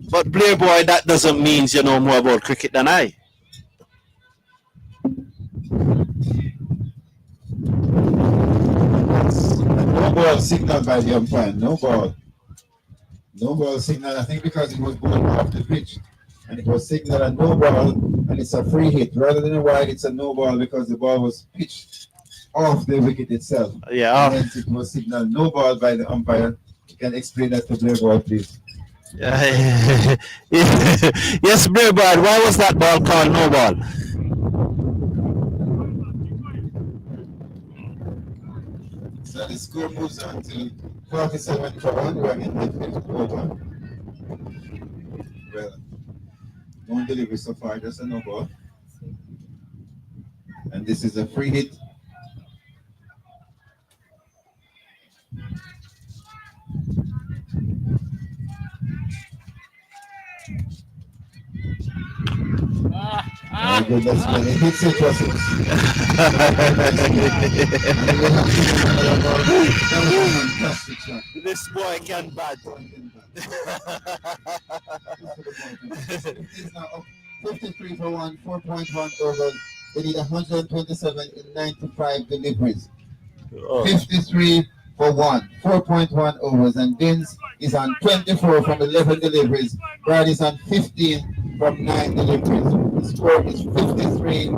But Blair Boy, that doesn't mean you know more about cricket than I. no ball signal by the umpire. No ball. No ball signal. I think because it was going off the pitch. And it was signaled a no ball, and it's a free hit. Rather than a wide, it's a no ball because the ball was pitched off the wicket itself. Yeah. And hence it was signaled no ball by the umpire. You can explain that to Blairboy, please. Yes, Blairboy, why was that ball called no ball? So the score moves on to 47 for 1. We're in the fifth over. Well, no delivery so far, just a no ball. And this is a free hit. My goodness, man, it hits it, was it? This boy can bad. It is now up 53 for 1, 4.1 over. They need 127 in 95 deliveries. 53 for 1, 4.1 overs, and Vince is on 24 from 11 deliveries. Brad is on 15 from 9 deliveries. The score is 53.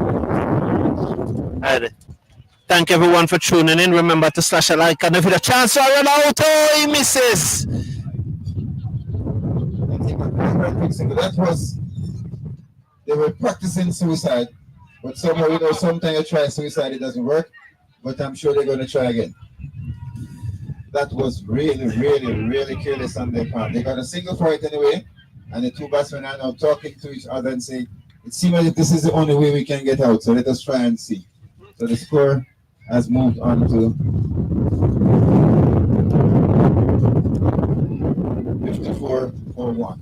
Thank everyone for tuning in. Remember to slash a like, and if you have a chance to run out, oh, he misses. That was, they were practicing suicide, but somehow, you know, sometimes you try suicide, it doesn't work, but I'm sure they're going to try again. That was really, really, really careless on their part. They got a single for it anyway, and the two batsmen are now talking to each other and saying, it seems like this is the only way we can get out, so let us try and see. So the score has moved on to 54 for 1,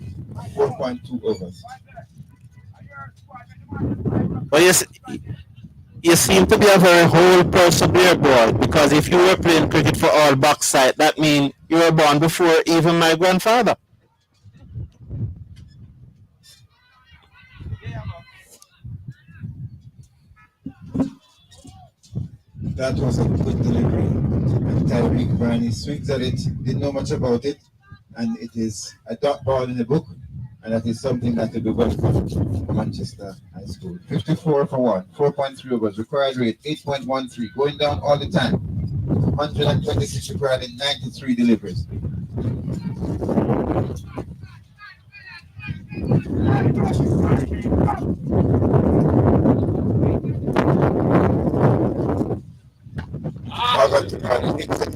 4.2 overs. Well, yes, you seem to be a very whole person there, boy, because if you were playing cricket for all backside, that means you were born before even my grandfather. That was a good delivery. And Tyreek Barney swings at it, didn't know much about it, and it is a dot ball in the book, and that is something that will be welcome for Manchester High School. 54 for 1, 4.3 overs, required rate 8.13, going down all the time. 126 required in 93 deliveries. He hits it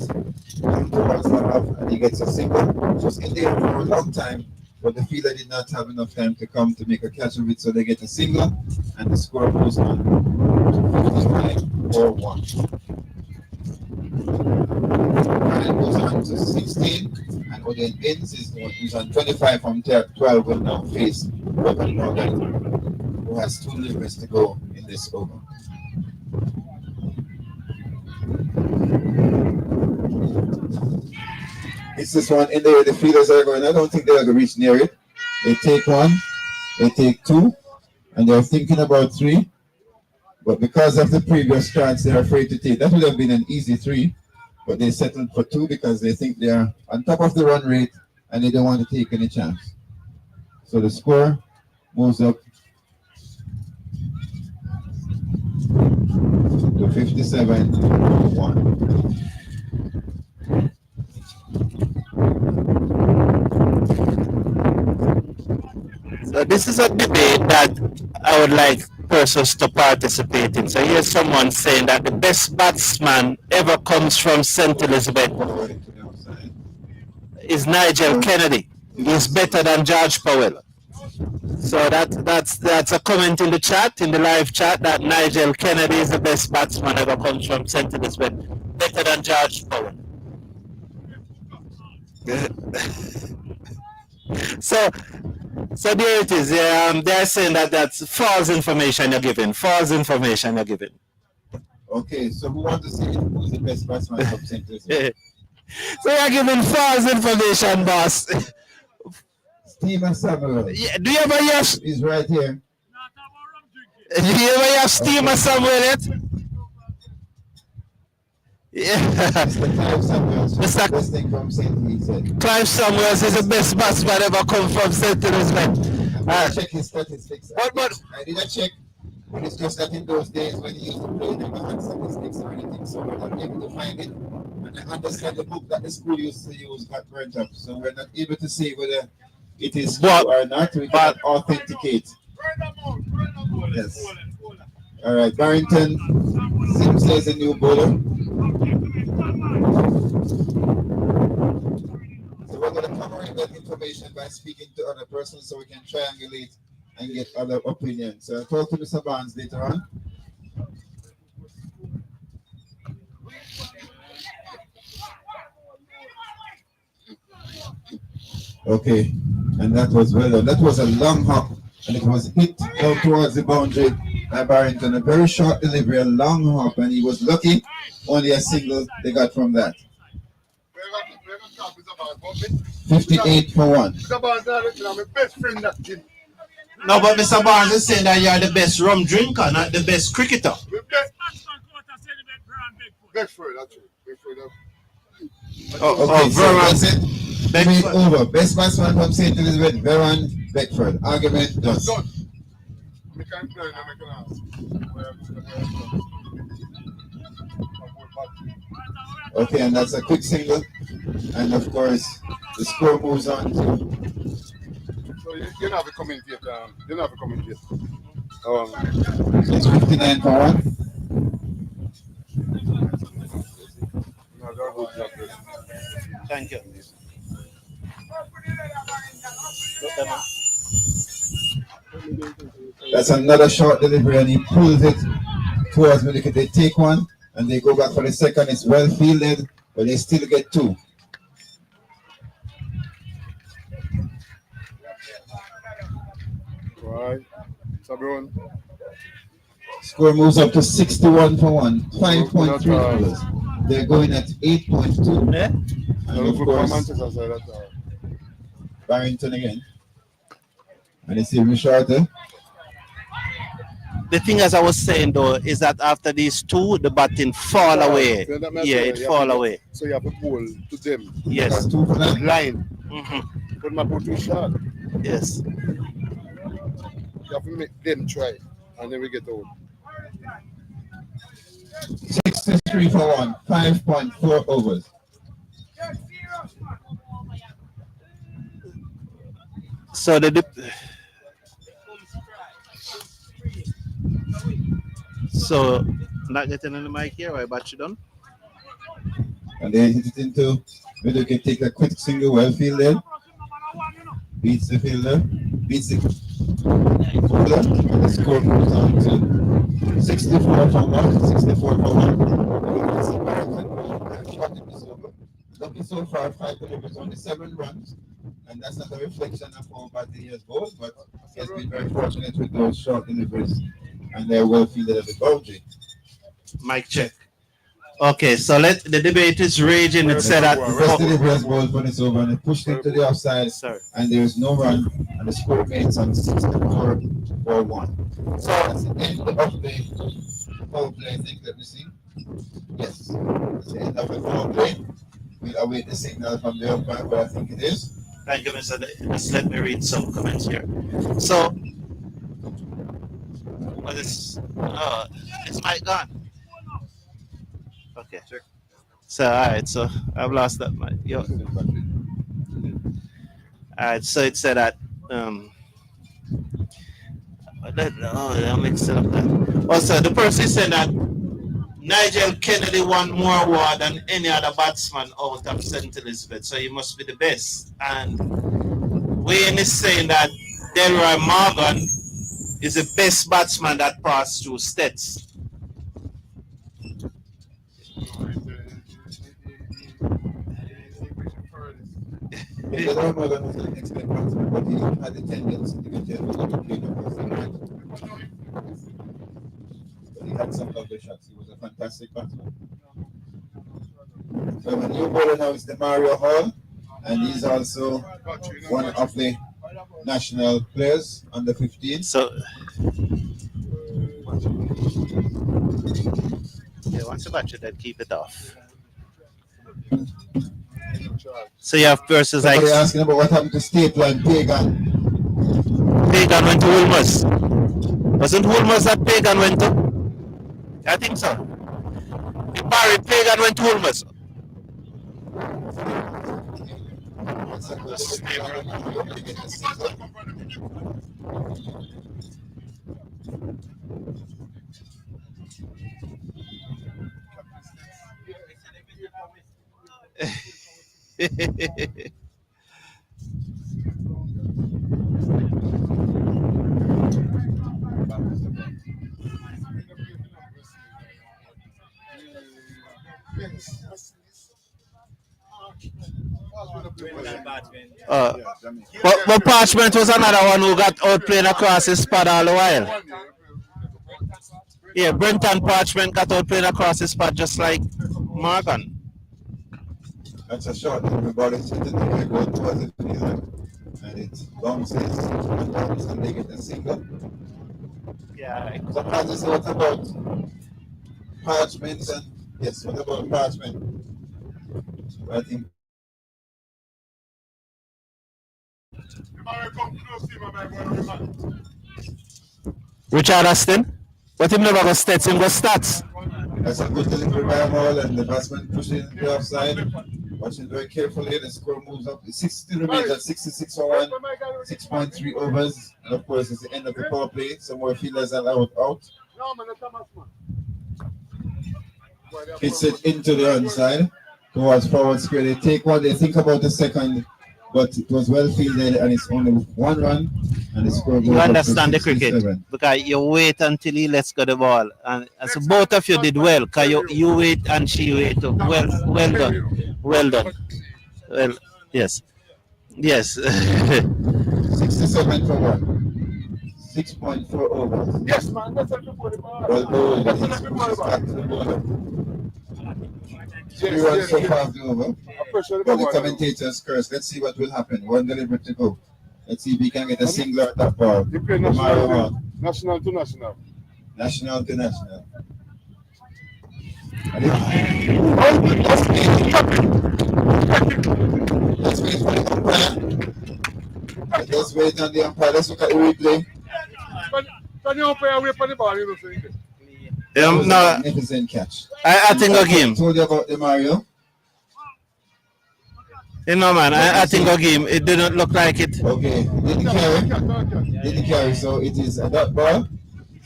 and he gets a single. It was in there for a long time, but the fielder did not have enough time to come to make a catch of it, so they get a single, and the score goes on to 55 for 1. And it goes on to 16, and Odin Inns is the one who's on 25 from 12 will now face Robert Morgan, who has 2 deliveries to go in this over. It's this one in there, the fielders are going, I don't think they're going to reach near it. They take 1, they take 2, and they're thinking about 3. But because of the previous chance, they're afraid to take. That would have been an easy 3, but they settled for 2 because they think they are on top of the run rate and they don't want to take any chance. So the score moves up to 57 for 1. So this is a debate that I would like persons to participate in. So here's someone saying that the best batsman ever comes from St. Elizabeth is Nigel Kennedy. He's better than George Powell. So that's a comment in the chat, in the live chat, that Nigel Kennedy is the best batsman ever comes from St. Elizabeth, better than George Powell. So there it is. They're saying that that's false information you're giving. False information you're giving. Okay, so who wants to see who's the best batsman from St. Elizabeth? So you're giving false information, boss. Stephen Samuel. Yeah, do you ever hear? He's right here. Do you ever hear Stephen Samuel yet? Yeah. Mr. Clive Samuels, Mr. best thing from St. Louis said. Clive Samuels is the best batsman ever come from St. Elizabeth. I check his statistics. But I did a check, but it's just that in those days when he used to play, never had statistics or anything, so we're not able to find it. And I understand the book that the school used to use got burnt up, so we're not able to say whether it is true or not. We cannot authenticate. Yes. All right, Barrington Sims is a new bowler. So we're going to cover that information by speaking to other persons so we can triangulate and get other opinions. So I'll talk to Mr. Barnes later on. Okay, and that was well done. That was a long hop, and it was hit down towards the boundary by Barrington. A very short delivery, a long hop, and he was lucky. Only a single they got from that. 58 for 1. No, but Mr. Barnes is saying that you're the best rum drinker, not the best cricketer. Bedford, that's it. Okay, so that's it. Debate over. Best batsman from St. Elizabeth, Veron Beckford. Argument done. Okay, and that's a quick single. And of course, the score moves on to. So you have a commentator. You have a commentator. It's 59 for 1. Thank you. That's another short delivery, and he pulls it towards me. They take one, and they go back for the second. It's well fielded, but they still get 2. Right. Sabron. Score moves up to 61 for 1. 5.3 overs. They're going at 8.2. Yeah. And of course, Barrington again. And it's even shorter. The thing, as I was saying though, is that after these two, the batting fall away. Yeah, it fall away. So you have a ball to them. Yes. 2 for that. Line. Mm-hmm. But my ball too short. Yes. You have to make them try. And then we get out. 63 for 1. 5.4 overs. So so not getting on the mic here, right? Batch done. And they hit it into middle. Can take a quick single, well fielded. Beats the fielder. Beats the fielder. And the score moves on to 64 for 1. 64 for 1. Lucky so far, 5 deliveries, only 7 runs. And that's not a reflection of how bad he has bowled, but he has been very fortunate with those short deliveries. And they're well fielded at the boundary. Mic check. Okay, so the debate is raging. It said that the first delivery has bowled for this over and it pushed it to the offside. And there is no run, and the score remains on 64 for 1. So that's the end of the power play, I think. Let me see. Yes, that's the end of the power play. We'll await the signal from the umpire, but I think it is. Thank you, Mr. Just let me read some comments here. So, what is mic gone? Okay. So, all right. So, I've lost that mic. Yo. All right. So, it said that. I'm mixed up that. Also, the person said that Nigel Kennedy won more award than any other batsman out of St. Elizabeth, so he must be the best. And Wayne is saying that Delroy Morgan is the best batsman that passed through STETHS. Delroy Morgan was an excellent batsman, but he had the tendency to get he had some lovely shots. He was a fantastic batsman. So the new bowler now is Mario Hall, and he's also one of the national players under 15. So, yeah, once the battery, then keep it off. So you have versus like Somebody asking about what happened to State Line Pagan. Pagan went to Wolmer's. Wasn't Wolmer's that Pagan went to? I think so. Barry Pagan went to Wolmer's. But Parchment was another one who got outplayed across his spot all the while. Yeah, Brenton Parchment got outplayed across his spot just like Morgan. That's a shot. Everybody sitting there going towards the field. And it bounces and they get a single. Yeah. So Francis, what about Parchment and yes, what about Parchment? I think Richard Aston? But him never got stats, him got stats. that's a good delivery by Hall and the batsman pushing the offside. Watching very carefully, the score moves up. 60 remains at 66 for 1, 6.3 overs. And of course, it's the end of the power play. Some more fielders are out. Hits it into the onside towards forward square. They take one, they think about the second, but it was well fielded and it's only 1 run. And the score goes You up understand to the cricket 67. because you wait until he lets go the ball, and so both of you did well. Cause you wait and she wait. Well done, well done. Well, yes. 67 for 1. 6.4 overs. Yes, man. That's what Well bowled. Back to the bowler. 3 runs so far of the over. But the commentators curse. Let's see what will happen. 1 delivery to go. Let's see if we can get a single at that ball. You play national to national. National to national. Let's wait for the umpire. Let's wait on the umpire. Let's look at the replay. Can you umpire away from the ball? You No, Magnificent catch. I think a game. I told you about the Mario. You know, man, I think a game. It didn't look like it. Okay, didn't carry. So it is a dot ball.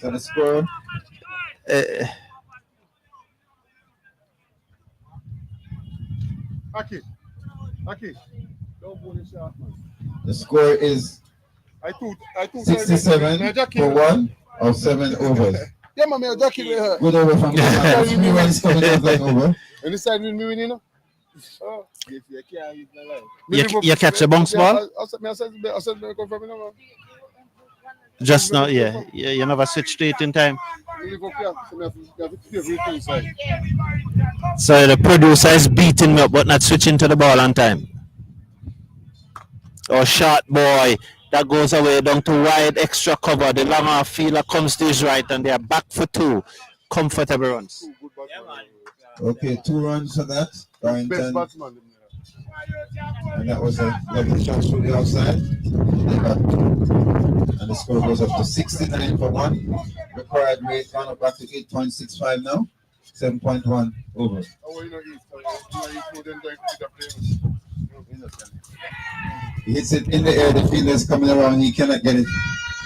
So the score. Aki, don't pull this shot, man. The score is I took 67 for 1 of 7 overs. Yeah, man, my jacket with her. Good over from the 3 runs coming out like over. And this side with me winning, you know? You catch a bounce ball? I said, come from me, man. Just now, yeah. You never switch straight in time. So the producer is beating me up but not switching to the ball on time. Oh, short boy. That goes away down to wide extra cover. The long off fielder comes to his right and they are back for 2. Comfortable runs. Okay, 2 runs for that. Barrington. And that was a lovely shot through the outside. And the score goes up to 69 for 1. Required rate gone up back to 8.65 now. 7.1 over. He hits it in the air, the fielder is coming around, he cannot get it.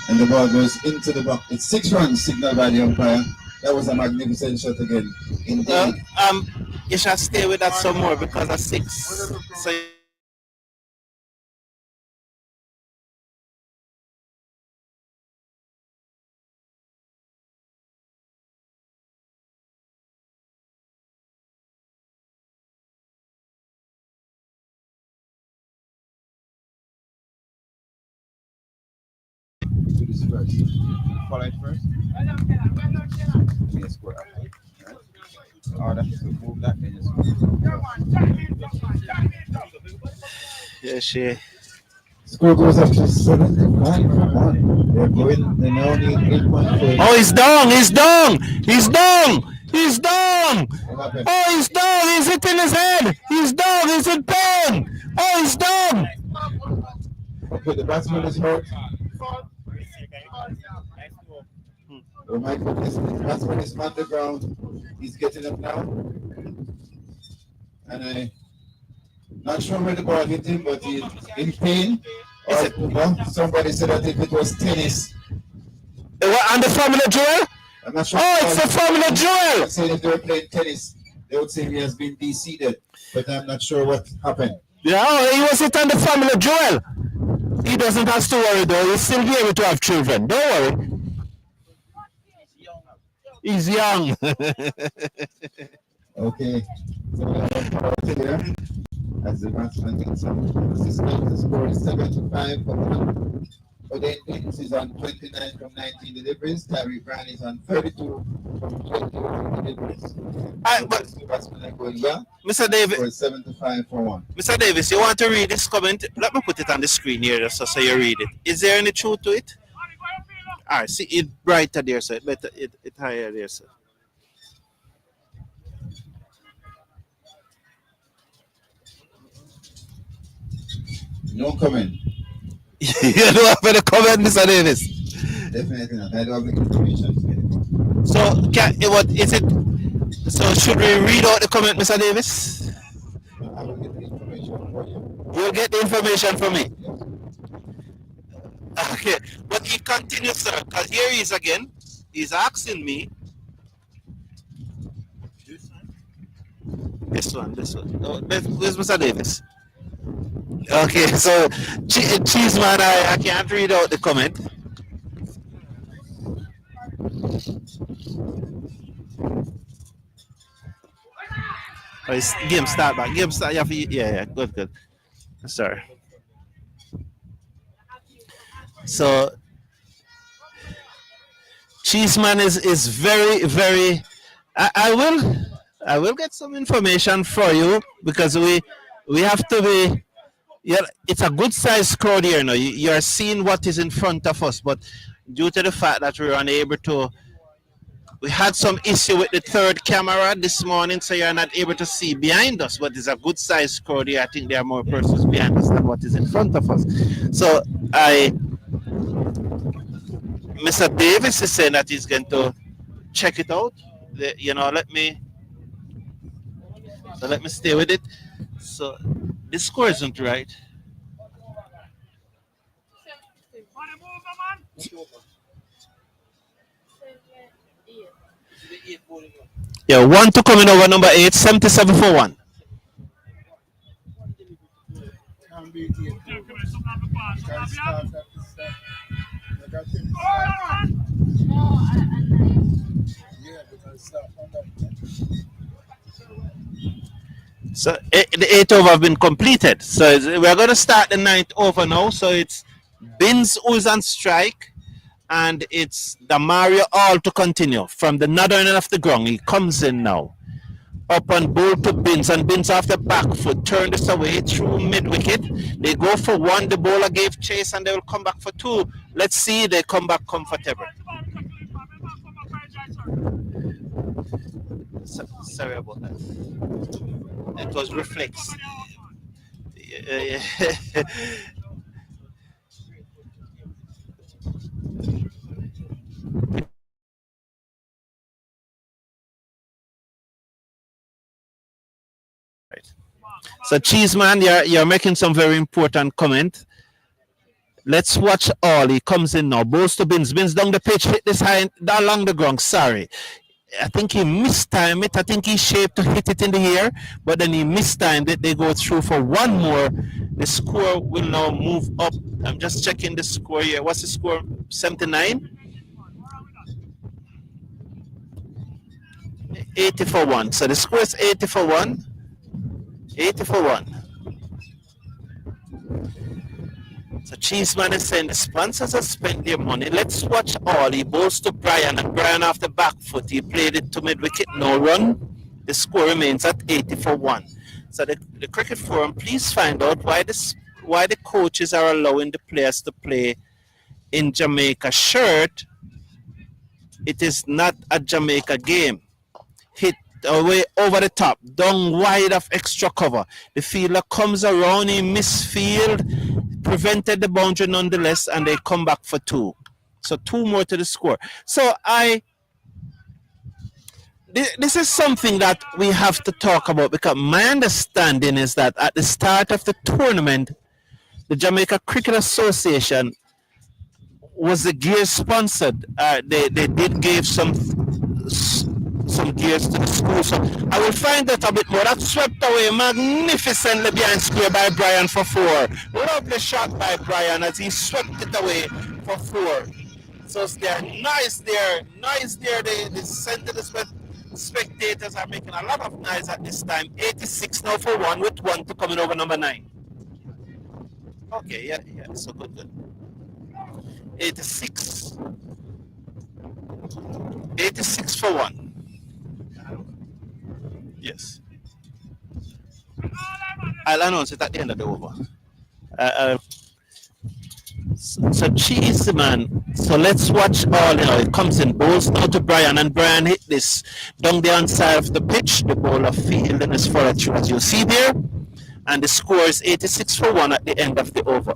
And the ball goes into the box. It's 6 runs signaled by the umpire. That was a magnificent shot again. Indeed. You shall stay with that some more because of 6. So Do this first. Follow it first. Yes, score after. Oh, that's to move that. Then yeah, she. Score goes up to 75 for 1. They're going, they now need 8.4. Oh, he's down! He's down! He's down! He's down! happened? Oh, he's down. He's hitting his head. He's down. He's in pain. Oh, he's down. Okay, the batsman is hurt. Oh my goodness, the batsman is on the ground. He's getting up now. And I'm not sure where the ball hit him, but he's in pain. Or, no, somebody said that if it was tennis. And the Formula Jewel? I'm not sure. Oh, it's the Formula Jewel. Saying if they were playing tennis, they would say he has been de-seeded. But I'm not sure what happened. Yeah, oh, he was hit on the Formula Jewel. He doesn't have to worry though. He's still be able to have children. Don't worry. He's young. Okay. So here, as the batsman gets some assistance, the score is 7-5 for one. Odin Pitts is on 29 from 19 deliveries. Tyree Brown is on 32 from 21 deliveries. But the batsmen are going well. Mr. Davis, For 7-5 for one. Mr. Davis, you want to read this comment? Let me put it on the screen here just so you read it. Is there any truth to it? All right, see it brighter there, sir. Better it higher there, sir. No comment. You don't have any comment, Mr. Davis. Definitely not. I don't have the information. So, what is it? So, should we read out the comment, Mr. Davis? I will get the information for you. You'll get the information from me. Okay, but he continues, sir, because here he is again. He's asking me. This one. Oh, where's Mr. Davis? Okay, so Cheeseman, I can't read out the comment. Oh, it's game start back. Game start. Yeah. Good. Sorry. So Cheeseman is very, very. I will get some information for you because we have to be. Yeah, it's a good size crowd here now. You are seeing what is in front of us, but due to the fact that we were unable to, we had some issue with the third camera this morning, so you're not able to see behind us. But it's a good size crowd here. I think there are more persons behind us than what is in front of us. So Mr. Davis is saying that he's going to check it out. Let me stay with it. So the score isn't right. Yeah, 1 to coming over number 8, 77 for 1. So the 8 over have been completed. So we're going to start the 9th over now. So it's Binns who is on strike, and it's Damario All to continue from the northern end of the ground. He comes in now. Up and bowl to Binns, and Binns off the back foot. Turn this away through mid wicket. They go for 1. The bowler gave chase, and they will come back for 2. Let's see. They come back comfortable. Sorry about that. It was reflex. Right. So Cheeseman, you're making some very important comment. Let's watch all. He comes in now. Bowls to Binns. Binns down the pitch. Hit this high along the ground. Sorry. I think he mistimed it. I think he shaped to hit it in the air, but then he mistimed it. They go through for 1 more. The score will now move up. I'm just checking the score here. What's the score? 79? 80 for 1. So the score is 80 for 1. 80 for 1. So Cheeseman is saying the sponsors have spent their money. Let's watch all. He bowls to Brian, and Brian off the back foot. He played it to mid wicket, no run. The score remains at 80 for 1. So the Cricket Forum, please find out why the coaches are allowing the players to play in Jamaica shirt. It is not a Jamaica game. Hit away over the top, down wide of extra cover. The fielder comes around, he misfield, prevented the boundary nonetheless, and they come back for 2. So 2 more to the score. So this is something that we have to talk about, because my understanding is that at the start of the tournament, the Jamaica Cricket Association was the gear sponsored. They did give some gears to the school. So I will find out a bit more. That swept away magnificently behind square by Brian for 4. Lovely shot by Brian as he swept it away for 4. So they're nice there. The center spectators are making a lot of noise at this time. 86 now for 1 with 1 to coming over number 9. Okay, yeah, so good. 86 for 1. Yes. I'll announce it at the end of the over. So cheese, man. So let's watch all. It comes in balls now to Brian, and Brian hit this down the inside of the pitch. The ball of field and is followed through, as you see there. And the score is 86 for 1 at the end of the over.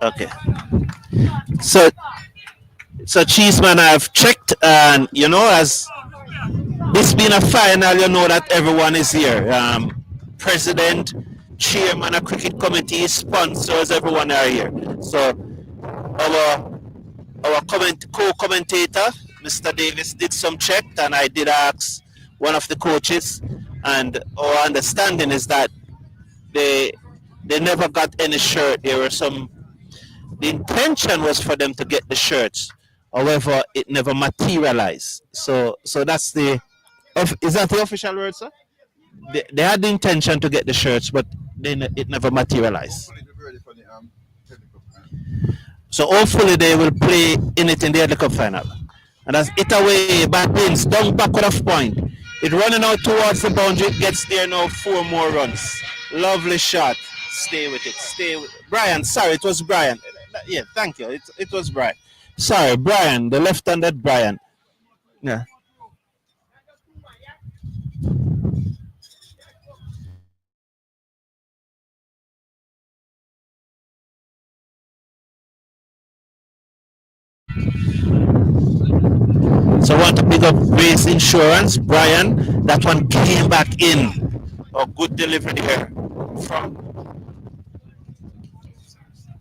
Okay. So Cheeseman, I've checked, and as this being a final, that everyone is here. President, chairman of cricket committee, sponsors, everyone are here. So our co-commentator, Mr. Davis, did some check, and I did ask one of the coaches, and our understanding is that they never got any shirt. The intention was for them to get the shirts. However, it never materialized. So that's is that the official word, sir? They had the intention to get the shirts, but then it never materialized. So hopefully they will play in the Headley Cup final. And as it away, back wins, down backward of point. It running out towards the boundary. It gets there now, 4 more runs. Lovely shot. Stay with it. Brian, sorry, it was Brian. Yeah, thank you. It was Brian. Sorry, Brian, the left-handed Brian. Yeah. So I want to pick up Grace Insurance. Brian, that one came back in. Oh, good delivery there from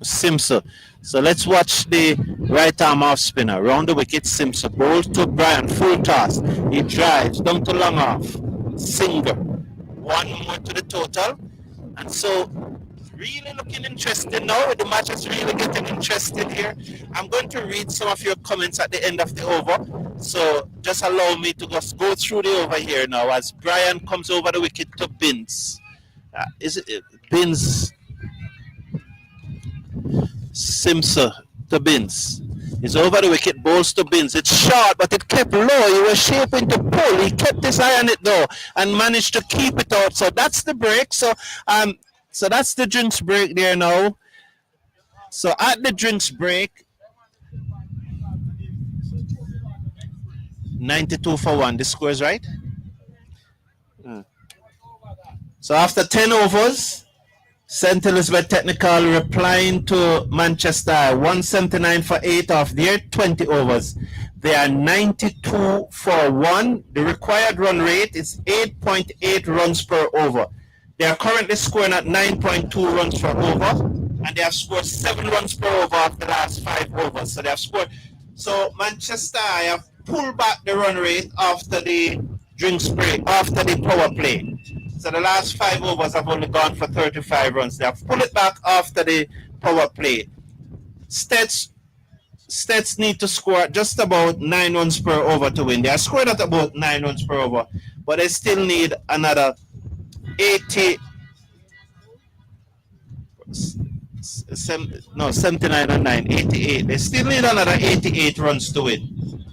Simpson. So let's watch the right arm off spinner. Round the wicket, Simpson. Ball to Brian, full toss. He drives down to long off. Single. 1 more to the total. And so really looking interesting now. The match is really getting interesting here. I'm going to read some of your comments at the end of the over. So just allow me to just go through the over here now as Brian comes over the wicket to Binns. Binns? Simpson to Binns. He's over the wicket, balls to Binns. It's short, but it kept low. He was shaping to pull. He kept his eye on it though and managed to keep it out. So that's the break. So that's the drinks break there now. So at the drinks break, 92 for 1. The score is right. So after 10 overs, St. Elizabeth Technical replying to Manchester 179 for 8 of their 20 overs. They are 92 for 1. The required run rate is 8.8 runs per over. They are currently scoring at 9.2 runs per over, and they have scored 7 runs per over of the last 5 overs. So they have scored. So Manchester have pulled back the run rate after the drink spray, after the power play. So the last 5 overs have only gone for 35 runs. They have pulled it back after the power play. STETHS need to score just about 9 runs per over to win. They are scored at about 9 runs per over, but they still need another 79 and 9, 88. They still need another 88 runs to win.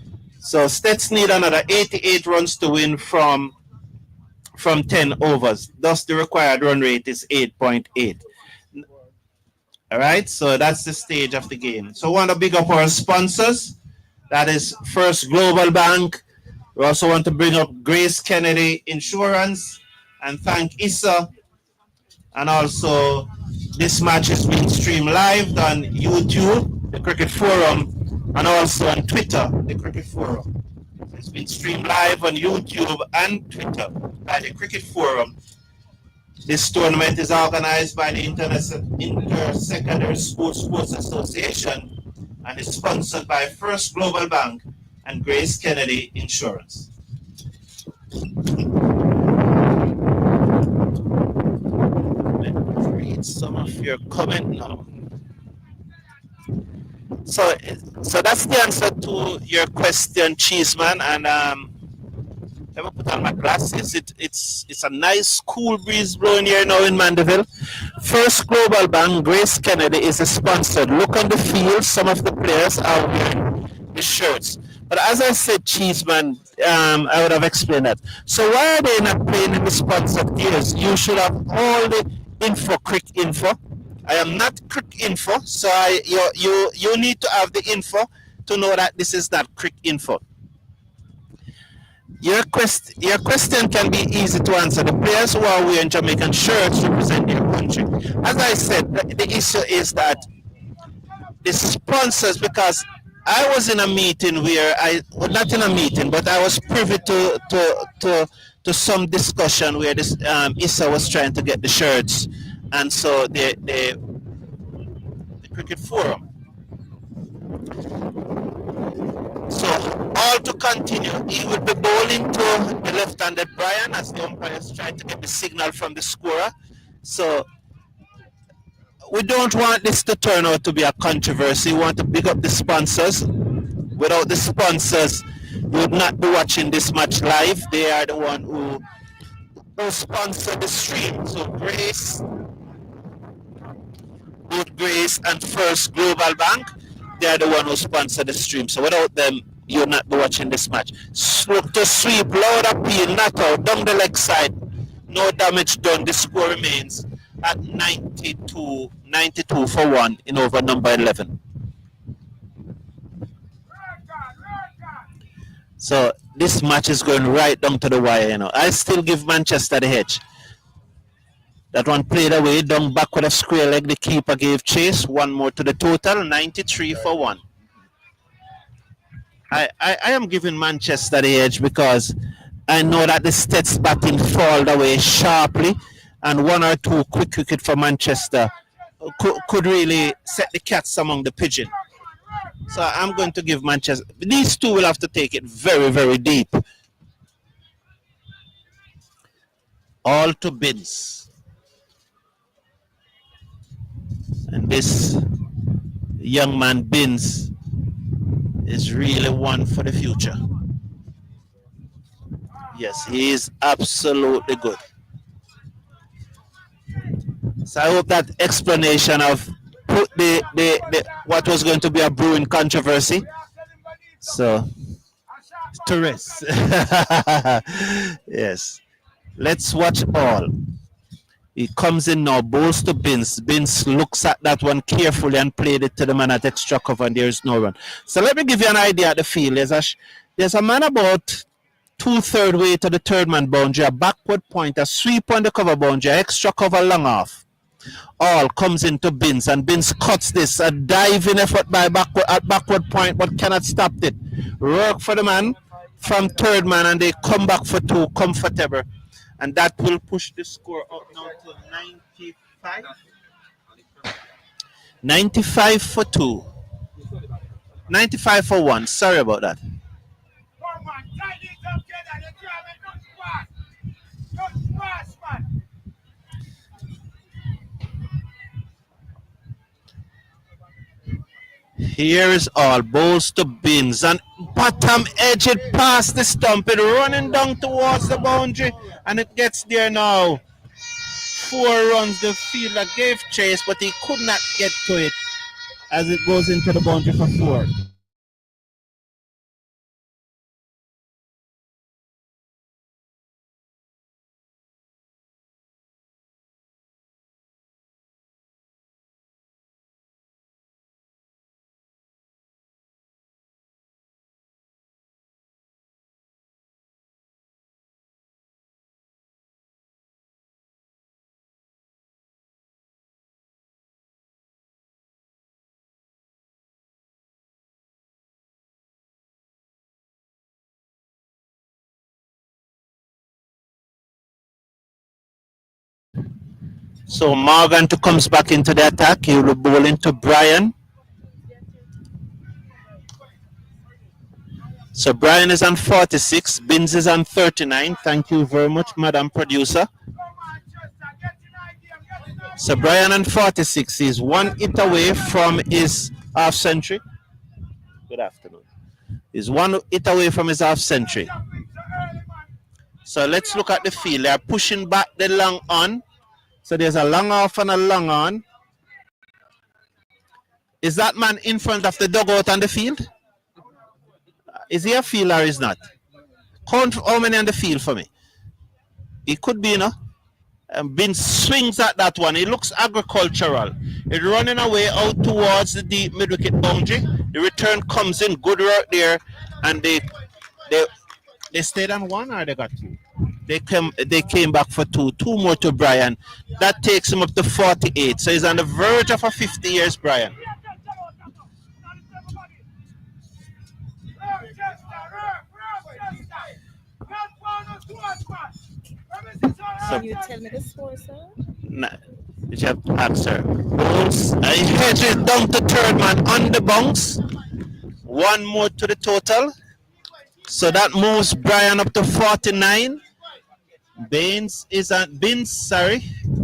So STETHS need another 88 runs to win from 10 overs. Thus, the required run rate is 8.8. All right, so that's the stage of the game. So, I want to big up our sponsors. That is First Global Bank. We also want to bring up Grace Kennedy Insurance and thank ISSA. And also, this match is being streamed live on YouTube, the Cricket Forum, and also on Twitter, the Cricket Forum. It's been streamed live on YouTube and Twitter by the Cricket Forum. This tournament is organized by the Inter-Secondary School Sports Association and is sponsored by First Global Bank and Grace Kennedy Insurance. Let me read some of your comment now. So that's the answer to your question, Cheeseman. And let me put on my glasses. It's a nice cool breeze blowing here now in Mandeville. First Global Bank, Grace Kennedy is a sponsor. Look on the field. Some of the players are wearing the shirts. But as I said, Cheeseman, I would have explained that. So why are they not playing in the sponsored gears? You should have all the info, quick info. I am not quick info, so you need to have the info to know that this is not quick info. Your question can be easy to answer. The players who are wearing Jamaican shirts represent their country. As I said, the issue is that the sponsors, because I was in a meeting where not in a meeting, but I was privy to some discussion where this ISSA was trying to get the shirts, and so the Cricket Forum. So all to continue, he will be bowling to the left-handed Brian as the umpires try to get the signal from the scorer. So we don't want this to turn out to be a controversy. We want to big up the sponsors. Without the sponsors, we would not be watching this match live. They are the one who sponsor the stream. So both Grace and First Global Bank, they are the one who sponsor the stream. So without them, you'll not be watching this match. Look to sweep, loud appeal, not out, down the leg side. No damage done. The score remains at 92 for 1 in over number 11. So this match is going right down to the wire, you know. I still give Manchester the edge. That one played away, down back with a square leg. The keeper gave chase. One more to the total, 93 for 1. I am giving Manchester the edge because I know that the STETHS batting fall away sharply, and 1 or 2 quick wicket for Manchester could really set the cats among the pigeon. So I'm going to give Manchester. These two will have to take it very, very deep. All to Binns. And this young man, Binns, is really one for the future. Yes, he is absolutely good. So I hope that explanation of put the what was going to be a brewing controversy. So to rest. Yes. Let's watch all. He comes in now, bowls to Binns. Binns looks at that one carefully and played it to the man at extra cover, and there is no run. So let me give you an idea at the field. There's a man about 2/3 way to the third man boundary, a backward point, a sweep on the cover boundary, extra cover long off. All comes into Bins, and Bins cuts this. A diving effort by backward point, but cannot stop it. Work for the man from third man, and they come back for two, comfortable. And that will push the score up now to 95. 95 for 2. 95 for 1. Sorry about that. Here is all. Balls to Bins. And bottom edge it past the stump. It running down towards the boundary. And it gets there now. 4 runs. The fielder gave chase, but he could not get to it as it goes into the boundary for 4. So Morgan comes back into the attack. He will bowl into Brian. So Brian is on 46. Bins is on 39. Thank you very much, Madam Producer. So Brian on 46 is 1 hit away from his half century. Good afternoon. Is 1 hit away from his half century. So let's look at the field. They are pushing back the long on. So there's a long off and a long on. Is that man in front of the dugout on the field? Is he a field or is not? Count how many on the field for me. He could be, you know. Bin swings at that one. It looks agricultural. It's running away out towards the deep mid-wicket boundary. The return comes in. Good work there. And they stayed on 1 or they got 2? They came back for 2. 2 more to Brian. That takes him up to 48. So he's on the verge of a 50 years, Brian. Can you tell me the score, sir? Nah, you have to answer. Bounce. He hedges down to third man on the bounce. 1 more to the total. So that moves Brian up to 49. Bins is at Bins, sorry.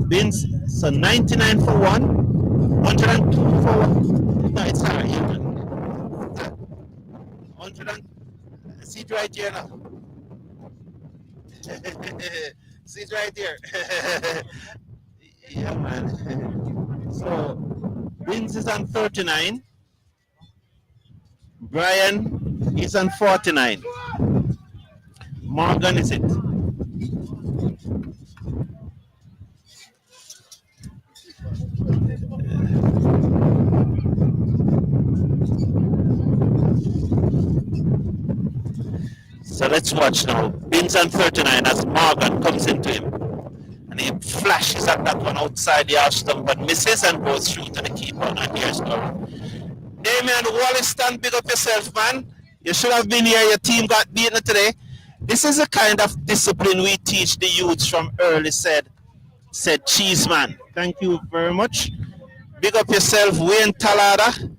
Bins, so 99 for 1. 102 for 1. No, it's not even. 100. See it right here now. See it right here. Yeah, man. So Bins is on 39. Brian is on 49. Morgan is it. So let's watch now. Bins on 39 as Morgan comes into him. And he flashes at that one outside the half stump, but misses and goes through to the keeper. And here's Norman. Damian Walliston, big up yourself, man. You should have been here. Your team got beaten today. This is the kind of discipline we teach the youths from early, said Cheeseman. Thank you very much. Big up yourself, Wayne Talada.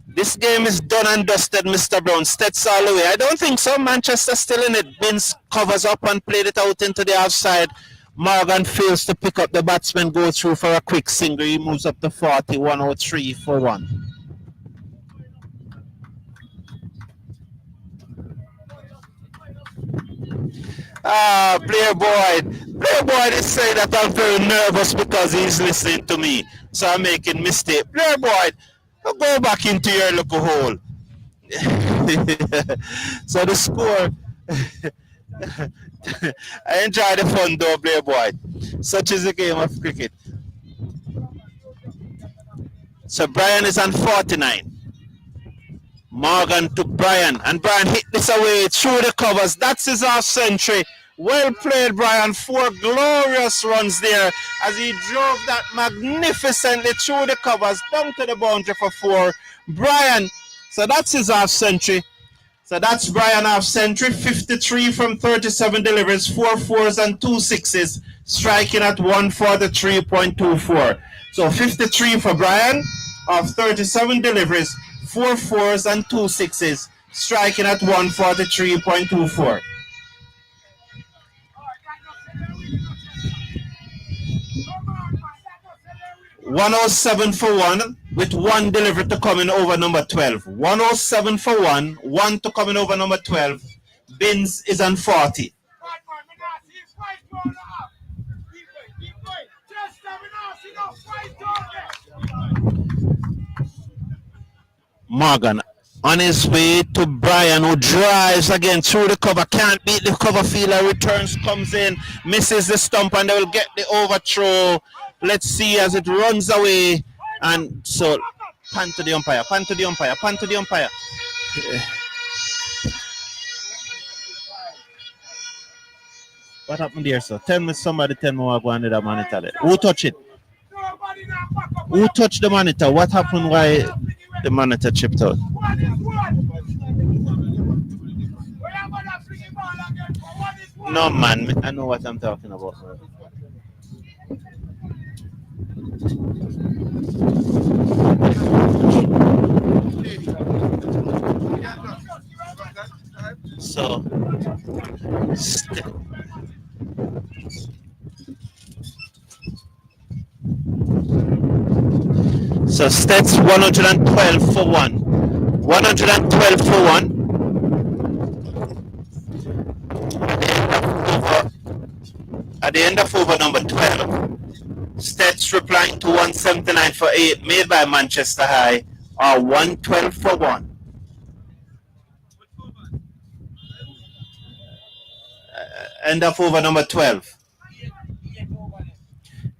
This game is done and dusted, Mr. Brown. STETHS all the way. I don't think so. Manchester still in it. Bins covers up and played it out into the outside. Morgan fails to pick up the batsman, go through for a quick single. He moves up to 40, 103 for 1. Blair Boyd is saying that I'm very nervous because he's listening to me. So I'm making mistake. Blair Boyd, go back into your little hole. So the score. I enjoy the fun though, Blair Boyd. Such is the game of cricket. So Brian is on 49. Morgan to Brian, and Brian hit this away through the covers. That's his half century. Well played, Brian. 4 glorious runs there as he drove that magnificently through the covers down to the boundary for 4. Brian, so that's his half century. So that's Brian half century. 53 from 37 deliveries, 4 fours and 2 sixes, striking at 143.24. So 53 for Brian of 37 deliveries, 4 fours and 2 sixes, striking at 143.24. 107 for 1 with 1 delivery to come in over number 12. 107 for 1, 1 to come in over number 12. Bins is on 40. Morgan on his way to Brian, who drives again through the cover, can't beat the cover fielder, returns, comes in, misses the stump, and they will get the overthrow. Let's see as it runs away. And so, pan to the umpire, pan to the umpire, pan to the umpire. What happened there, sir? Tell me what going to the monitor there. Who touched it? Who touched the monitor? What happened? Why the monitor chipped out? No, man. I know what I'm talking about. So, STETHS 112 for 1. 112 for 1. At the end of over number 12, STETHS replying to 179 for 8 made by Manchester High are 112 for 1. End of over number 12.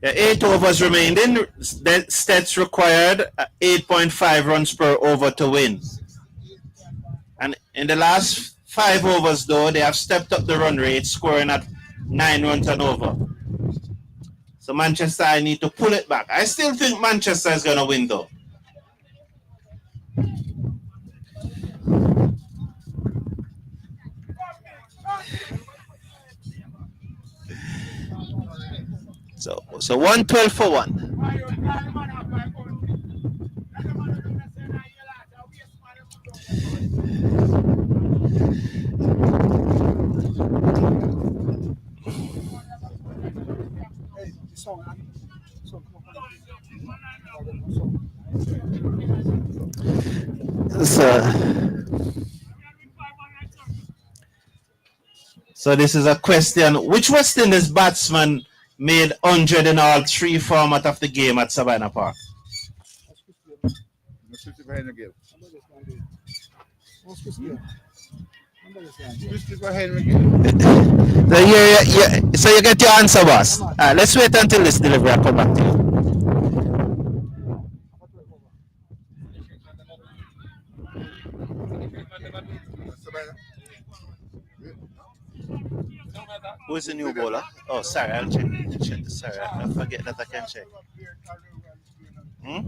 8 overs remained in. STETHS required 8.5 runs per over to win. And in the last 5 overs, though, they have stepped up the run rate, scoring at 9 runs and over. So Manchester, I need to pull it back. I still think Manchester is going to win, though. So 112 for 1. So this is a question. Which West Indies batsman made 100 in all 3 formats of the game at Savannah Park? So you get your answer, boss. Let's wait until this delivery I come back to you. Who's the new bowler? Oh, sorry, I'll check. Sorry, I forget that I can check. Yeah.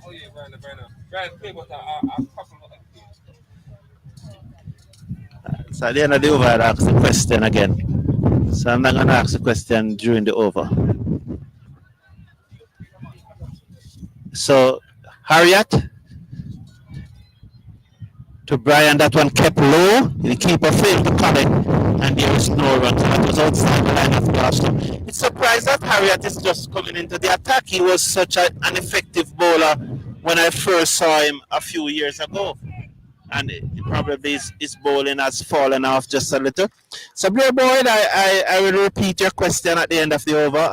Oh yeah, Brian, play with that. So at the end of the over, I'll ask the question again. So I'm not going to ask the question during the over. So, Harriet to Brian, that one kept low. The keeper failed to collect, and there is no run. So that was outside the line of cross. So it's surprised that Harriet is just coming into the attack. He was such an effective bowler when I first saw him a few years ago. And probably his bowling has fallen off just a little. So, Blair Boyd, I will repeat your question at the end of the over.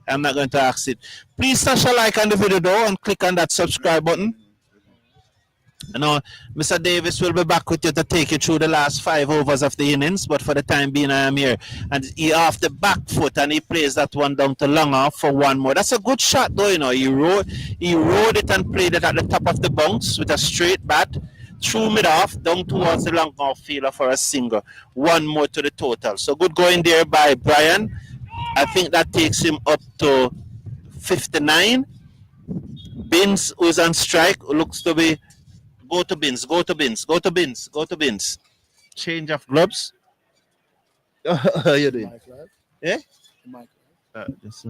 I'm not going to ask it. Please touch a like on the video though and click on that subscribe button. You know, Mr. Davis will be back with you to take you through the last 5 overs of the innings, but for the time being, I am here. And he off the back foot, and he plays that one down to long off for one more. That's a good shot, though. You know, he rode it and played it at the top of the bounce with a straight bat, threw mid off down towards the long off fielder for a single. One more to the total. So good going there by Brian. I think that takes him up to 59. Bins, who's on strike, who looks to be. Go to bins. Change of gloves. How you doing? Mike, right? Eh? Mike. Just,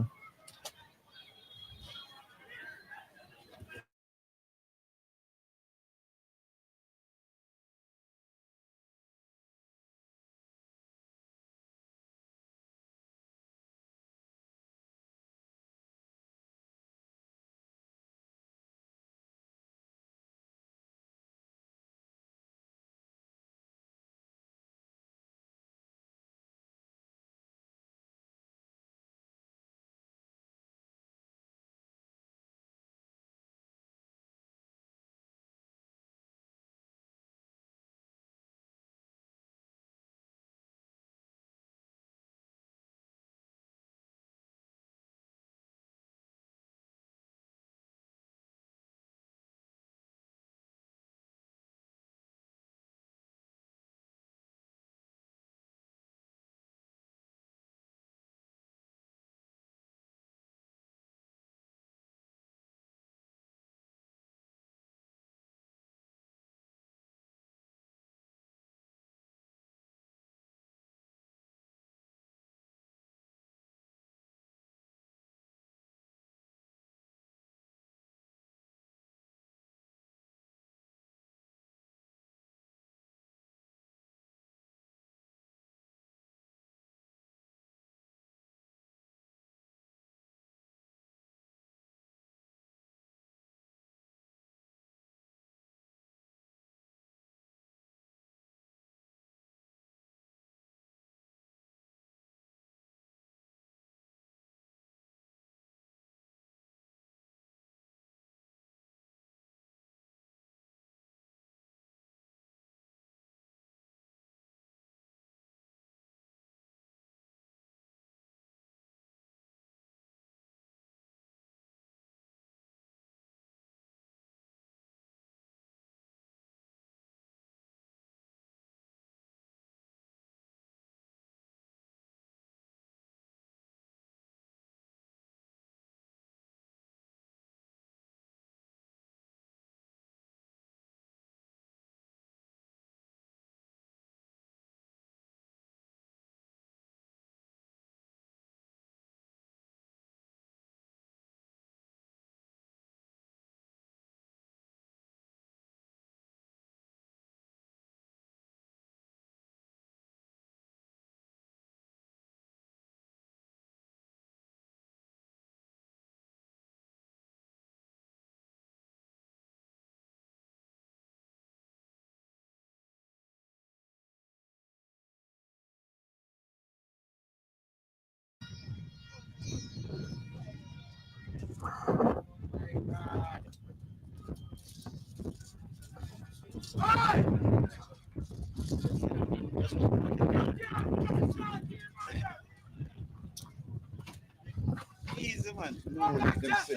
Easy, man. No, them say,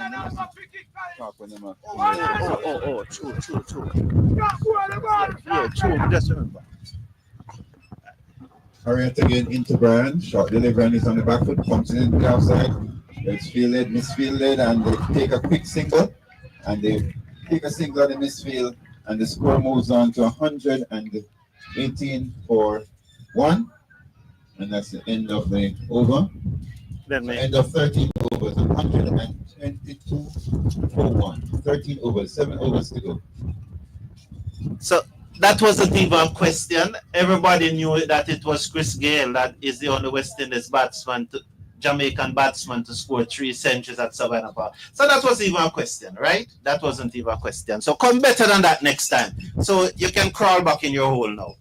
talk when them are- true. Yeah, true. Just remember. Harriet again into Brian. Short delivery and he's on the back foot. Comes in the outside. It's fielded, misfielded, and they take a quick single. And they take a single on the misfield. And the score moves on to 118 for 1. And that's the end of the over. Then me. End of 13 overs. 122 for 1. 13 overs. 7 overs to go. So that wasn't even a question. Everybody knew that it was Chris Gayle that is the only West Indies batsman, Jamaican batsman to score 3 centuries at Savannah Park. So that was even a question, right? That wasn't even a question. So come better than that next time. So you can crawl back in your hole now.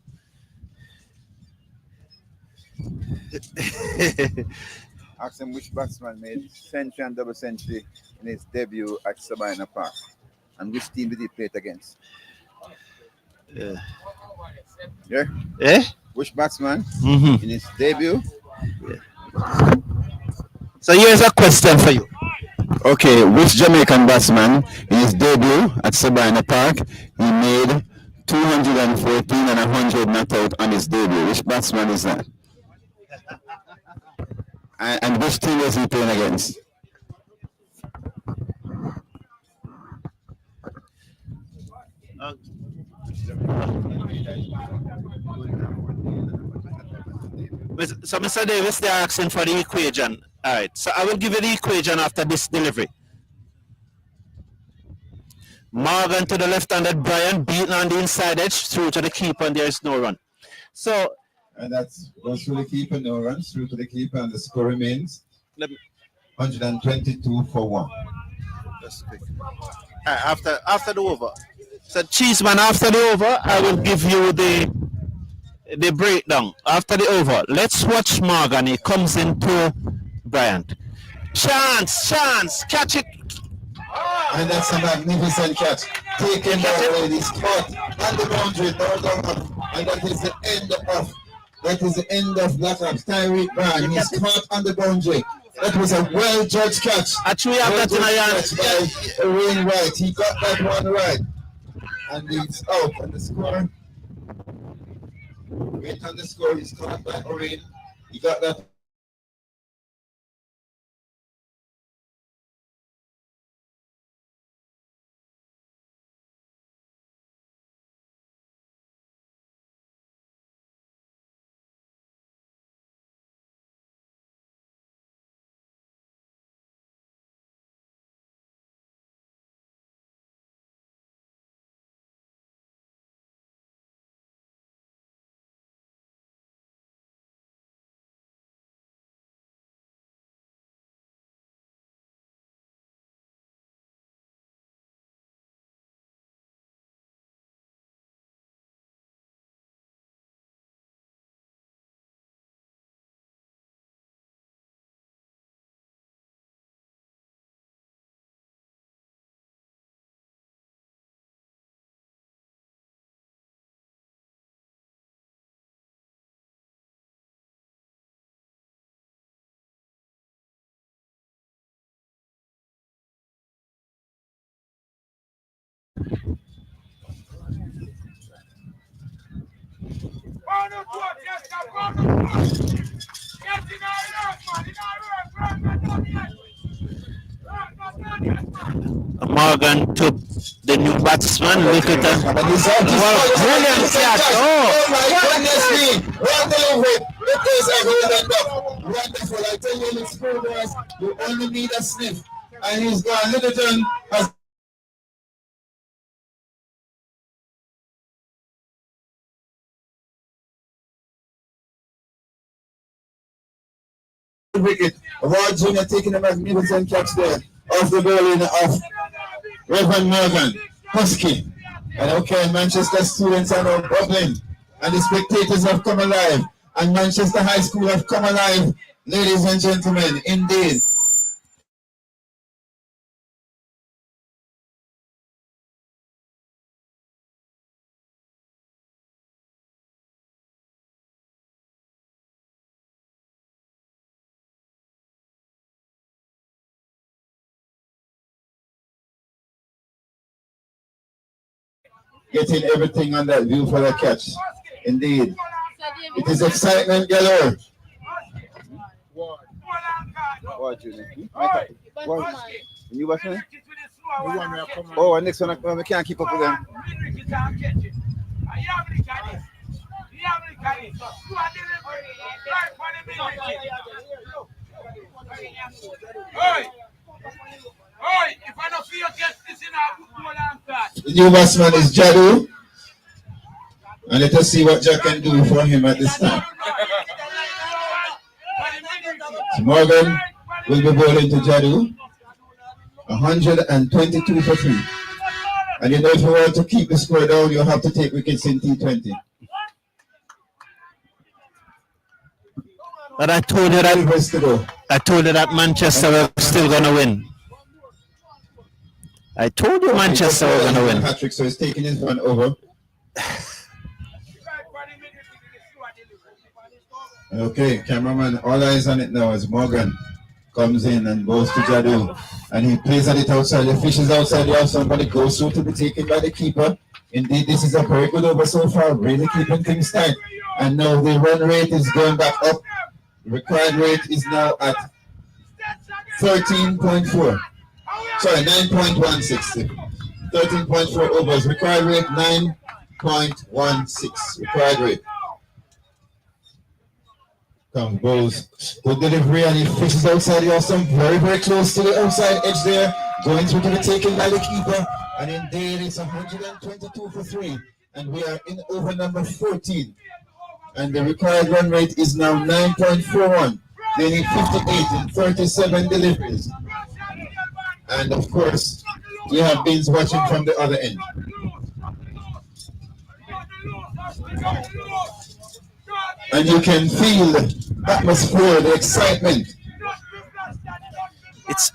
Ask him which batsman made century and double century in his debut at Sabina Park. And which team did he play it against? Yeah. Eh? Which batsman Mm-hmm. in his debut? So here's a question for you. Okay, which Jamaican batsman in his debut at Sabina Park he made 214 and 100 not out on his debut? Which batsman is that? And which team was he playing against? So Mr. Davis, they're asking for the equation. All right. So I will give you the equation after this delivery. Morgan to the left-handed Brian, beaten on the inside edge, through to the keeper, and there is no run. So, And that's goes through the keeper, no runs through to the keeper, and the score remains 122 for 1. that's quick. After the over. So Cheeseman, after the over, I will give you the breakdown. After the over, let's watch Morgan. He comes into Bryant. Chance, catch it. And that's a magnificent catch. Taken by ladies, caught on the boundary, no down, and that is the end of Black Ops. Tyreek Brown, he's caught on the boundary. That was a well-judged catch. Actually, I've got by Wainwright. He got that one right. And it's out on the score. Wait on the score, he's caught by Orin. He got that. Morgan to the new batsman. Look at that. Brilliant catch. Oh my goodness me. Well delivered. It is a golden duck. Wonderful. I tell you, in schoolboys, you only need a sniff. And he's gone. Littleton has wicket. Rod Jr. taking a magnificent catch there off the bowling of Reverend Morgan. Husky. And okay, Manchester students are now bubbling. And the spectators have come alive. And Manchester High School have come alive. Ladies and gentlemen, indeed. Getting everything on that view for the catch. Indeed. It is excitement galore. What, Junior? What? You batsman? Oh, and next one, I can't keep up with them. The new batsman is Jadu. And let us see what Jack can do for him at this time. So Morgan will be bowling to Jadu. 122 for 3. And you know, if you want to keep the score down, you have to take wickets in T20. But I told you that Manchester were still gonna win. I told you Manchester were gonna win. Patrick, so he's taking his one over. Okay, cameraman, all eyes on it now as Morgan comes in and goes to Jadu. And he plays at it outside. The fish is outside the house. Somebody goes through to be taken by the keeper. Indeed, this is a very good over so far. Really keeping things tight. And now the run rate is going back up. The required rate is now at 13.4. Sorry, 9.16. 13.4 overs. Required rate 9.16. Required rate. Goes good delivery, and he fishes outside the awesome, very close to the outside edge there, going through to be taken by the keeper, and indeed it's 122 for 3, and we are in over number 14, and the required run rate is now 9.41. They need 58 in 37 deliveries, and of course we have Beans watching from the other end. And you can feel the atmosphere, the excitement.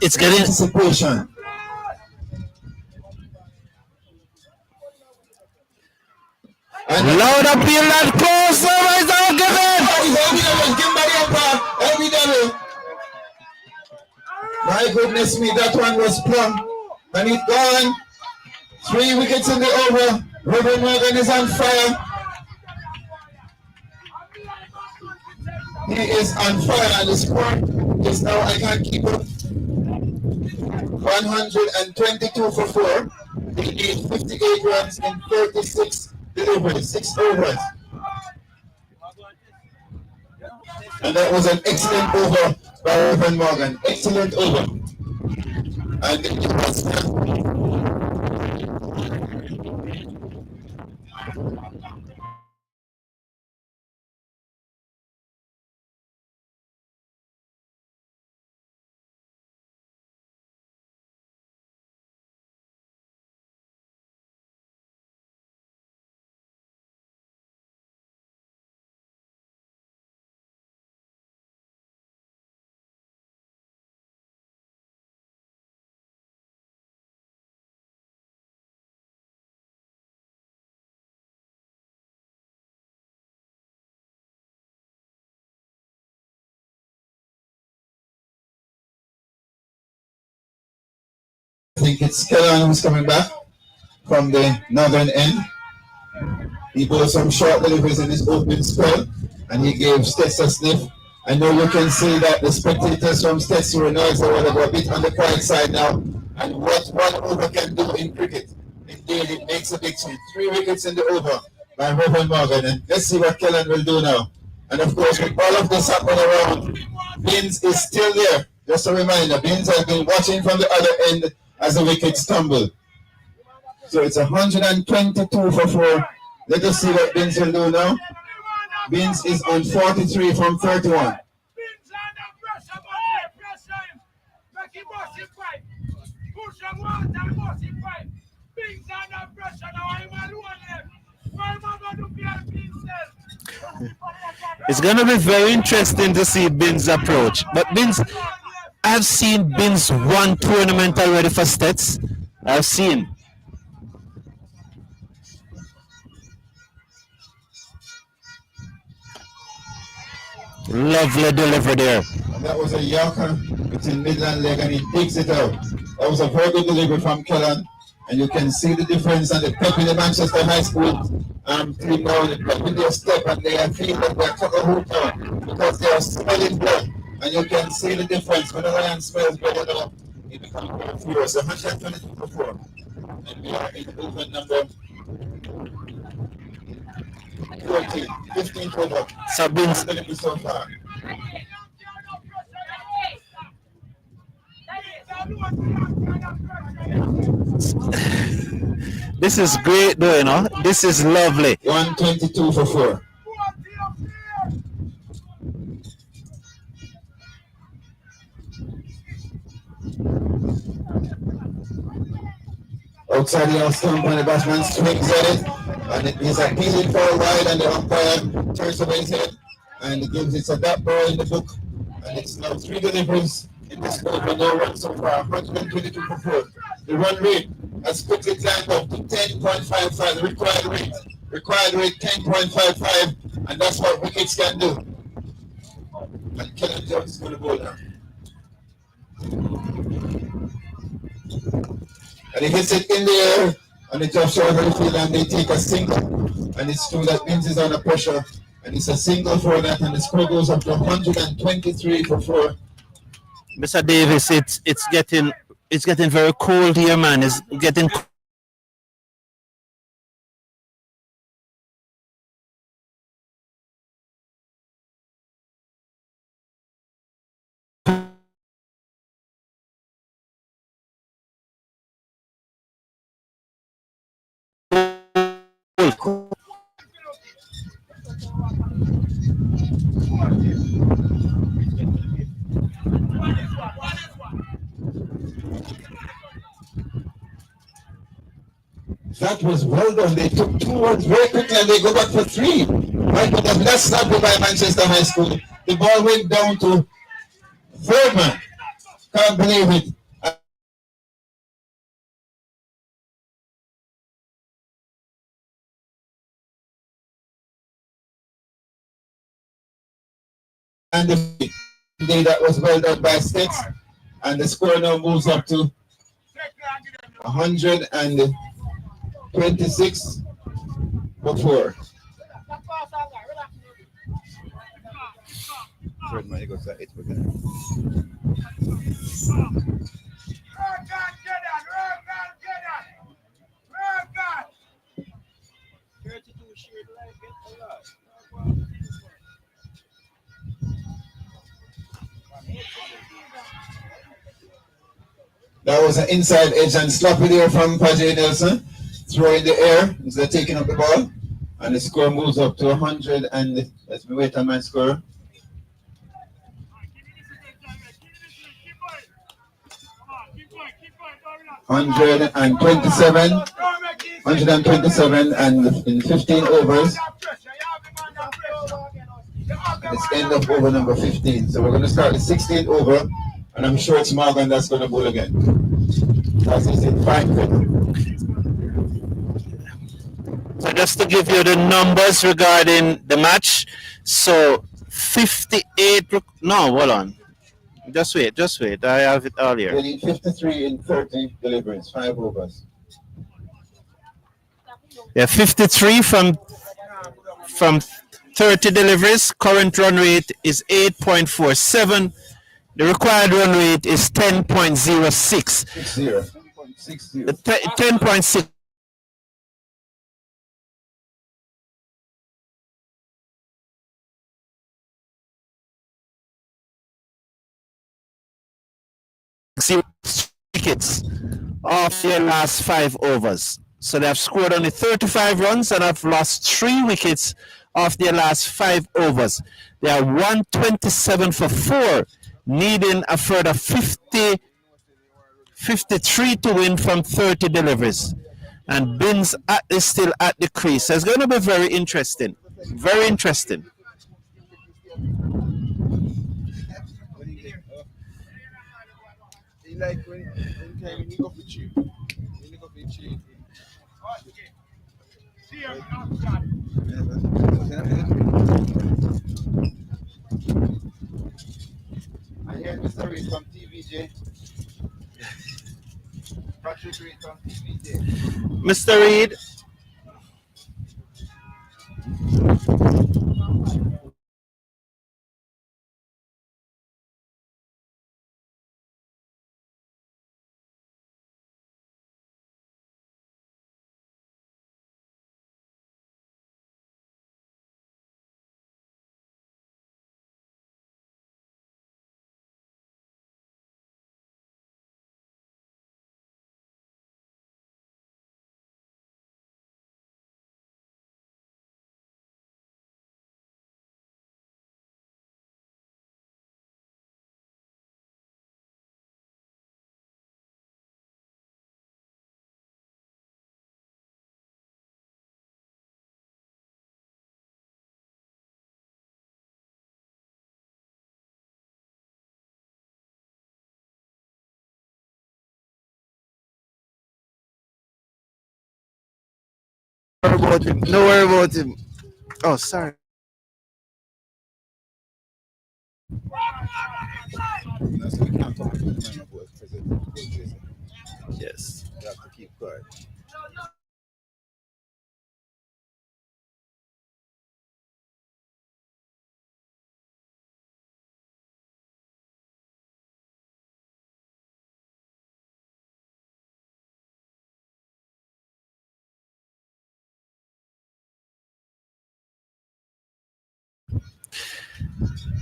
It's getting anticipation. And loud appeal and close service are given. My goodness me, that one was plumb. And it's gone. 3 wickets in the over. Robert Morgan is on fire. He is on fire, and the score is now, I can't keep up, 122 for 4. They need 58 runs in 36 deliveries, 6 overs. And that was an excellent over by Reverend Morgan. Excellent over. And it was I think it's Kellan who's coming back from the northern end. He bowled some short deliveries in his opening spell, and he gave STETHS a sniff. I know you can see that the spectators from STETHS were noisy, they were a bit on the quiet side now. And what one over can do in cricket, indeed, it makes a big change. 3 wickets in the over by Reverend Morgan, and let's see what Kellan will do now. And of course, with all of this happening around, Binns is still there. Just a reminder, Binns has been watching from the other end as the wickets tumble. So it's 122 for 4. Let us see what Binns will do now. Binns is on 43 from 31. It's going to be very interesting to see Binns' approach. But Binns, I've seen Binns one tournament already for STETHS. I've seen. Lovely delivery there. And that was a Yorker between Midland leg, and he digs it out. That was a very good delivery from Kellan. And you can see the difference and the pep in the Manchester High School team now. The pep in their step, and they are feeling that they're cut a hook now because they are smelling blood. And you can see the difference. When a lion smells blood, now, it becomes very furious. 122 for 4. And we are in over number 14, 15 for 4. So Binns, So far. this is great though, you know. This is lovely. 122 for 4. Outside the off stump, and the batsman swings at it, and it is appealing for a wide, and the umpire turns away his head and gives it a dot ball in the book, and it's now 3 deliveries in this over. No run so far, 122 for 4. The run rate has quickly climbed up to 10.55. The required rate required rate 10.55, and that's what wickets can do. And Kellen Jones is going to bowl now. And he hits it in the air, and it just short of the field, and they take a single. And it's true that Vince is under pressure, and it's a single for that, and the score goes up to 123 for 4. Mr. Davis, it's getting very cold here, man. It's getting cold. That was well done. They took 2 runs very quickly and they go back for 3. Right, but the last snap by Manchester High School. The ball went down to third man. Can't believe it. And the day that was well done by STETHS. And the score now moves up to 126 for 4. Third man, he goes at 8 again. That was an inside edge and sloppy there from Pajay Nelson. Throw in the air instead of taking up the ball. And the score moves up to 100 and let's wait a man score. 127 and in 15 overs. It's end of over number 15. So we're going to start the 16th over, and I'm sure it's Morgan that's going to bowl again. That's it, fine. So just to give you the numbers regarding the match, so 58. No, hold on. Just wait. I have it all here. We need 53 in 30 deliveries, 5 overs. Yeah, 53 from 30 deliveries. Current run rate is 8.47. The required run rate is 10.06. 60. 10.6. Wickets off their last 5 overs. So they have scored only 35 runs and have lost 3 wickets off their last 5 overs. They are 127 for 4, needing a further 53 to win from 30 deliveries. And Binns is still at the crease. So it's going to be very interesting. Very interesting. Like when you go for cheap. When you go for cheap. I hear Mr. Reed from TVJ. Patrick Reed from TVJ. Mr. Reed. about him. No worry about him. Oh, sorry. That's we can't talk to the man about president. Yes. You have to keep quiet.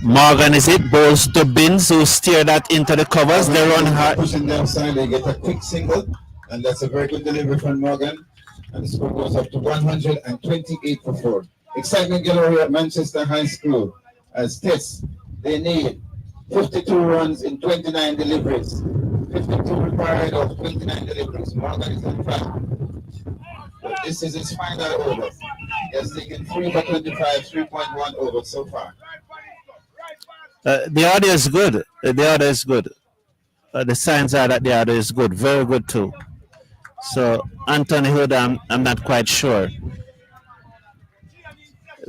Morgan is it? Balls to Bins who steer that into the covers. They run hard. Pushing them side, they get a quick single, and that's a very good delivery from Morgan. And the score goes up to 128 for 4. Excitement gallery at Manchester High School as STETHS. They need 52 runs in 29 deliveries. 52 required of 29 deliveries. Morgan is on track. But this is his final over. He has taken 3 for 25, 3.1 over so far. The order is good. The order is good. The signs are that the order is good. Very good too. So Anthony Hood, I'm not quite sure.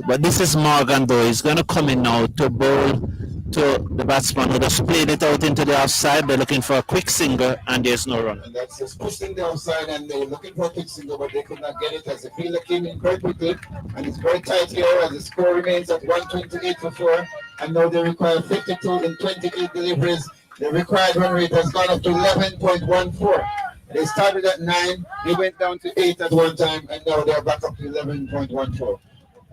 But this is Morgan though. He's going to come in now to bowl to the batsman who just played it out into the offside. They're looking for a quick single and there's no run. And that's just pushing the outside and they're looking for a quick single, but they could not get it as the fielder came in very quickly. And it's very tight here as the score remains at 128 for 4. And now they require 52 in 28 deliveries. The required run rate has gone up to 11.14. They started at 9, they went down to 8 at one time, and now they're back up to 11.14.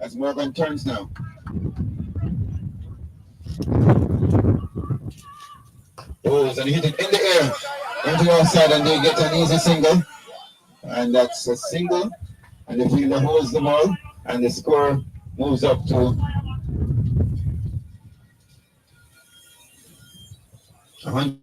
As Morgan turns now. Oh, and he hit it in the air, into the outside, and they get an easy single. And that's a single, and the fielder holds the ball, and the score moves up to 100.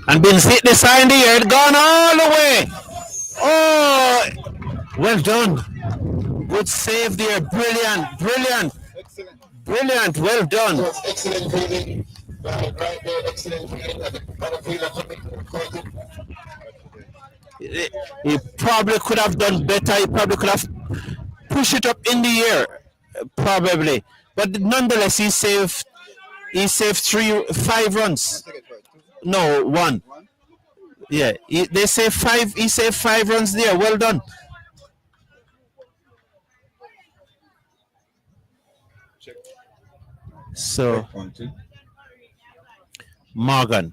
And been hit the side in the air, gone all the way. Oh, well done. Good save there. Brilliant, brilliant. Excellent. Brilliant, well done. So it's excellent fielding. Right there, excellent fielding. And the fielder coming to the court. He probably could have done better. He probably could have pushed it up in the air, probably. But nonetheless, he saved 5 runs. No, 1. Yeah, they saved 5. He saved 5 runs there. Well done. So, Morgan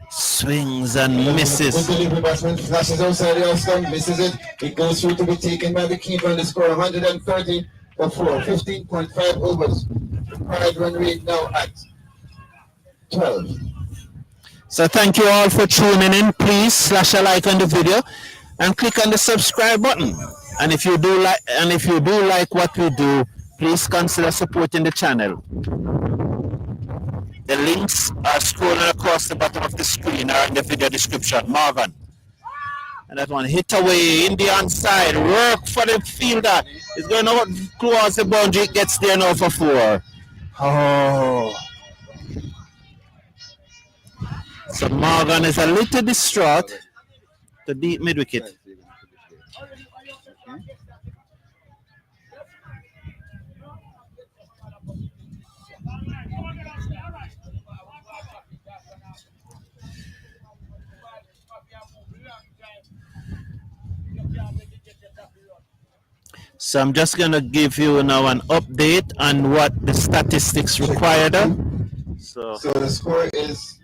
swings and misses. Good delivery batsman flashes outside the off stump, misses it. It goes through to be taken by the keeper and the score 130 for 4. 15.5 overs. Required run rate now at 12. So thank you all for tuning in. Please slash a like on the video and click on the subscribe button. And if you do like what we do, please consider supporting the channel. The links are scrolling across the bottom of the screen or in the video description. Morgan. And that one hit away in the onside. Work for the fielder. It's going out towards the boundary. It gets there now for 4. Oh. So Morgan is a little distraught to deep mid wicket. So I'm just going to give you now an update on what the statistics required. So the score is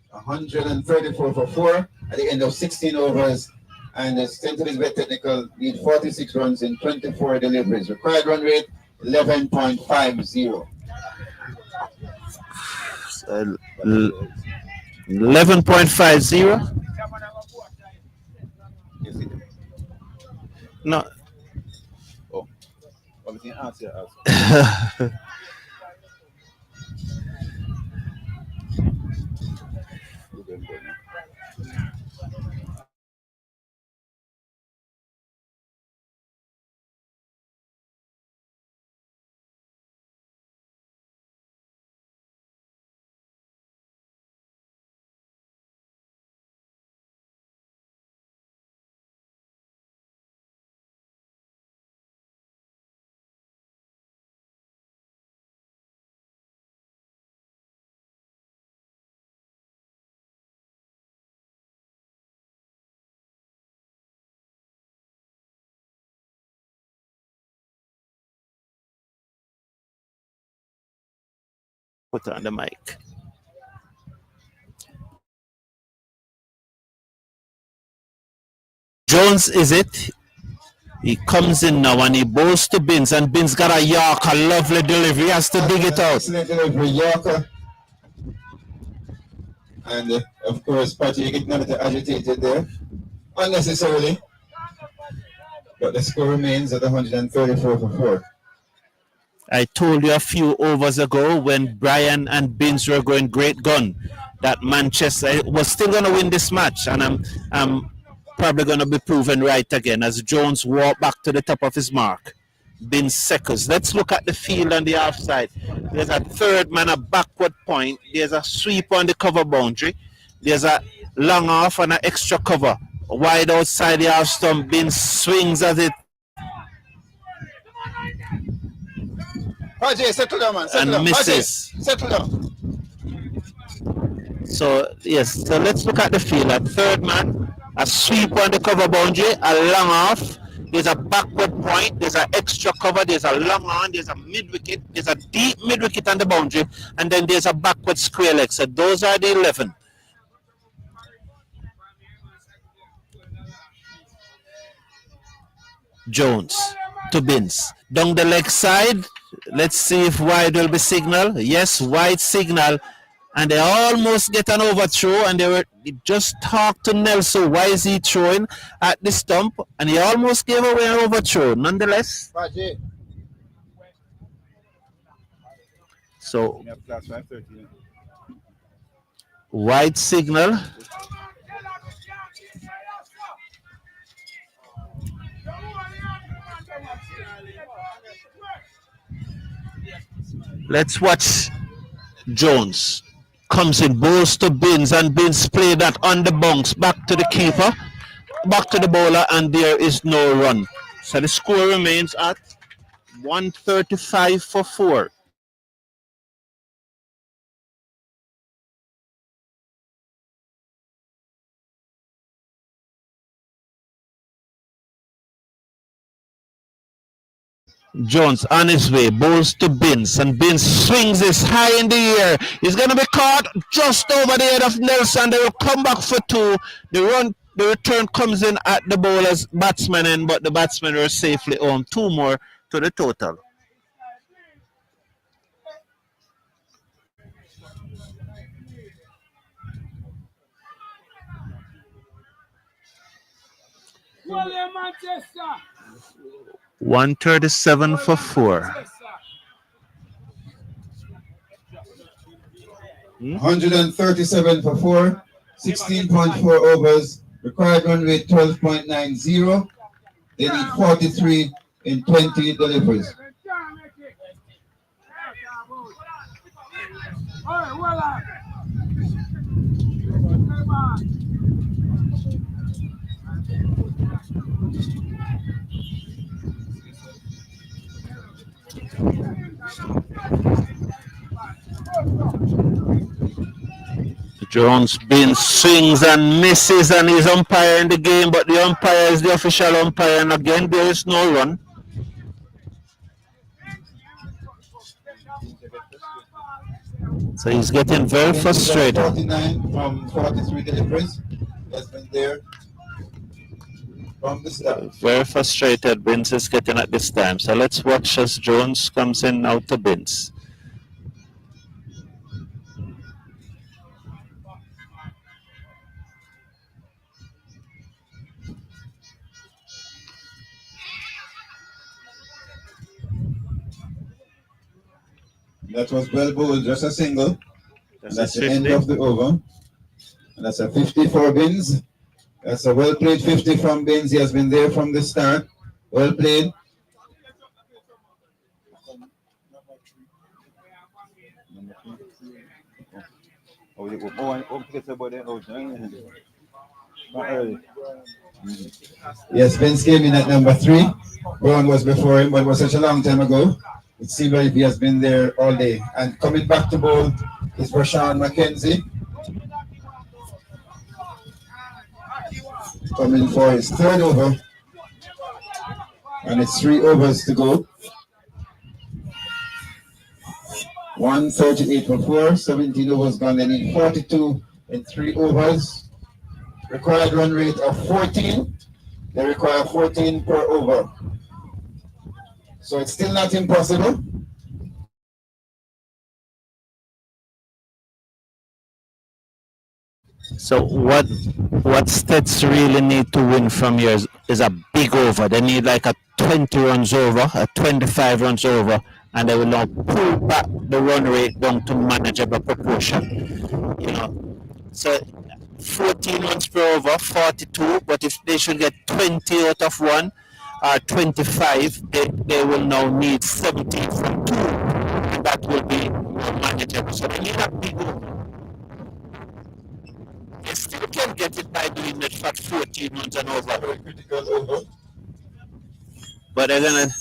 134 for 4 at the end of 16 overs. And the St. Elizabeth Technical need 46 runs in 24 deliveries. Required run rate 11.50. 11.50? No. Oh, obviously, answer. them there. Put on the mic. Jones, is it? He comes in now and he bowls to Binns, and Binns got a Yorker, lovely delivery. He has to dig it out. Excellent delivery, Yorker. And of course, Patty getting a little agitated there, unnecessarily. But the score remains at 134 for 4. I told you a few overs ago when Brian and Binns were going great gun that Manchester was still going to win this match, and I'm probably going to be proven right again as Jones walked back to the top of his mark. Binns seconds. Let's look at the field on the half side. There's a third man, a backward point. There's a sweep on the cover boundary. There's a long off and an extra cover. Wide outside the half stump. Binns swings at it. Jay, settle down, man. Settle And down. misses. Settle down. So, yes, so let's look at the field. A third man, a sweep on the cover boundary, a long off. There's a backward point, there's an extra cover, there's a long on, there's a mid wicket, there's a deep mid wicket on the boundary, and then there's a backward square leg. So those are the 11. Jones to Binns. Down the leg side. Let's see if wide will be signal. Yes, wide signal. And they almost get an overthrow, and they just talked to Nelson. Why is he throwing at the stump? And he almost gave away an overthrow. Nonetheless. So wide signal. Let's watch Jones. Comes in, bowls to Binns, and Binns play that on the bounce back to the keeper, back to the bowler, and there is no run. So the score remains at 135 for 4. Jones on his way, bowls to Binns, and Binns swings this high in the air. He's going to be caught just over the head of Nelson. They will come back for 2. The return comes in at the bowler's batsman end, but the batsmen are safely home. 2 more to the total. Manchester. 137 for 4. 137 for 4. 16.4 overs. Required run rate 12.90. They need 43 in 20 deliveries. Jones Binns swings and misses, and he's umpiring the game, but the umpire is the official umpire, and again there is no run. So he's getting very frustrated. 49 from 43 deliveries. Has been there from the start. Very frustrated Binns is getting at this time. So let's watch as Jones comes in now to Binns. That was well bowled, just a single. That's the end of the over. And that's a 50 for Bins. That's a well played 50 from Bins. He has been there from the start. Well played. Yes, Vince came in at number 3. Brown was before him, but it was such a long time ago. It seems like he has been there all day. And coming back to bowl is Rashawn McKenzie. Coming for his 3rd over. And it's 3 overs to go. 138 for 4, 17 overs gone. They need 42 in 3 overs. Required run rate of 14. They require 14 per over. So it's still not impossible. So what STETHS really need to win from here is a big over. They need like a 20 runs over, a 25 runs over, and they will now pull back the run rate down to manageable proportion. You know, so 14 runs per over, 42. But if they should get 20 out of 1 or 25, they will now need 17 from 2, and that will be more manageable. So they need a big over. They still can get it by doing it for 14 runs and over. Very critical over. But they're gonna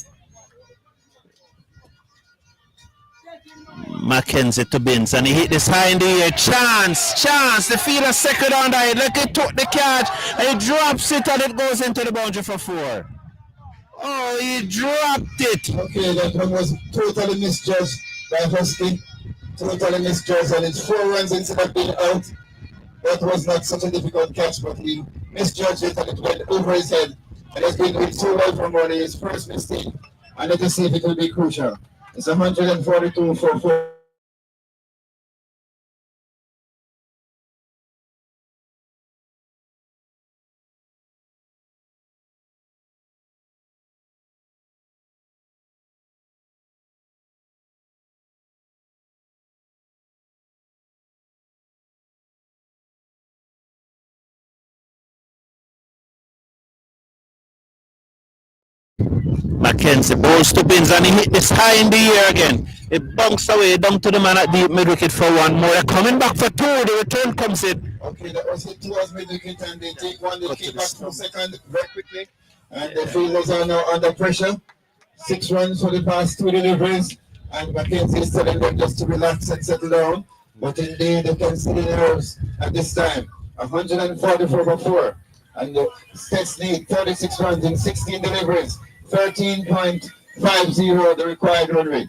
Mackenzie to Bins, and he hit this high in the air. Chance. The fielder second on that. Look, he took the catch and he drops it and it goes into the boundary for 4. Oh, he dropped it. Okay, that one was totally misjudged by Husky. Totally misjudged, and it's 4 runs instead of being out. That was not such a difficult catch, but he misjudged it and it went over his head. And it's been doing so well from only his first mistake. And let us see if it will be crucial. It's 142 for 4. Mackenzie bowls to Bins and he hit this high in the air again. It bounced away down to the man at deep mid wicket for 1 more. They're coming back for 2. The return comes in. Okay, that was hit towards mid wicket and they take 1. They keep back for 2nd very quickly. And the fielders are now under pressure. 6 runs for the past 2 deliveries. And Mackenzie is telling them just to relax and settle down. But indeed, they can see the nerves at this time. 144 for 4. And the STETHS need 36 runs in 16 deliveries. 13.50 the required run rate.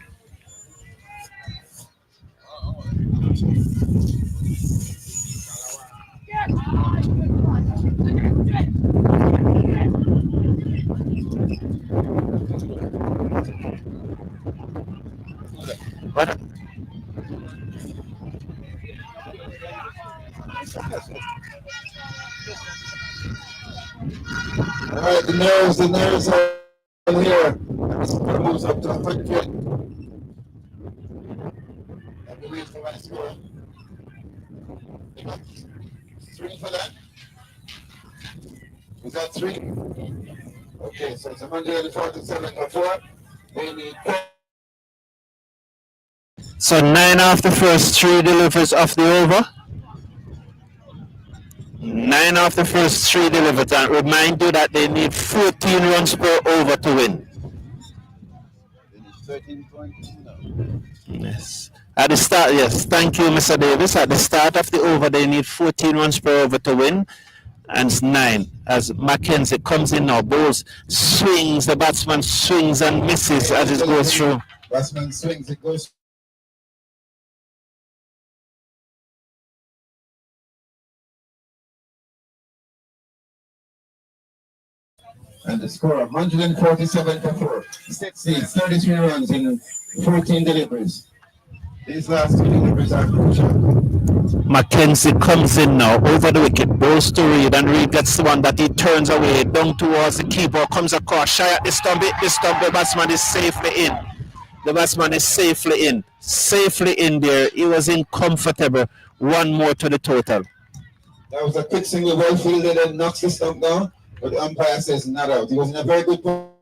What? All right, the nerves are here. And the score moves up to 100. I believe for my score. 3 for that. Was that 3? Okay, so it's 147 for 4. They need 10. So 9 of the first 3 deliveries of the over. 9 of the first 3 delivered, and remind you that they need 14 runs per over to win. 13.2 Yes. At the start, yes. Thank you, Mr. Davis. At the start of the over, they need 14 runs per over to win, and it's 9. As Mackenzie comes in now, bowls, swings, the batsman swings and misses as it goes through. Batsman swings, it goes. And the score 147 for 4. STETHS needs 33 runs in 14 deliveries. These last 2 deliveries are crucial. Mackenzie comes in now over the wicket, bowls to Reed, and Reed gets the one that he turns away down towards the keeper, comes across, shy at the stump, the batsman is safely in. The batsman is safely in there. He was in comfortable. 1 more to the total. That was a quick single, well fielded and knocks the stump down, but the umpire says not out. He was in a very good position.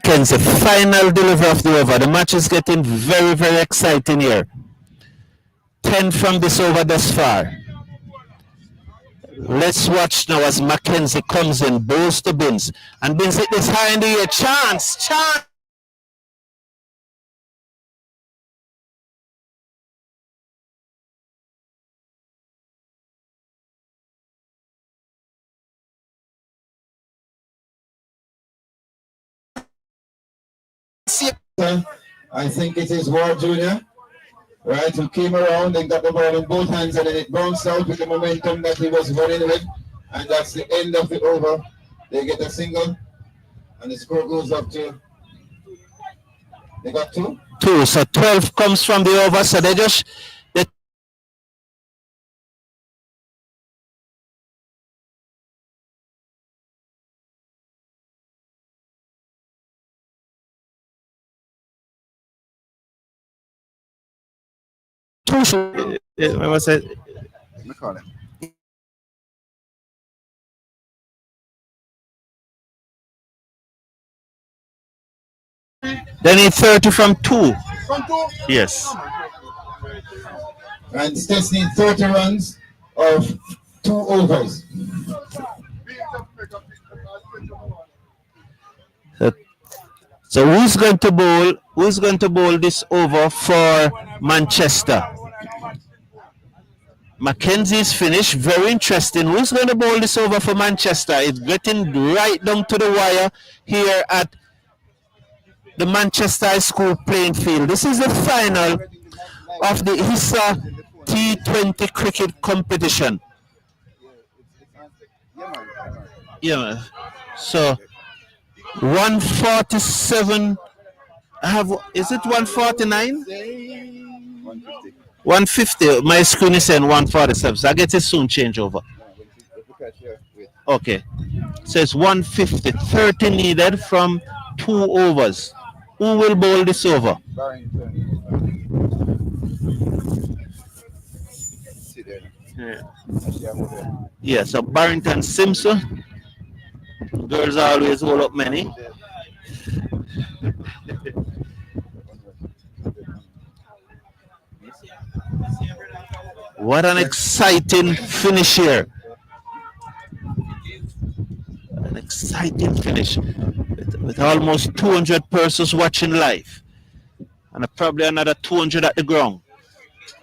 Ken's the final delivery of the over. The match is getting very, very exciting here. 10 from this over thus far. Let's watch now as Mackenzie comes in, bowls to Binns. And Binns hit this high in the air. Chance! I think it is Ward Jr., right, who came around and got the ball in both hands, and then it bounced out with the momentum that he was running with. And that's the end of the over. They get a single, and the score goes up to, they got two? Two. So 12 comes from the over. So they what was it? They need 30 from two. Yes. And States need 30 runs of 2 overs. So who's going to bowl? Who's going to bowl this over for Manchester? Mackenzie's finished. Very interesting. Who's going to bowl this over for Manchester? It's getting right down to the wire here at the Manchester High School playing field. This is the final of the ISSA T20 cricket competition. Yeah. So 147. Is it 149? 150. My screen is saying 147. So I get it soon change over. Okay. So it's 150. 30 needed from 2 overs. Who will bowl this over? Yeah, so Barrington Simpson. Girls always hold up many. What an exciting finish here. An exciting finish with almost 200 persons watching live and probably another 200 at the ground.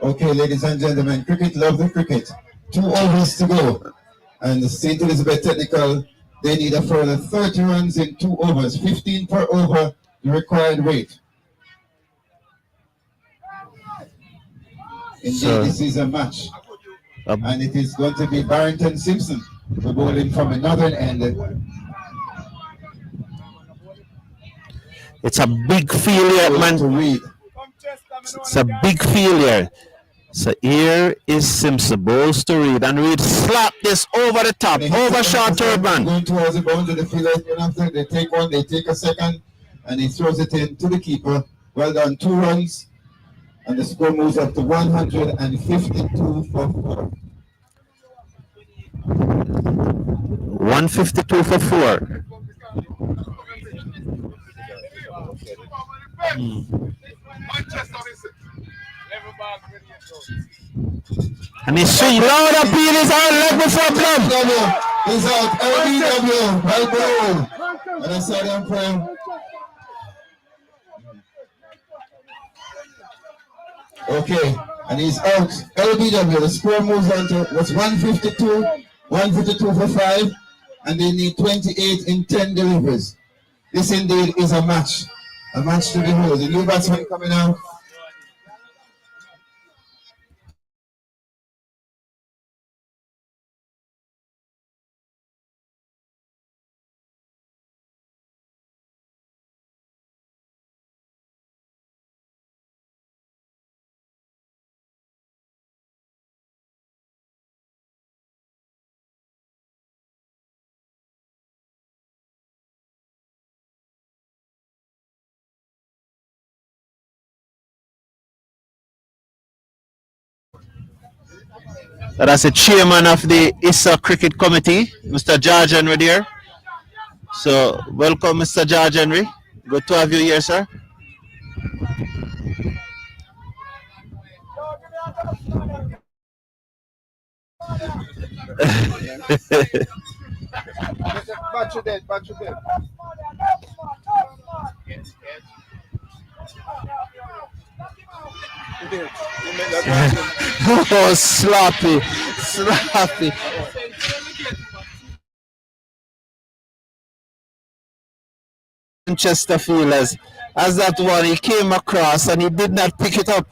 Okay, ladies and gentlemen, cricket, love the cricket. 2 overs to go. And the St. Elizabeth Technical, they need a further 30 runs in 2 overs, 15 per over, the required weight. Indeed, this is a match. And it is going to be Barrington Simpson, the bowling from the northern end. It's a big failure, man. It's a big failure. So here is Simpson, bowls to Reed, and Reed slap this over the top, over short turban. Going towards the boundary, the fielder, after they take one, they take a second, and he throws it in to the keeper. Well done, 2 runs, and the score moves up to 152 for 4. 152 for 4. And he's swing loud up here, his hand leg before plum. He's out, LBW, well bowled. And I saw them playing. Okay, and he's out. LBW, the score moves on to what's 152 for 5, and they need 28 in 10 deliveries. This indeed is a match to behold. The new batsman coming out. That's the chairman of the ISSA Cricket Committee, Mr. George Henry there. So, welcome, Mr. George Henry. Good to have you here, sir. Battery dead, battery dead. Oh, sloppy, sloppy. Manchester Fielders, as that one, he came across and he did not pick it up.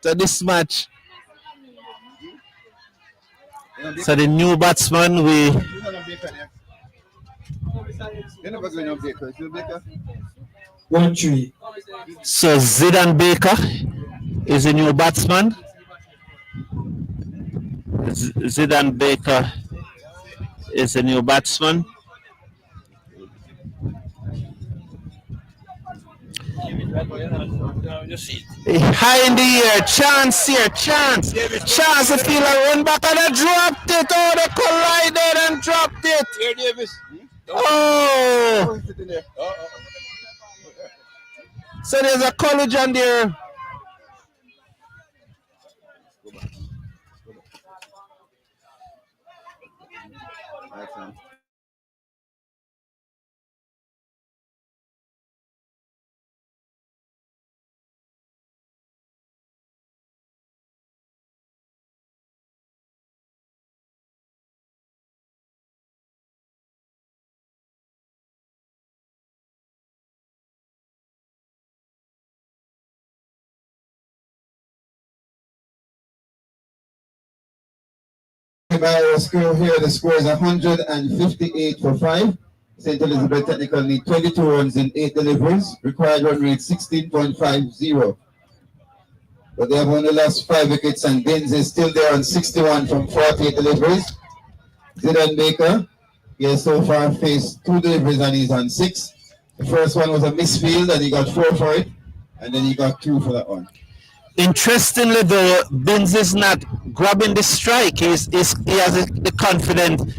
So this match. So the new batsman, we. You're never going on Baker. You Baker? 1-3. So Zidane Baker is a new batsman. Zidane Baker is a new batsman. High in the air, chance here, chance. Chance to feel a run back and they dropped it. Oh, they collided and dropped it. Here, Davis. Oh! So there's a collision there. By our score here, the score is 158 for 5. St. Elizabeth Technical need 22 runs in 8 deliveries. Required run rate 16.50. But they have only lost 5 wickets, and Binns is still there on 61 from 48 deliveries. Zidane Baker, he has so far faced 2 deliveries and he's on 6. The first one was a misfield and he got 4 for it, and then he got 2 for that one. Interestingly, though, Binns is not grabbing the strike. He has the confidence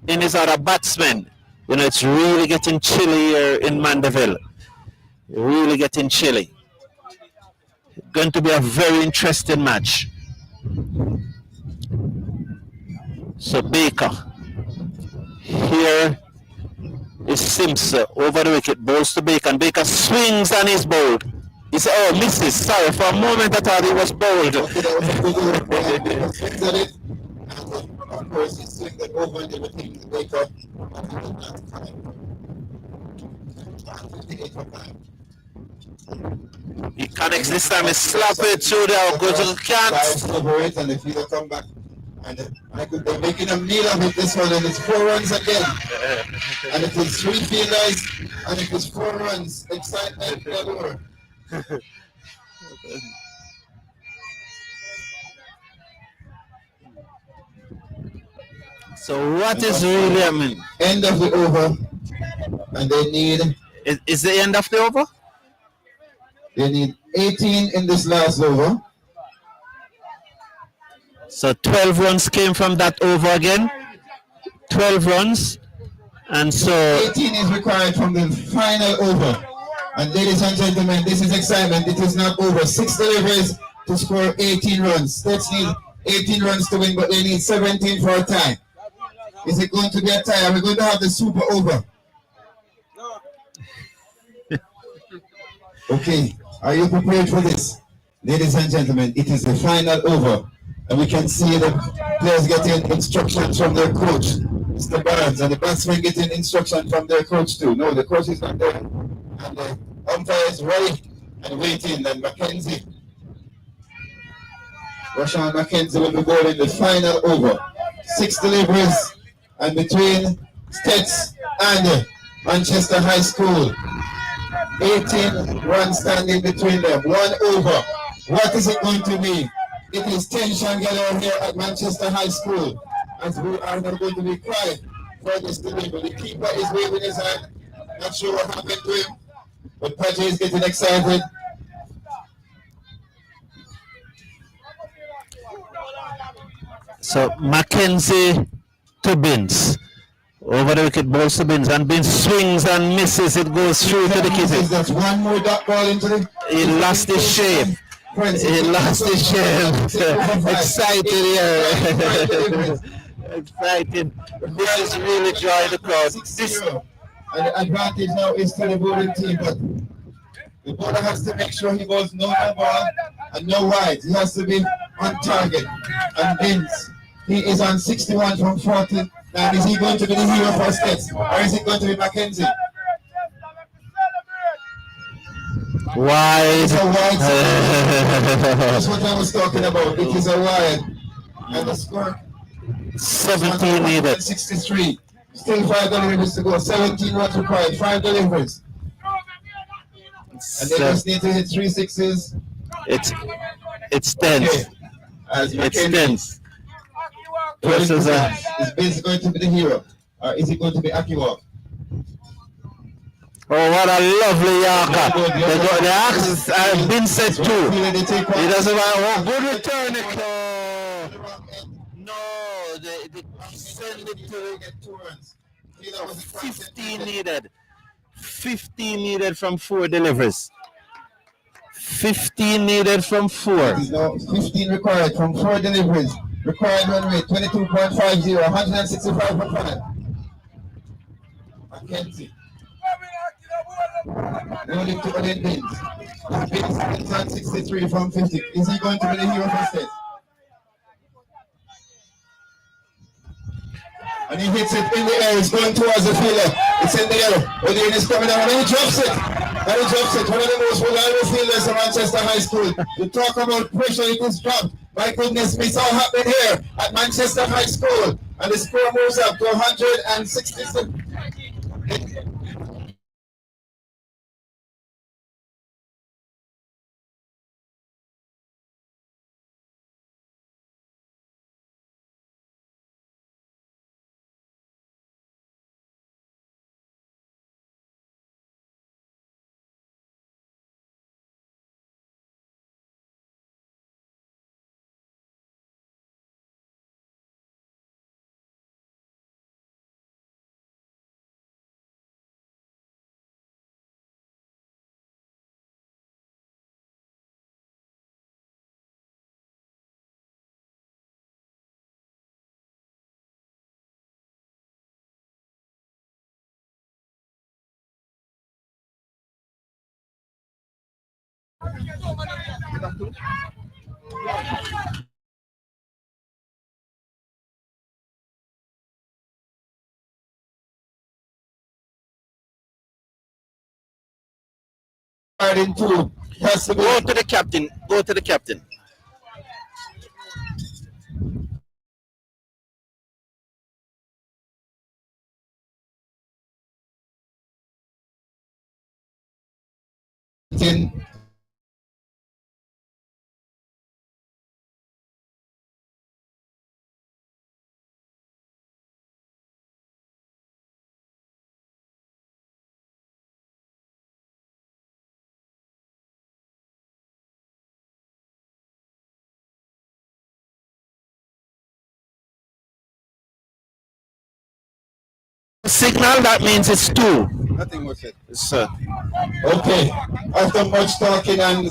in his other batsmen. You know, it's really getting chilly here in Mandeville. Really getting chilly. Going to be a very interesting match. So Baker. Here is Simpson over the wicket, bowls to Baker, and Baker swings and is bowled. He said, oh, misses. Sorry, for a moment I thought he was bowled. Of course, he swinged it over and everything to Baker. He connects this time, he slap it through there, go to the cans. Over it, and the fielder come back. And they're making a meal of it this one, and it's 4 runs again. And it was 3 fielders, and it was 4 runs. Excitement galore. So what is really, I mean? End of the over, and they need... Is the end of the over? They need 18 in this last over. So 12 runs came from that over again. 12 runs. And so 18 is required from the final over. And ladies and gentlemen, this is excitement. It is not over. 6 deliveries to score 18 runs. STETHS need 18 runs to win, but they need 17 for a tie. Is it going to be a tie? Are we going to have the super over? Okay. Are you prepared for this? Ladies and gentlemen, it is the final over. And we can see the players getting instructions from their coach, Mr. Barnes, and the batsmen getting instruction from their coach too. No, the coach is not there. And the umpire is ready and waiting. And Mackenzie, Rashawn Mackenzie will be bowling the final over. 6 deliveries, and between STETHS and Manchester High School, 18 runs standing between them. 1 over. What is it going to be? It is tension galore here at Manchester High School, as we are not going to be quiet for this delivery. The keeper is waving his hand. Not sure what happened to him, but Paji is getting excited. So Mackenzie to Binns. Over the wicket, balls to Binns, and Binns swings and misses. It goes through to the keeper. That's one more dot ball into the. He lost his shape. He lost his shape. Excited here. Excited. This is really drawing the crowd. And the advantage now is to the bowling team, but the bowler has to make sure he bowls no ball and no wide. He has to be on target. And Binns, he is on 61 from 40. Now, is he going to be the hero for STETHS, or is it going to be Mackenzie? Wide. It's a wide. That's what I was talking about. It is a wide. And the score 17 needed. 63. Still 5 deliveries to go. 17 runs required. 5 deliveries. And they just need to hit 3 sixes. It's tense. Okay. It's tense. Is Binns going to be the hero? Or is it going to be Akiwa? Oh, what a lovely Yorker. The axes have been set too. He doesn't want a good return. No, they send it to 15 needed. 15 needed from 4 deliveries. 15 needed from 4. 15 required from 4 deliveries. Required run rate 22.50, 165.5. Mackenzie. Only 2 Binns. Binns on 63 from 50. Is he going to be the hero for STETHS? And he hits it in the air. It's going towards the fielder. It's in the air. Odion is coming down and he drops it. And he drops it. One of the most reliable fielders of Manchester High School. You talk about pressure, it is dropped. My goodness, it's all happening here at Manchester High School. And the score moves up to 167. Go to the captain. Go to the captain. Signal, that means it's 2. Nothing was said. Okay. After much talking and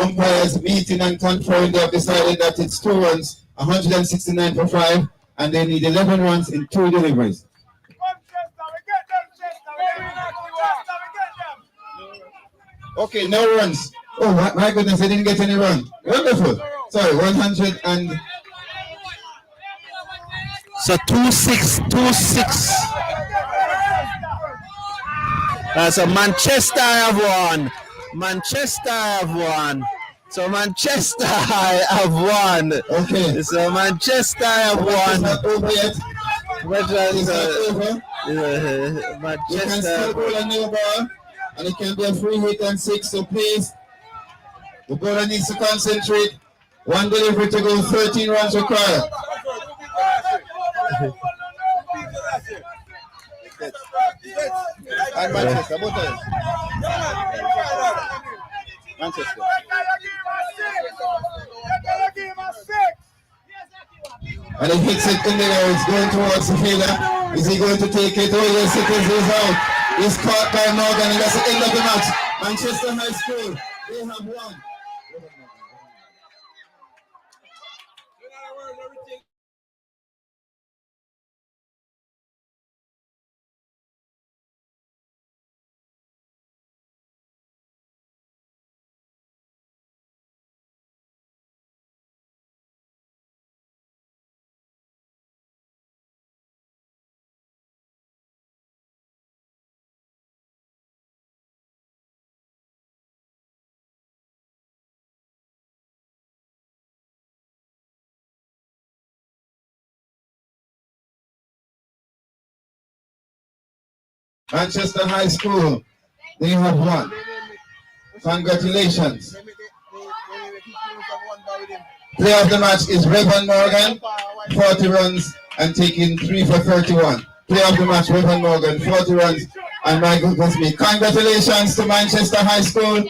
umpires meeting and conferring, they have decided that it's 2 runs, 169 for 5, and they need 11 runs in 2 deliveries. Okay, no runs. Oh, my goodness, they didn't get any run. Wonderful. Sorry, 100 and... So 2-6. So Manchester have won. So Manchester have won. Okay. So Manchester have won. Not over yet. Manchester. You can still bowl a new ball, and it can be a free hit and 6. So please, the bowler needs to concentrate. 1 delivery to go, 13 runs required. And Manchester, both of them. Manchester. And he hits it in the air. It's going towards the fielder. Is he going to take it? Oh, yes, it is out. He's caught by Morgan, and that's the end of the match. Manchester High School, they have won. Manchester High School, they have won. Congratulations. Player of the match is Reverend Morgan, 40 runs and taking 3 for 31. Player of the match, Reverend Morgan, 40 runs. And my goodness me, congratulations to Manchester High School.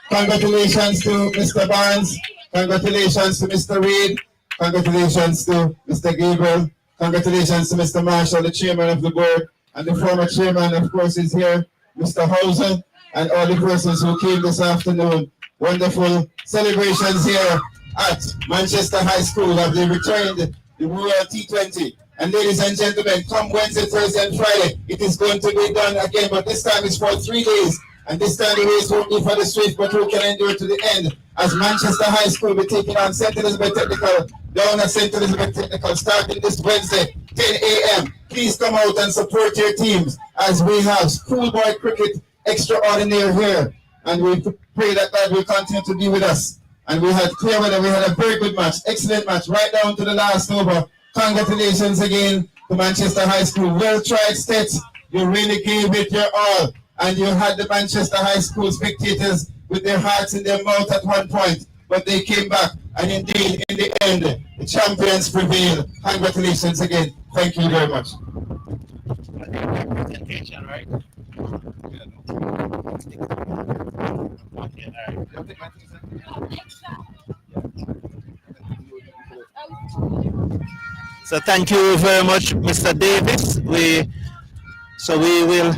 Congratulations to Mr. Barnes. Congratulations to Mr. Reed. Congratulations to Mr. Gabriel. Congratulations to Mr. Marshall, the chairman of the board. And the former chairman, of course, is here, Mr. Hauser, and all the persons who came this afternoon. Wonderful celebrations here at Manchester High School as they returned the Royal T20. And ladies and gentlemen, come Wednesday, Thursday, and Friday, it is going to be done again, but this time it's for 3 days. And this time the race won't be for the swift, but who can endure to the end. As Manchester High School will be taking on St. Elizabeth Technical down at St. Elizabeth Technical starting this Wednesday, 10 a.m. Please come out and support your teams as we have schoolboy cricket extraordinary here. And we pray that God will continue to be with us. And we had clear weather. We had a very good match, excellent match, right down to the last over. Congratulations again to Manchester High School. Well tried, STETHS. You really gave it your all. And you had the Manchester High School spectators with their hearts in their mouth at one point. But they came back. And indeed, in the end, the champions prevailed. Congratulations again. Thank you very much. Presentation, right? Okay, all right. So thank you very much, Mr. Davis. We will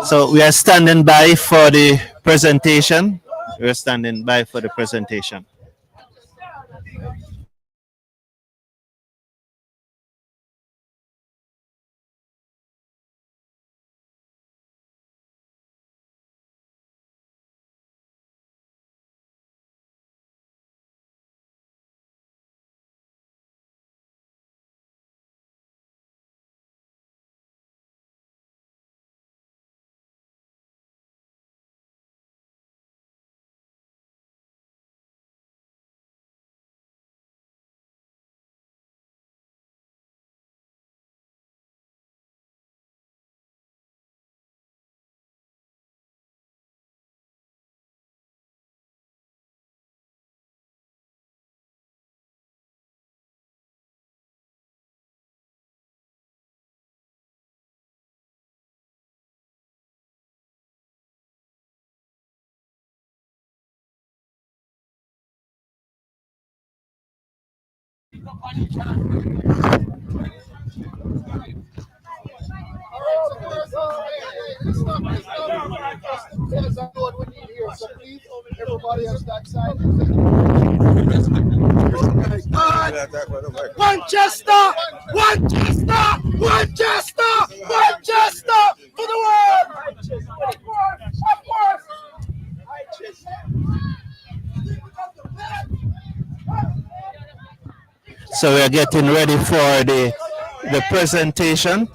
So we are standing by for the presentation. We are standing by for the presentation. So please, everybody else that side. Manchester! Manchester! Manchester! Manchester! To the world! Of course! Of course! So we are getting ready for the presentation.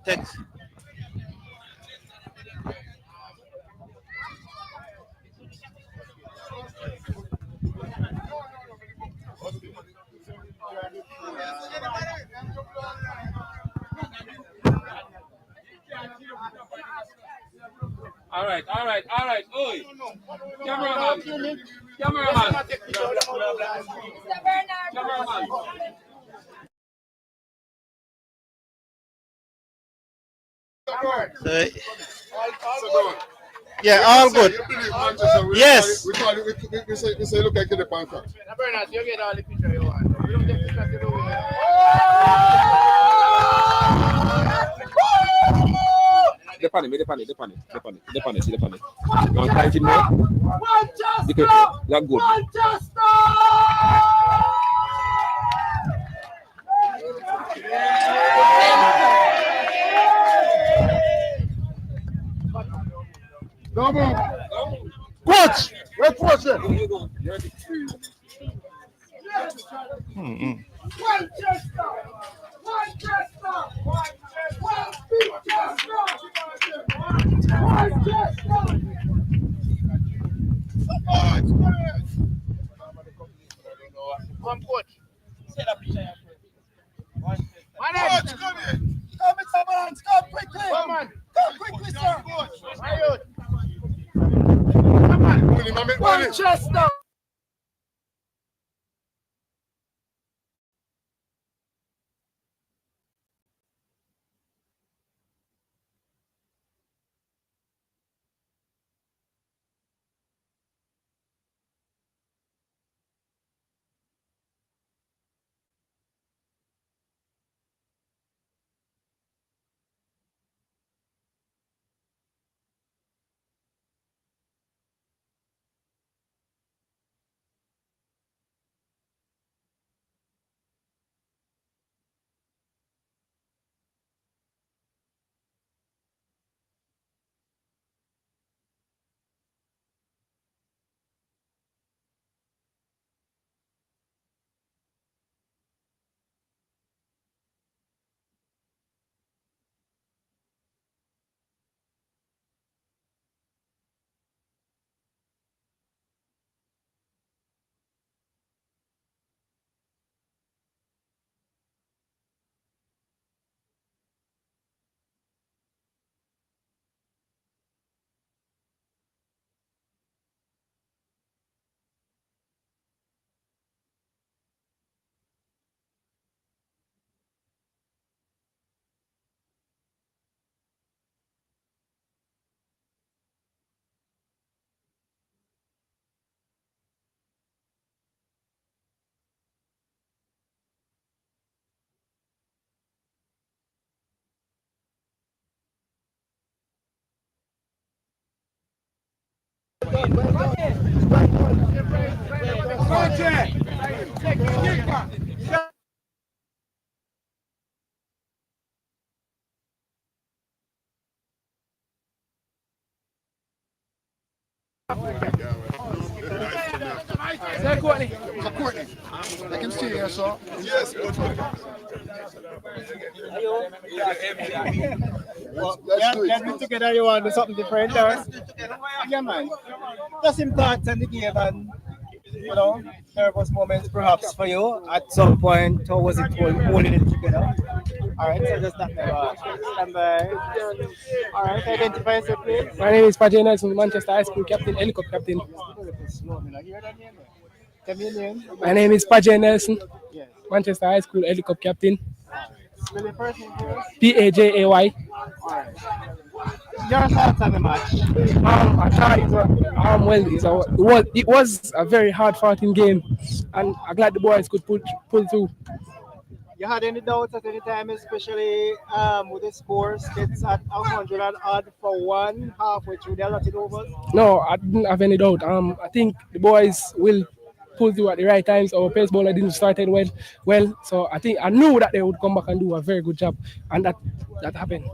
Text. All right. Oi. Cameraman. Cameraman. Yeah, all good. Yes. We say look at the contract. You get all the picture you want. We don't get picture to do Depane. You want to type it now? That's good. Come on. Coach! Where's coach? Come, coach. Come, Mr. Barnes. Come quickly. Come on. Come quickly, sir. Come on. Manchester. Courtney. I can see you, sir. Yes, good. Let's do together. You want to do something different, or? Yeah, man. Just some thoughts on the game and, you know, nervous moments perhaps for you at some point. How was it holding it together? All right, so just that. Stand by. All right, identify yourself, please. My name is Pajay Nelson, Manchester High School captain, helicopter captain. My name is Pajay Nelson, Manchester High School helicopter captain. Spell your first name for us. Pajay. All right. Your thoughts on the match? I thought it was a very hard fighting game, and I'm glad the boys could pull through. You had any doubts at any time, especially with the score STETHS at 100 and odd for one halfway through the allotted overs? No, I didn't have any doubt. I think the boys will pull through at the right times. Our pace bowler didn't started well, so I knew that they would come back and do a very good job, and that happened.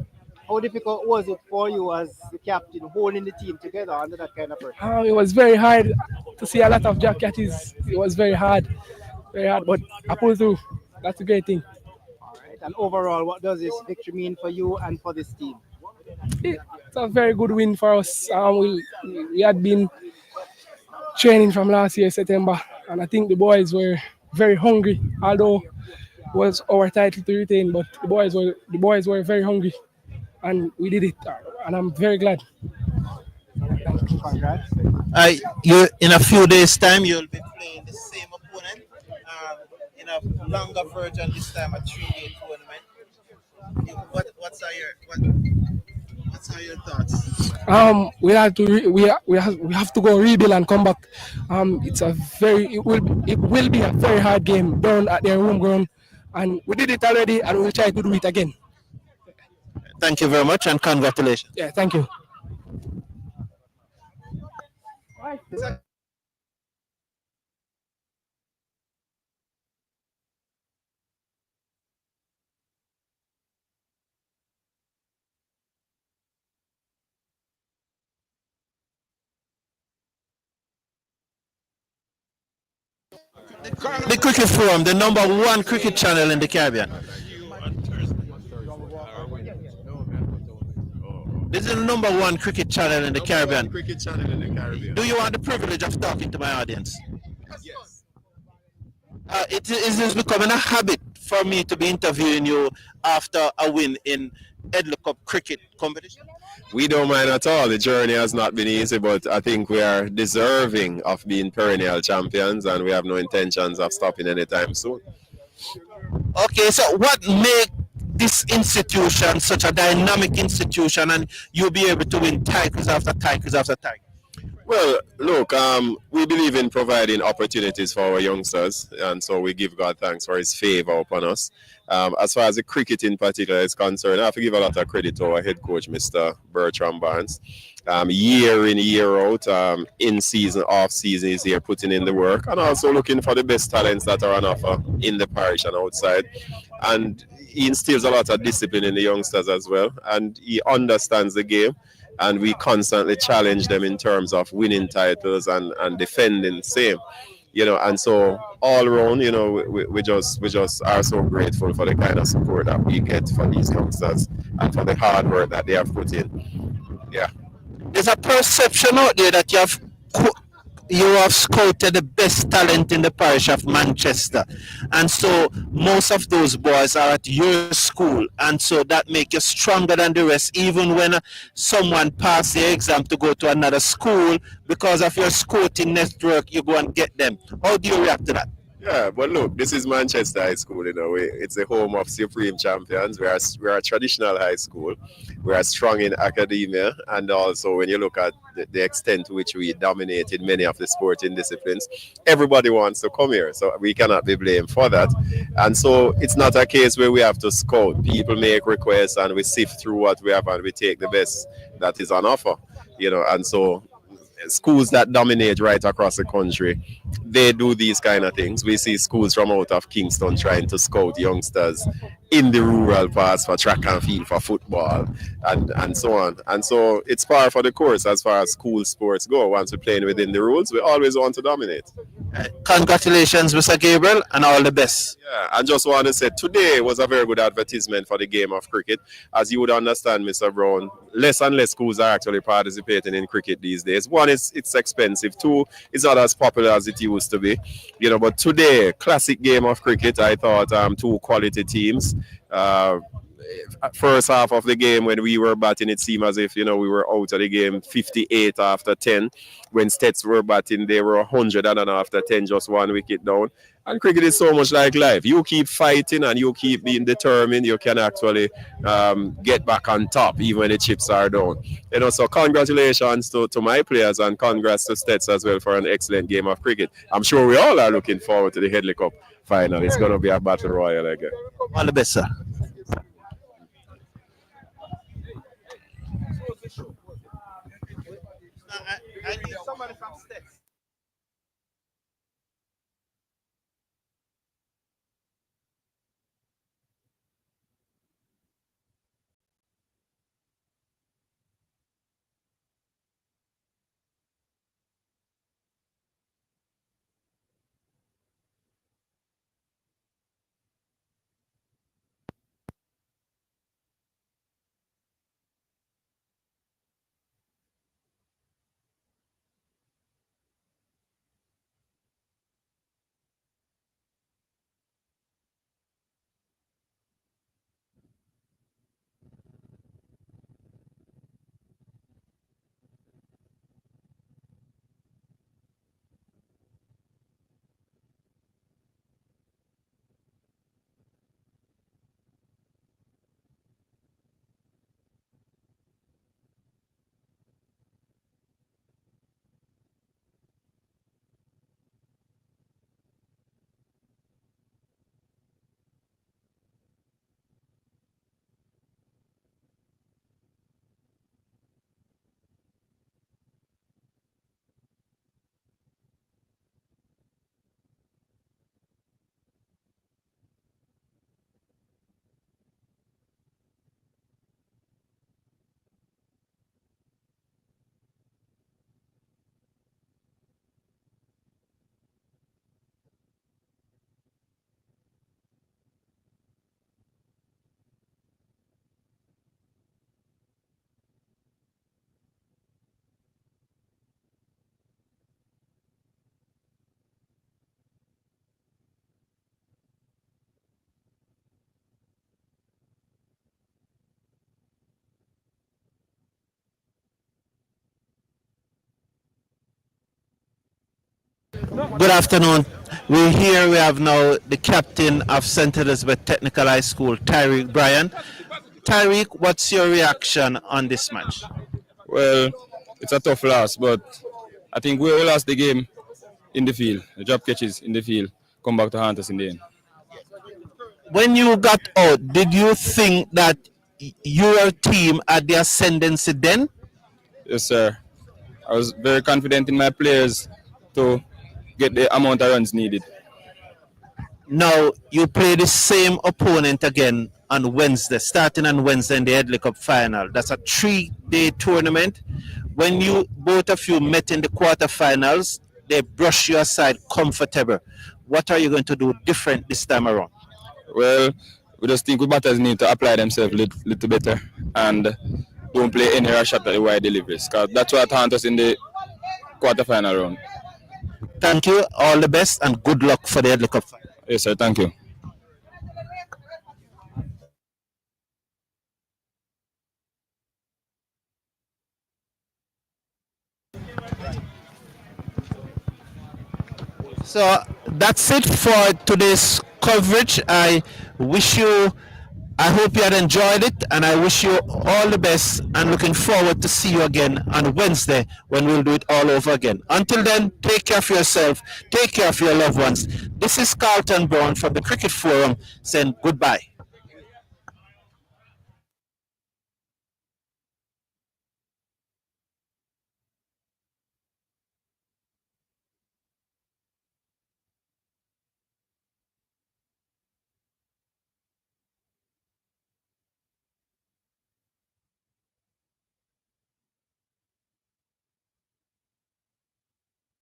How difficult was it for you as the captain holding the team together under that kind of pressure? It was very hard to see a lot of jack catches. It was very hard, but I pulled through. That's a great thing. All right. And overall, what does this victory mean for you and for this team? It's a very good win for us. We had been training from last year, September, and I think the boys were very hungry, although it was our title to retain, but the boys were very hungry, and we did it, and I'm very glad. Congrats. You in a few days' time you'll be playing the same opponent in a longer version this time, a 3-day tournament. What's your thoughts? We have to go rebuild and come back. It will be a very hard game down at their home ground, and we did it already, and we'll try to do it again. Thank you very much, and congratulations. Yeah, thank you. The Cricket Forum, the #1 cricket channel in the Caribbean. This is the #1 cricket channel in the Caribbean. Cricket channel in the Caribbean. Do you want the privilege of talking to my audience? Yes. It is becoming a habit for me to be interviewing you after a win in Headley Cup cricket competition. We don't mind at all. The journey has not been easy, but I think we are deserving of being perennial champions, and we have no intentions of stopping anytime soon. Okay, so what makes this institution such a dynamic institution, and you'll be able to win titles after titles after titles? Well, look, we believe in providing opportunities for our youngsters, and so we give God thanks for his favor upon us. As far as the cricket in particular is concerned, I have to give a lot of credit to our head coach, Mr. Bertram Barnes. Year in, year out, in season, off season, he's here putting in the work, and also looking for the best talents that are on offer in the parish and outside. And he instills a lot of discipline in the youngsters as well, and he understands the game. And we constantly challenge them in terms of winning titles and defending the same, and so all around, we just are so grateful for the kind of support that we get for these youngsters and for the hard work that they have put in. Yeah. There's a perception out there that you have scouted the best talent in the parish of Manchester, and so most of those boys are at your school, and so that makes you stronger than the rest, even when someone passes the exam to go to another school. Because of your scouting network, you go and get them. How do you react to that? Yeah, but look, this is Manchester High School in a way. It's the home of supreme champions. We are a traditional high school. We are strong in academia, and also when you look at the extent to which we dominate in many of the sporting disciplines, everybody wants to come here, so we cannot be blamed for that. And so it's not a case where we have to scout. People make requests, and we sift through what we have, and we take the best that is on offer. And so schools that dominate right across the country, they do these kind of things. We see schools from out of Kingston trying to scout youngsters in the rural parts for track and field, for football, and so on. And so it's par for the course as far as school sports go. Once we're playing within the rules, we always want to dominate. Congratulations, Mr. Gabriel, and all the best. Yeah, I just want to say today was a very good advertisement for the game of cricket. As you would understand, Mr. Brown, less and less schools are actually participating in cricket these days. One is it's expensive. Two, it's not as popular as it used to be. But today, classic game of cricket. I thought two quality teams. First half of the game when we were batting, it seemed as if we were out of the game 58 after 10. When STETHS were batting, they were 100 and after 10, just one wicket down. And cricket is so much like life. You keep fighting and you keep being determined, you can actually get back on top even when the chips are down. So congratulations to my players and congrats to STETHS as well for an excellent game of cricket. I'm sure we all are looking forward to the Headley Cup final. It's going to be a battle royal again. All the best, sir. I need somebody from STETHS. Good afternoon. We have now the captain of St. Elizabeth Technical High School, Tyreek Bryan. Tyreek, what's your reaction on this match? Well, it's a tough loss, but I think we lost the game in the field. The drop catches in the field come back to haunt us in the end. When you got out, did you think that your team had the ascendancy then? Yes, sir. I was very confident in my players to get the amount of runs needed. Now, you play the same opponent again on Wednesday, starting on Wednesday in the Headley Cup final. That's a 3-day tournament. When both of you met in the quarterfinals, they brushed you aside comfortable. What are you going to do different this time around? Well, we just think we batters need to apply themselves a little better and don't play any rush shot at the wide deliveries, because that's what haunt us in the quarterfinal round. Thank you. All the best and good luck for the Headley Cup final. Yes, sir. Thank you. So that's it for today's coverage. I hope you had enjoyed it, and I wish you all the best, and looking forward to see you again on Wednesday when we'll do it all over again. Until then, take care of yourself, take care of your loved ones. This is Carlton Brown from the Cricket Forum saying goodbye.